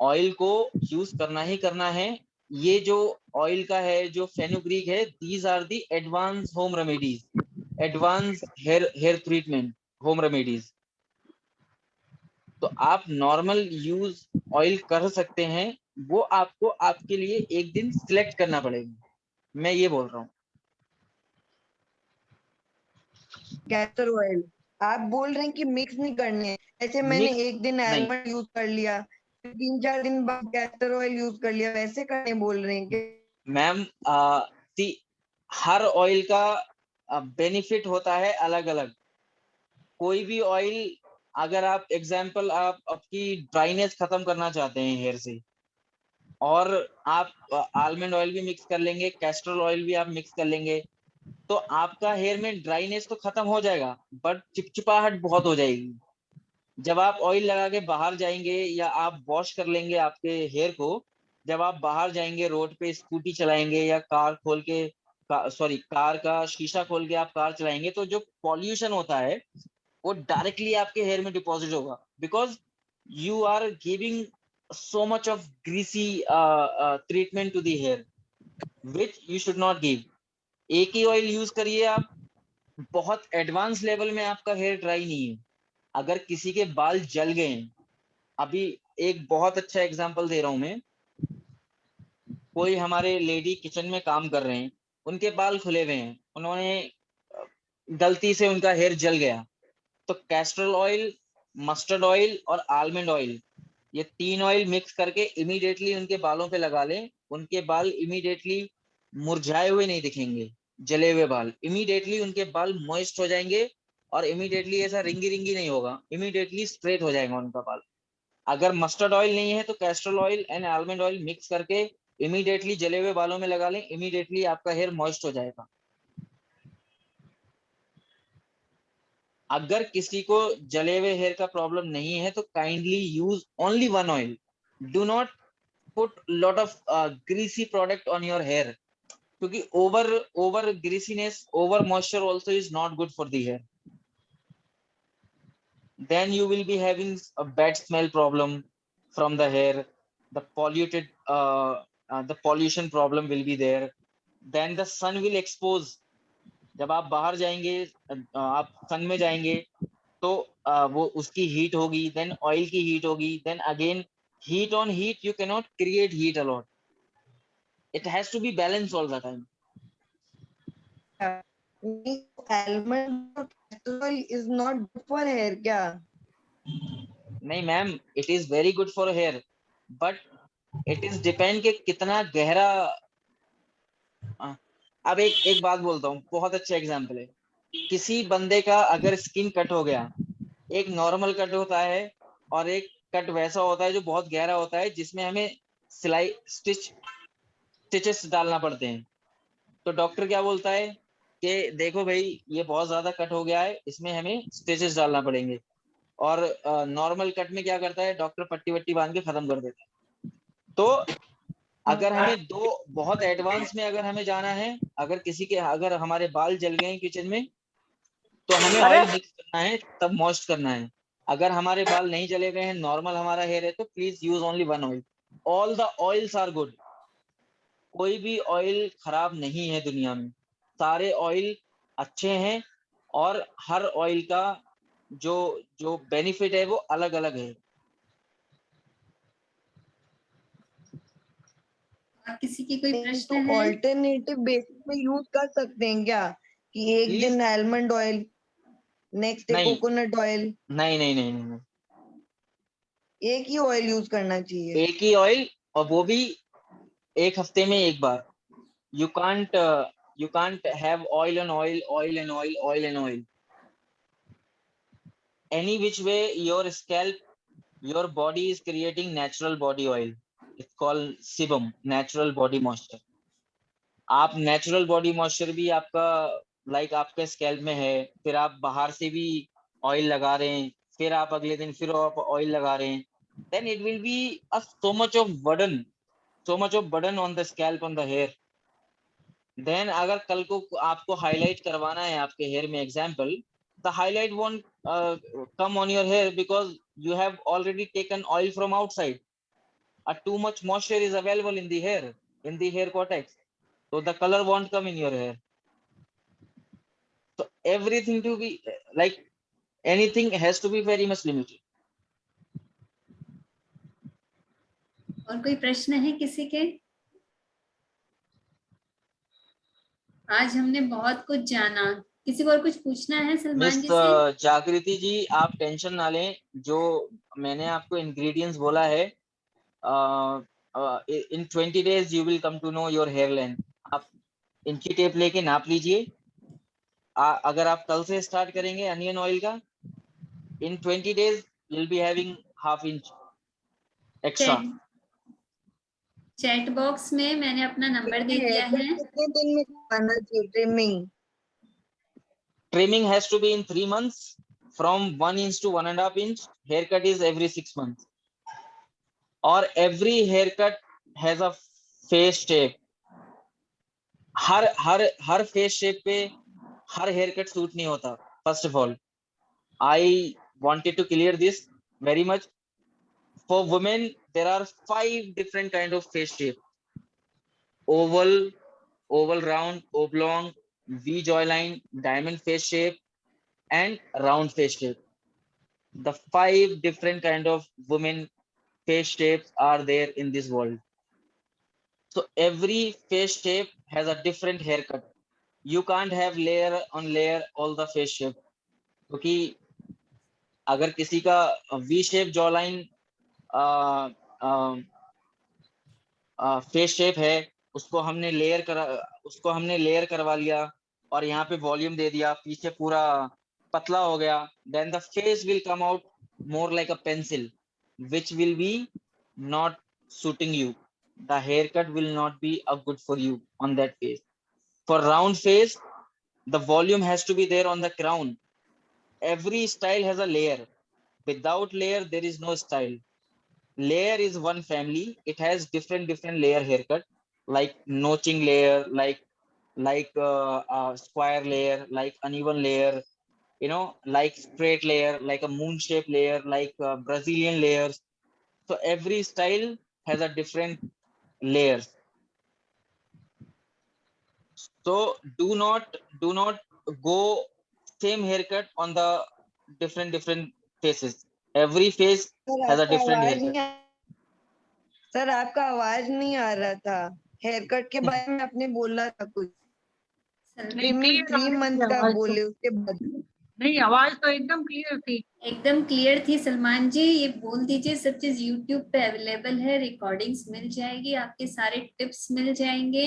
Speaker 2: ऑयल को यूज करना ही करना है। ये जो ऑयल का है, जो फेनुग्रीक है, these are the advance home remedies, advance hair treatment home remedies. तो आप नॉर्मल यूज ऑयल कर सकते हैं, वो आपको आपके लिए एक दिन सिलेक्ट करना पड़ेगा, मैं ये बोल रहा हूँ।
Speaker 3: कैस्टर ऑयल आप बोल रहे हैं कि मिक्स नहीं करने, ऐसे मैंने
Speaker 2: मिक्स
Speaker 3: एक दिन
Speaker 2: नहीं,
Speaker 3: आलमंड यूज कर लिया, फिर 3-4 दिन बाद कैस्टर ऑयल यूज कर लिया, वैसे करने बोल रहे हैं कि
Speaker 2: मैम हर ऑयल का बेनिफिट होता है अलग अलग। कोई भी ऑयल, अगर आप एग्जांपल आप आपकी ड्राइनेस खत्म करना चाहते हैं हेयर से, और आप आलमंड ऑयल भी मिक्स कर लेंगे, कैस्टर ऑयल भी आप मिक्स कर लेंगे, तो आपका हेयर में ड्राइनेस तो खत्म हो जाएगा, बट चिपचिपाहट बहुत हो जाएगी। जब आप ऑयल लगा के बाहर जाएंगे या आप वॉश कर लेंगे आपके हेयर को, जब आप बाहर जाएंगे, रोड पे स्कूटी चलाएंगे या कार खोल के, कार का शीशा खोल के आप कार चलाएंगे, तो जो पॉल्यूशन होता है वो डायरेक्टली आपके हेयर में डिपॉजिट होगा, because you are giving so much of greasy treatment to the hair which you should not give। एक ही ऑयल यूज करिए आप, बहुत एडवांस लेवल में आपका हेयर ड्राई नहीं है। अगर किसी के बाल जल गए हैं, अभी एक बहुत अच्छा एग्जांपल दे रहा हूं मैं, कोई हमारे लेडी किचन में काम कर रहे हैं, उनके बाल खुले हुए हैं, उन्होंने गलती से उनका हेयर जल गया, तो कैस्ट्रल ऑयल, मस्टर्ड ऑयल और आलमंड ऑयल, ये 3 ऑयल मिक्स करके इमीडिएटली उनके बालों पे लगा लें, उनके बाल इमीडिएटली मुरझाए हुए नहीं दिखेंगे, जले हुए बाल, इमीडिएटली उनके बाल मॉइस्ट हो जाएंगे, और इमीडिएटली ऐसा रिंगी रिंगी नहीं होगा, इमीडिएटली स्ट्रेट हो जाएगा उनका बाल। अगर मस्टर्ड ऑयल नहीं है तो Castrol oil and almond oil mix करके इमीडिएटली जले हुए बालों में लगा लें, इमीडिएटली आपका हेयर मॉइस्ट हो जाएगा। अगर किसी को जले हुए हेयर का प्रॉब्लम नहीं है तो kindly use only one oil, do not put lot of greasy product on your hair, क्योंकि over greasiness, over moisture also is not good for the hair. then you will be having a bad smell problem from the hair, the pollution problem will be there, then the sun will expose। जब आप बाहर जाएंगे, आप सन में जाएंगे, तो वो उसकी हीट होगी, देन ऑयल की हीट होगी, then again heat on heat, you can not create heat a lot, it has to be balance all the time.
Speaker 3: Almond और castor oil is not good for hair क्या?
Speaker 2: नहीं ma'am, it is very good for hair, but it is depend कि कितना गहरा। अब एक बात बोलता हूँ, बहुत अच्छा एग्जांपल है। किसी बंदे का अगर स्किन कट हो गया, एक नॉर्मल कट होता है और एक कट वैसा होता है जो बहुत गहरा होता है, जिसमें हमें सिलाई स्टिचेस डालना पड़ते हैं। तो डॉक्टर क्या बोलता है कि देखो भाई, ये बहुत ज्यादा कट हो गया है, इसमें हमें स्टिचेस डालना पड़ेंगे। और नॉर्मल कट में क्या करता है, डॉक्टर पट्टी वट्टी बांध के खत्म कर देता है। तो अगर हमें बहुत एडवांस में अगर हमें जाना है, अगर हमारे बाल जल गए हैं किचन में, तो हमें ऑयल मिक्स करना है, तब मॉइस्ट करना है। अगर हमारे बाल नहीं जले गए हैं, नॉर्मल हमारा हेयर है, तो please use only one oil. All the oils are good, कोई भी ऑयल खराब नहीं है दुनिया में, सारे ऑयल अच्छे हैं, और हर ऑयल का जो जो बेनिफिट है वो अलग अलग है।
Speaker 1: किसी की कोई प्रश्न
Speaker 3: तो
Speaker 1: है?
Speaker 3: ऑल्टरनेटिव बेसिस पे यूज कर सकते हैं क्या, कि एक दिन आलमंड ऑयल, नेक्स्ट डे
Speaker 2: नहीं
Speaker 3: कोकोनट ऑयल?
Speaker 2: नहीं नहीं नहीं नहीं,
Speaker 3: एक ही ऑयल यूज करना चाहिए?
Speaker 2: एक ही ऑयल, और वो भी एक हफ्ते में एक बार. You can't have oil and oil, oil and oil, oil and oil. Any which way your scalp, your body is creating natural body oil. It's called sebum, natural body moisture. आप नेचुरल बॉडी मॉइस्चर भी आपका लाइक आपके स्कैल्प में है, फिर आप बाहर से भी ऑयल लगा रहे हैं, फिर आप अगले दिन फिर आप ऑयल लगा रहे हैं, then it will be a so much of burden on the scalp, on the hair. Then अगर कल को आपको हाईलाइट करवाना है आपके हेयर में, example, the highlight won't come on your hair because you have already taken oil from outside. Too much moisture is available in the hair cortex, so the color won't come in your hair. So everything to be like anything has to be very much limited.
Speaker 1: और कोई प्रश्न है किसी के? आज हमने बहुत कुछ जाना, किसी को और कुछ पूछना है सलमान जी से?
Speaker 2: जागृति जी, आप टेंशन ना लें, जो मैंने आपको इंग्रेडिएंट्स बोला है, in 20 days you will come to know your hair length. आप इंची टेप लेके नाप लीजिए. अगर आप कल से स्टार्ट करेंगे अनियन ऑयल का, in 20 days you'll be having half inch extra.
Speaker 1: Chat box में मैंने अपना नंबर दे दिया है.
Speaker 3: कितने दिन में करना चाहिए trimming?
Speaker 2: Trimming has to be in 3 months. From 1 inch to 1.5 inch. Haircut is every 6 months. Or every haircut has a face shape. Her face shape पे हर haircut suit नहीं होता. First of all, I wanted to clear this very much. For women, there are 5 different kind of face shape: oval, round, oblong, V jawline, diamond face shape, and round face shape. The 5 different kind of women face shapes are there in this world. So every face shape has a different haircut. You can't have layer on layer all the face shape. क्योंकि अगर किसी का V shape jawline face shape है, उसको हमने लेयर करवा लिया और यहाँ पे वॉल्यूम दे दिया, पीछे पूरा पतला हो गया, then the face will come out more like a pencil, which will be not suiting you. The haircut will not be good for you on that face. For round face, the volume has to be there on the crown. Every style has a layer. Without layer, there is no style. Layer is one family. It has different layer haircut, like notching layer, like square layer, like uneven layer, like straight layer, like a moon shape layer, like Brazilian layers. So every style has a different layers. So do not go same haircut on the different faces. Every face has a different haircut.
Speaker 3: Sir आपका आवाज नहीं आ रहा था. हेयर कट के बारे में आपने बोला था कुछ. ट्रिमिंग 3 मंथ का बोले, उसके बाद
Speaker 6: नहीं, आवाज तो एकदम क्लियर थी.
Speaker 1: एकदम क्लियर थी सलमान जी. ये बोल दीजिए, सब चीज यूट्यूब पे अवेलेबल है, रिकॉर्डिंग्स मिल जाएगी, आपके सारे टिप्स मिल जाएंगे.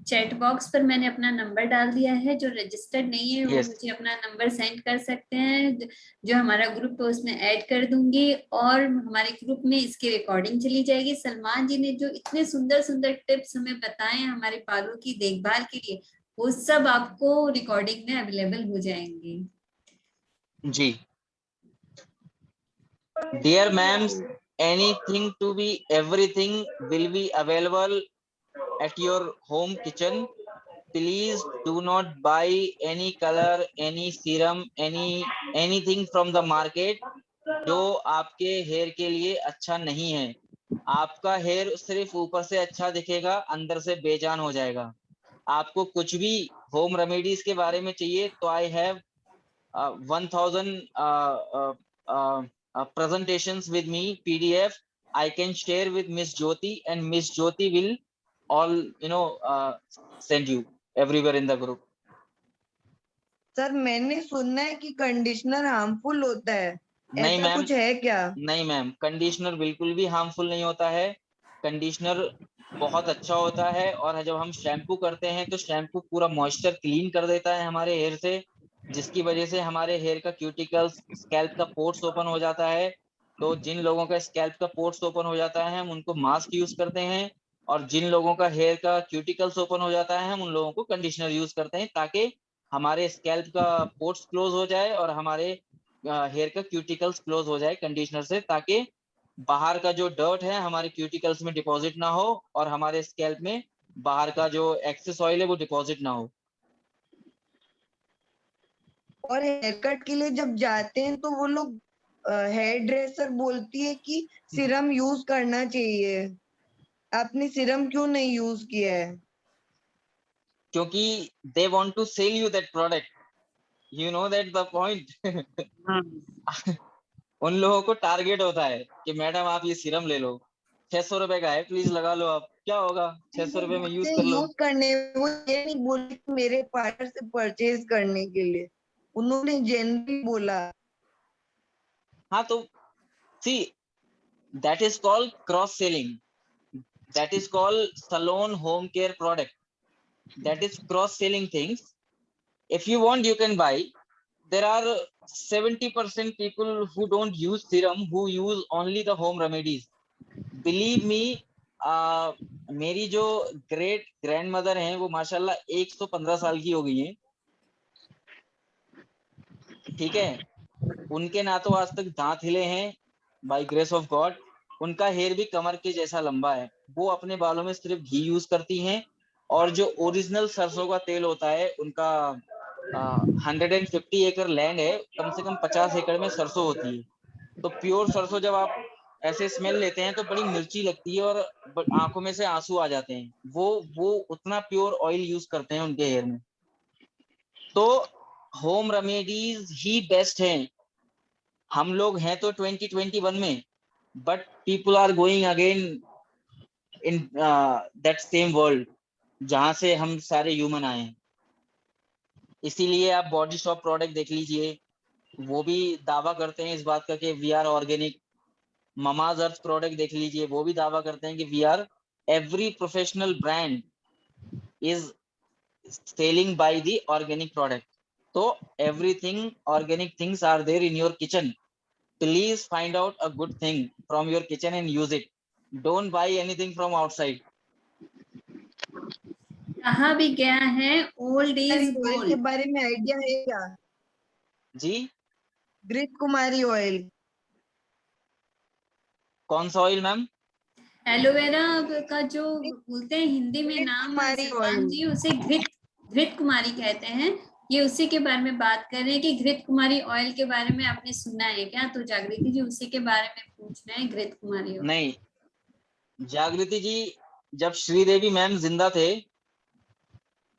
Speaker 1: चैट बॉक्स पर मैंने अपना नंबर डाल दिया है. जो रजिस्टर्ड नहीं है वो मुझे अपना नंबर सेंड कर सकते हैं, जो हमारा ग्रुप है उसमें ऐड कर दूंगी, और हमारे ग्रुप में इसकी रिकॉर्डिंग चली जाएगी. सलमान जी ने जो इतने सुंदर टिप्स हमें बताए हमारे बालों की देखभाल के लिए, वो सब आपको रिकॉर्डिंग में अवेलेबल हो जाएंगे.
Speaker 2: जी. Dear ma'ams, anything to be everything will be available at your home kitchen. Please do not buy any color, any serum, anything from the market जो आपके हेयर के लिए अच्छा नहीं है. आपका हेयर सिर्फ ऊपर से अच्छा दिखेगा, अंदर से बेजान हो जाएगा. आपको कुछ भी होम रेमेडीज के बारे में चाहिए तो I have 1000 presentations with me, PDF. I can share with Miss Jyoti, and Miss Jyoti will all send you everywhere in the group.
Speaker 3: Sir मैंने सुना है कि कंडीशनर हार्मफुल होता है.
Speaker 2: नहीं
Speaker 3: ऐसा
Speaker 2: मैम,
Speaker 3: कुछ है क्या?
Speaker 2: नहीं मैम, कंडीशनर बिल्कुल भी हार्मफुल नहीं होता है। कंडीशनर बहुत अच्छा होता है, और जब हम शैम्पू करते हैं तो शैम्पू पूरा मॉइस्चर क्लीन कर देता है हमारे हेयर से, जिसकी वजह से हमारे हेयर का क्यूटिकल्स, स्कैल्प का पोर्ट्स ओपन हो जाता है। तो जिन लोगों का स्कैल्प का पोर्ट्स ओपन हो जाता है हम उनको मास्क यूज करते हैं, और जिन लोगों का हेयर का क्यूटिकल्स ओपन हो जाता है हम उन लोगों को कंडीशनर यूज करते हैं, ताकि हमारे स्कैल्प का पोर्ट्स क्लोज हो जाए और हमारे हेयर का क्यूटिकल्स क्लोज हो जाए कंडीशनर से, ताकि बाहर का जो डर्ट है हमारे क्यूटिकल्स में डिपॉजिट ना हो, और हमारे स्कैल्प में बाहर का जो एक्सेस ऑयल है वो डिपॉजिट ना हो।
Speaker 3: और हेयर कट के लिए जब जाते हैं तो वो लोग हेयर ड्रेसर बोलती है कि सीरम यूज करना चाहिए, आपने सीरम क्यों नहीं यूज किया है?
Speaker 2: क्योंकि they want to sell you that product, you know that the point. उन लोगों को टारगेट होता है कि मैडम आप ये सीरम ले लो, 600 रुपए का है, प्लीज लगा लो, आप क्या होगा,
Speaker 3: नहीं,
Speaker 2: 600 रुपए में यूज
Speaker 3: बोलते
Speaker 2: कर लो।
Speaker 3: यूज करने, वो ये नहीं बोले कि मेरे पार्लर से परचेज करने के लिए, उन्होंने जनरली बोला।
Speaker 2: हाँ तो see, that is called cross selling, that is called salon home care product, that is cross selling things. If you want, you can buy. There are 70% people who don't use serum, who use only the home remedies. Believe me, मेरी जो ग्रेट ग्रैंड मदर हैं वो माशाल्लाह 115 साल की हो गई हैं, ठीक है। उनके ना तो आज तक दांत हिले हैं बाय ग्रेस ऑफ गॉड, उनका हेयर भी कमर के जैसा लंबा है, वो अपने बालों में सिर्फ घी यूज करती हैं, और जो ओरिजिनल सरसों का तेल होता है उनका 150 एकड़ लैंड है, कम से कम 50 एकड़ में सरसों होती है। तो प्योर सरसों जब आप ऐसे स्मेल लेते हैं तो बड़ी मिर्ची लगती है, और आंखों में से आंसू आ जाते हैं। वो उतना प्योर ऑयल यूज करते हैं उनके हेयर में। तो होम रेमेडीज ही बेस्ट हैं। हम लोग हैं तो 2021 में, but people are going again in that same world जहां से हम सारे ह्यूमन आए हैं। इसीलिए आप बॉडी शॉप प्रोडक्ट देख लीजिए, वो भी दावा करते हैं इस बात का कि we are organic. Mamaearth product देख लीजिए, वो भी दावा करते हैं कि we are, every professional brand is selling by the organic product. तो everything organic things are there in your kitchen. Please find out a good thing from your kitchen and use it. Don't buy anything from outside.
Speaker 1: कहा भी गया है ओल्ड इज
Speaker 3: ऑयल के
Speaker 1: गोल्ड।
Speaker 3: बारे में आइडिया है क्या?
Speaker 2: जी,
Speaker 3: घृत कुमारी ऑयल।
Speaker 2: कौन सा ऑयल मैम?
Speaker 1: एलोवेरा का जो बोलते हैं हिंदी में
Speaker 3: घृत
Speaker 1: नाम
Speaker 3: कुमारी
Speaker 1: श्रीकांत
Speaker 3: ऑयल।
Speaker 1: जी, उसे घृत घृत कुमारी कहते हैं। ये उसी के बारे में बात कर रहे हैं कि घृत कुमारी ऑयल के बारे में आपने सुना है क्या? तो जागृति जी उसी के बारे में पूछ रहे हैं, घृत कुमारी ऑयल।
Speaker 2: नहीं, जागृति जी जब श्रीदेवी मैम जिंदा थे,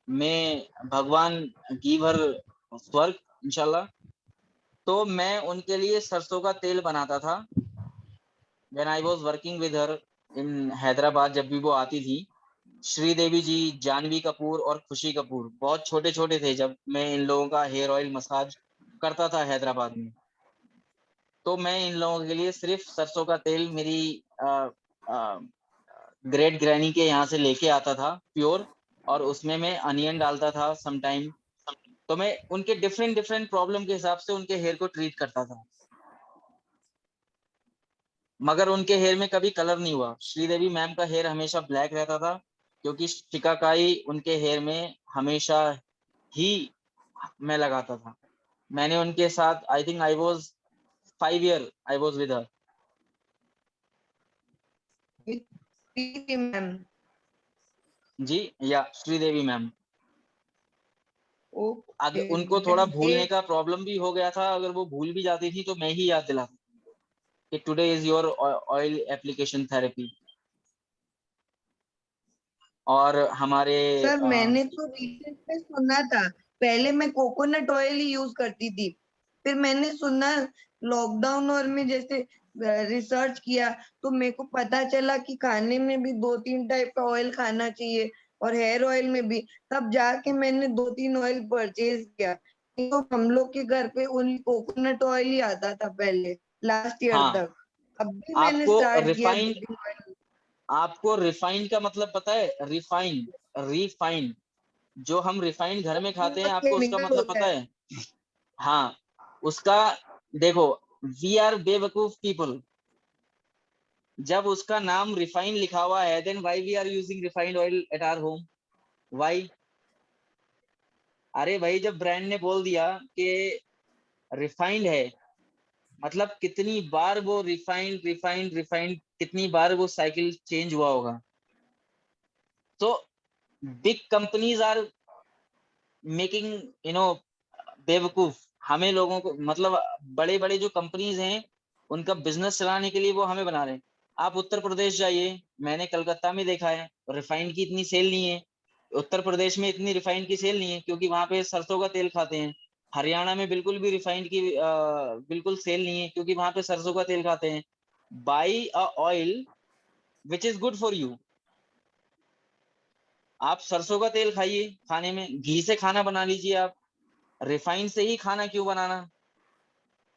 Speaker 2: मैं भगवान गिव हर स्वर्ग इंशाल्लाह, तो मैं उनके लिए सरसों का तेल बनाता था। When I was working with her in Hyderabad, जब भी वो आती थी, श्रीदेवी जी, जानवी कपूर और खुशी कपूर बहुत छोटे छोटे थे जब मैं इन लोगों का हेयर ऑयल मसाज करता था हैदराबाद में। तो मैं इन लोगों के लिए सिर्फ सरसों का तेल मेरी ग्रेट ग्रैनी के यहाँ से लेके आता था प्योर, और उसमें मैं अनियन डालता था समटाइम। तो मैं उनके डिफरेंट डिफरेंट प्रॉब्लम के हिसाब से उनके हेयर को ट्रीट करता था, मगर उनके हेयर में कभी कलर नहीं हुआ। श्रीदेवी मैम का हेयर हमेशा ब्लैक रहता था, क्योंकि शिकाकाई उनके हेयर में हमेशा ही मैं लगाता था। मैंने उनके साथ, I think I was 5 year I was with her.
Speaker 3: Ma'am
Speaker 2: जी, या श्रीदेवी मैम। अगर
Speaker 3: ओके।
Speaker 2: उनको थोड़ा भूलने का प्रॉब्लम भी हो गया था, अगर वो भूल भी जाती थी तो मैं ही याद दिलाता कि today is your oil application therapy. और हमारे
Speaker 3: सर मैंने तो रिसेंट में सुना था, पहले मैं कोकोनट ऑयल ही यूज करती थी, फिर मैंने सुना लॉकडाउन और में जैसे रिसर्च किया तो मेरे को पता चला कि खाने में भी 2-3 टाइप का ऑयल खाना चाहिए और हेयर ऑयल में भी, तब जाके मैंने 2-3 ऑयल परचेज किया। तो हम लोग के घर पे ओनली कोकोनट ऑयल ही आता था पहले, लास्ट ईयर
Speaker 2: हाँ,
Speaker 3: तक। अब भी मैंने
Speaker 2: आपको
Speaker 3: स्टार्ट किया
Speaker 2: रिफाइंड,
Speaker 3: बेबी ऑयल।
Speaker 2: आपको रिफाइंड का मतलब पता है? रिफाइंड, रिफाइंड जो हम रिफाइंड घर में खाते हैं, आपको उसका
Speaker 3: केमिकल
Speaker 2: मतलब
Speaker 3: होता
Speaker 2: पता
Speaker 3: है।
Speaker 2: है? हाँ, उसका देखो, वी आर बेवकूफ पीपल। जब उसका नाम रिफाइंड लिखा हुआ है, then why we are using refined oil at our home? Why? अरे भाई, जब ब्रांड ने बोल दिया कि रिफाइंड है, मतलब कितनी बार वो रिफाइंड रिफाइंड रिफाइंड, कितनी बार वो साइकिल चेंज हुआ होगा। तो बिग कंपनीज आर मेकिंग बेवकूफ हमें लोगों को, मतलब बड़े बड़े जो कंपनीज हैं, उनका बिजनेस चलाने के लिए वो हमें बना रहे हैं। आप उत्तर प्रदेश जाइए, मैंने कलकत्ता में देखा है, रिफाइंड की इतनी सेल नहीं है। उत्तर प्रदेश में इतनी रिफाइंड की सेल नहीं है क्योंकि वहां पे सरसों का तेल खाते हैं। हरियाणा में बिल्कुल भी रिफाइंड की बिल्कुल सेल नहीं है क्योंकि वहां पे सरसों का तेल खाते हैं। By a oil which is good for you. आप सरसों का तेल खाइए, खाने में घी से खाना बना लीजिए आप। रिफाइंड से ही खाना क्यों बनाना?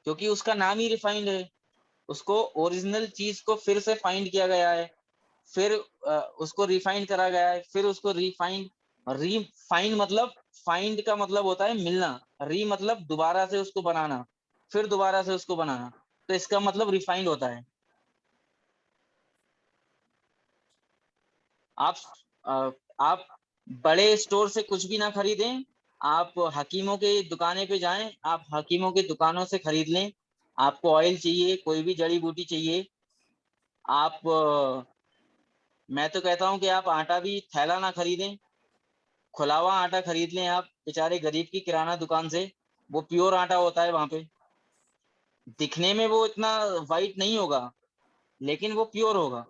Speaker 2: क्योंकि उसका नाम ही रिफाइंड है। उसको ओरिजिनल चीज को फिर से फाइंड किया गया है, फिर उसको रिफाइंड करा गया है, फिर उसको रिफाइंड, रिफाइंड मतलब, फाइंड का मतलब होता है मिलना, री मतलब दोबारा से उसको बनाना, फिर दोबारा से उसको बनाना, तो इसका मतलब रिफाइंड होता है। आप आप बड़े स्टोर से कुछ भी ना खरीदें, आप हकीमों के दुकाने पे जाएं, आप हकीमों की दुकानों से खरीद लें। आपको ऑयल चाहिए, कोई भी जड़ी बूटी चाहिए, आप मैं तो कहता हूं कि आप आटा भी थैला ना खरीदें, खुला हुआ आटा खरीद लें आप बेचारे गरीब की किराना दुकान से। वो प्योर आटा होता है वहां पे। दिखने में वो इतना वाइट नहीं होगा, लेकिन वो प्योर होगा।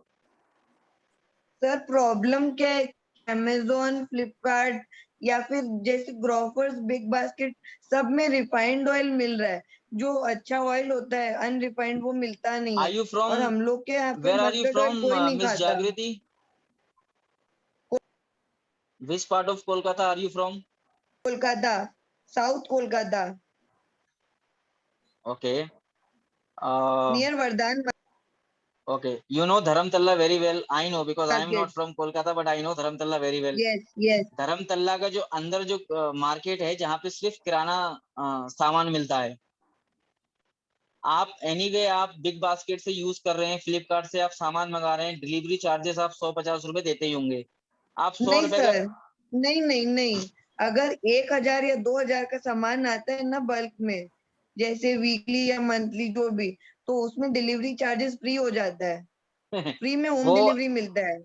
Speaker 3: सर प्रॉब्लम क्या है, अमेजोन, फ्लिपकार्ट या फिर जैसे ग्रोफर्स, बिग बास्केट, सब में रिफाइंड ऑयल मिल रहा है। जो अच्छा ऑयल होता है अनरिफाइंड वो मिलता नहीं
Speaker 2: आर
Speaker 3: है।
Speaker 2: यू फ्रॉम,
Speaker 3: और हम लोग के यहाँ पे
Speaker 2: where are you
Speaker 3: mustard oil
Speaker 2: from
Speaker 3: कोई नहीं
Speaker 2: मिस
Speaker 3: खाता।
Speaker 2: Jagriti? Which part of Kolkata are you from?
Speaker 3: Kolkata, south Kolkata,
Speaker 2: okay,
Speaker 3: near Vardaan
Speaker 2: okay, you know Dharamtalla very well. I know because I am not
Speaker 3: market.
Speaker 2: from Kolkata, but I know Dharamtalla very well.
Speaker 3: Yes yes.
Speaker 2: Dharmatala का जो अंदर जो मार्केट है जहाँ पे सिर्फ किराना सामान मिलता है। आप एनीवे आप बिग बास्केट से यूज कर रहे हैं, फ्लिपकार्ट से आप सामान मंगा रहे हैं, डिलीवरी चार्जेस आप 150 रुपए देते ही होंगे। आप 100
Speaker 3: नहीं
Speaker 2: रुपए का,
Speaker 3: सर, नहीं नहीं नहीं, अगर 1,000 या 2,000 का सामान आता है ना बल्क में, जैसे वीकली या मंथली जो भी, तो उसमें डिलीवरी चार्जेस फ्री हो जाता है, फ्री में होम
Speaker 2: वो
Speaker 3: डिलीवरी मिलता है।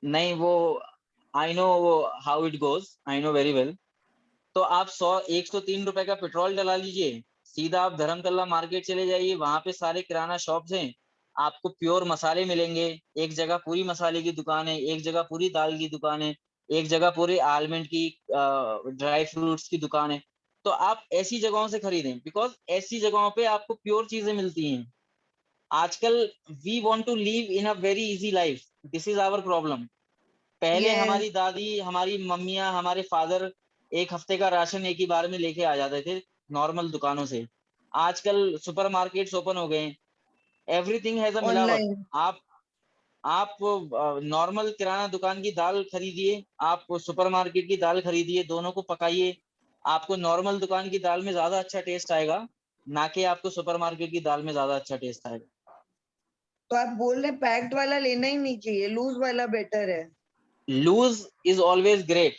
Speaker 2: नहीं, वो आई नो वो how it goes, I know very well. तो आप 103 रुपए का पेट्रोल डला लीजिए, सीधा आप धर्मतल्ला मार्केट चले जाइए, वहां पे सारे किराना शॉप्स हैं, आपको प्योर मसाले मिलेंगे। एक जगह पूरी मसाले की दुकान है, एक जगह पूरी दाल की दुकान है, एक जगह पूरी आलमंड की, ड्राई फ्रूट्स की दुकान है। तो आप ऐसी जगहों से खरीदें, बिकॉज ऐसी जगहों पे आपको प्योर चीजें मिलती हैं। आजकल we want to live in a very easy life, this is our problem. पहले
Speaker 3: यस।
Speaker 2: हमारी दादी, हमारी मम्मियां, हमारे फादर एक हफ्ते का राशन एक ही बार में लेके आ जाते थे नॉर्मल दुकानों से। आजकल सुपरमार्केट्स ओपन हो गए हैं, एवरीथिंग हैज अ मिलावट।
Speaker 3: ऑनलाइन।
Speaker 2: आप नॉर्मल किराना दुकान की दाल खरीदिए, आप सुपरमार्केट की दाल खरीदिए, दोनों को पकाइए, आपको नॉर्मल दुकान की दाल में ज्यादा अच्छा टेस्ट आएगा, ना कि आपको सुपरमार्केट की दाल में ज्यादा अच्छा टेस्ट आएगा।
Speaker 3: तो आप बोल रहे पैक्ड वाला लेना ही नहीं चाहिए, लूज वाला बेटर है।
Speaker 2: Loose is always great.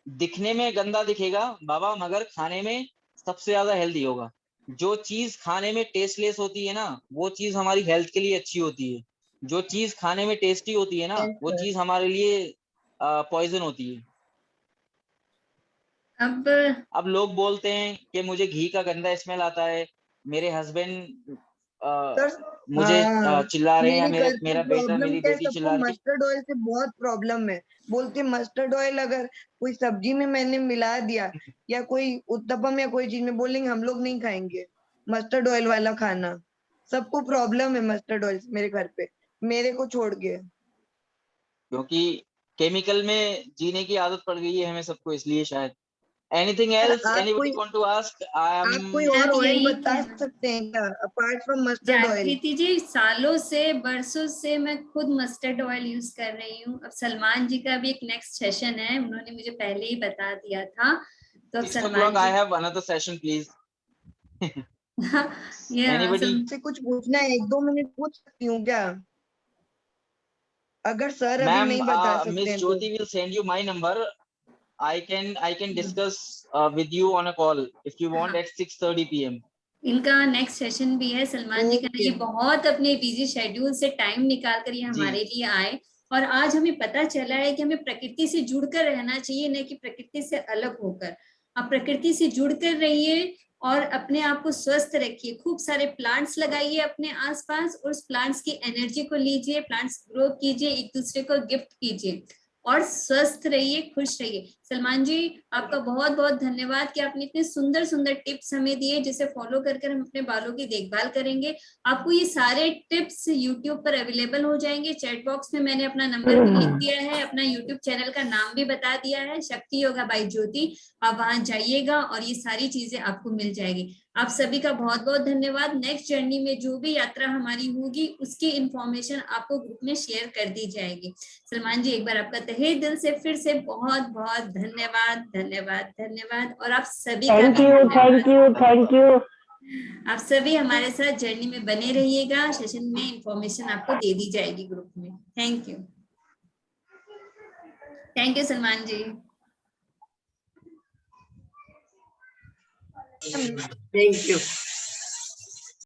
Speaker 2: दिखने में गंदा दिखेगा बाबा, मगर खाने में सबसे ज्यादा हेल्दी होगा। जो चीज खाने में टेस्टलेस होती है ना, वो चीज हमारी हेल्थ के लिए अच्छी होती है। जो चीज खाने में टेस्टी होती है ना,
Speaker 3: यस
Speaker 2: वो
Speaker 3: सर।
Speaker 2: चीज हमारे लिए पॉइजन होती है।
Speaker 1: अब
Speaker 2: अब लोग बोलते हैं कि मुझे घी का गंदा स्मेल आता है, मेरे हस्बैंड
Speaker 3: सर
Speaker 2: मुझे
Speaker 3: हाँ,
Speaker 2: चिल्ला रहे हैं, या
Speaker 3: मेरे घर पे
Speaker 2: मेरा बेटा
Speaker 3: प्रॉब्लम
Speaker 2: मेरी
Speaker 3: क्या है,
Speaker 2: बेटी
Speaker 3: सबको
Speaker 2: चिल्ला रही है।
Speaker 3: मस्टर्ड ऑयल से बहुत प्रॉब्लम है। बोलते मस्टर्ड ऑयल अगर कोई सब्जी में मैंने मिला दिया या कोई उत्तपम या कोई चीज में, बोलेंगे हम लोग नहीं खाएंगे मस्टर्ड ऑयल वाला खाना। सबको प्रॉब्लम है मस्टर्ड ऑयल से मेरे घर पे, मेरे को छोड़ के।
Speaker 2: क्योंकि केमिकल में जीने की आदत पड़ गई है हमें सबको, इसलिए शायद। Anything else?
Speaker 3: आप
Speaker 2: Anybody
Speaker 3: कोई
Speaker 2: want to ask?
Speaker 3: आप कोई और
Speaker 1: आप
Speaker 3: ऑयल
Speaker 1: यही
Speaker 3: बता
Speaker 1: कहना-
Speaker 3: सकते हैं क्या अपार्ट फ्रॉम मस्टर्ड ऑयल?
Speaker 1: जागृति जी, सालों से बरसों से मैं खुद मस्टर्ड ऑयल यूज कर रही हूँ। अब सलमान जी का भी एक नेक्स्ट सेशन है, उन्होंने मुझे पहले ही बता दिया था। तो अब
Speaker 2: 6 o'clock
Speaker 1: Salman
Speaker 2: I
Speaker 1: ji
Speaker 2: have another session, please.
Speaker 1: ये
Speaker 2: Anybody?
Speaker 3: से कुछ पूछना है, 1-2 मिनट पूछ सकती हूँ क्या? अगर सर अभी
Speaker 2: Ma'am,
Speaker 3: नहीं बता सकते
Speaker 2: Miss
Speaker 3: हैं तो।
Speaker 2: Jyoti will send you my number. I can discuss with you on a call if you want at 6:30 p.m.
Speaker 1: इनका नेक्स्ट सेशन भी है सलमान जी का।
Speaker 3: Okay.
Speaker 1: ये बहुत अपने बिजी शेड्यूल से टाइम निकाल कर ये हमारे लिए आए, और आज हमें पता चला है कि हमें प्रकृति से जुड़कर रहना चाहिए, न कि प्रकृति से अलग होकर। आप प्रकृति से जुड़कर रहिए और अपने आप को स्वस्थ रखिए। खूब सारे प्लांट्स लगाइए अपने आसपास और उस प्लांट्स की एनर्जी को लीजिए, प्लांट्स ग्रो कीजिए, एक दूसरे को गिफ्ट कीजिए और स्वस्थ रहिए, खुश रहिए। सलमान जी, आपका बहुत बहुत धन्यवाद कि आपने इतने सुंदर सुंदर टिप्स हमें दिए, जिसे फॉलो कर हम अपने बालों की देखभाल करेंगे। आपको ये सारे टिप्स YouTube पर अवेलेबल हो जाएंगे। चैट बॉक्स में मैंने अपना नंबर भी लिख दिया है, अपना YouTube चैनल का नाम भी बता दिया है, शक्ति योगा बाय ज्योति। आप वहां जाइएगा और ये सारी चीजें आपको मिल जाएगी। आप सभी का बहुत बहुत धन्यवाद। नेक्स्ट जर्नी में जो भी यात्रा हमारी होगी उसकी इंफॉर्मेशन आपको ग्रुप में शेयर कर दी जाएगी। सलमान जी, एक बार आपका तहे दिल से फिर से बहुत बहुत धन्यवाद धन्यवाद धन्यवाद। और आप सभी का
Speaker 11: थैंक यू।
Speaker 1: आप सभी हमारे साथ जर्नी में बने रहिएगा। सेशन में इंफॉर्मेशन आपको दे दी जाएगी ग्रुप में। Thank you Salman ji.
Speaker 11: Thank you.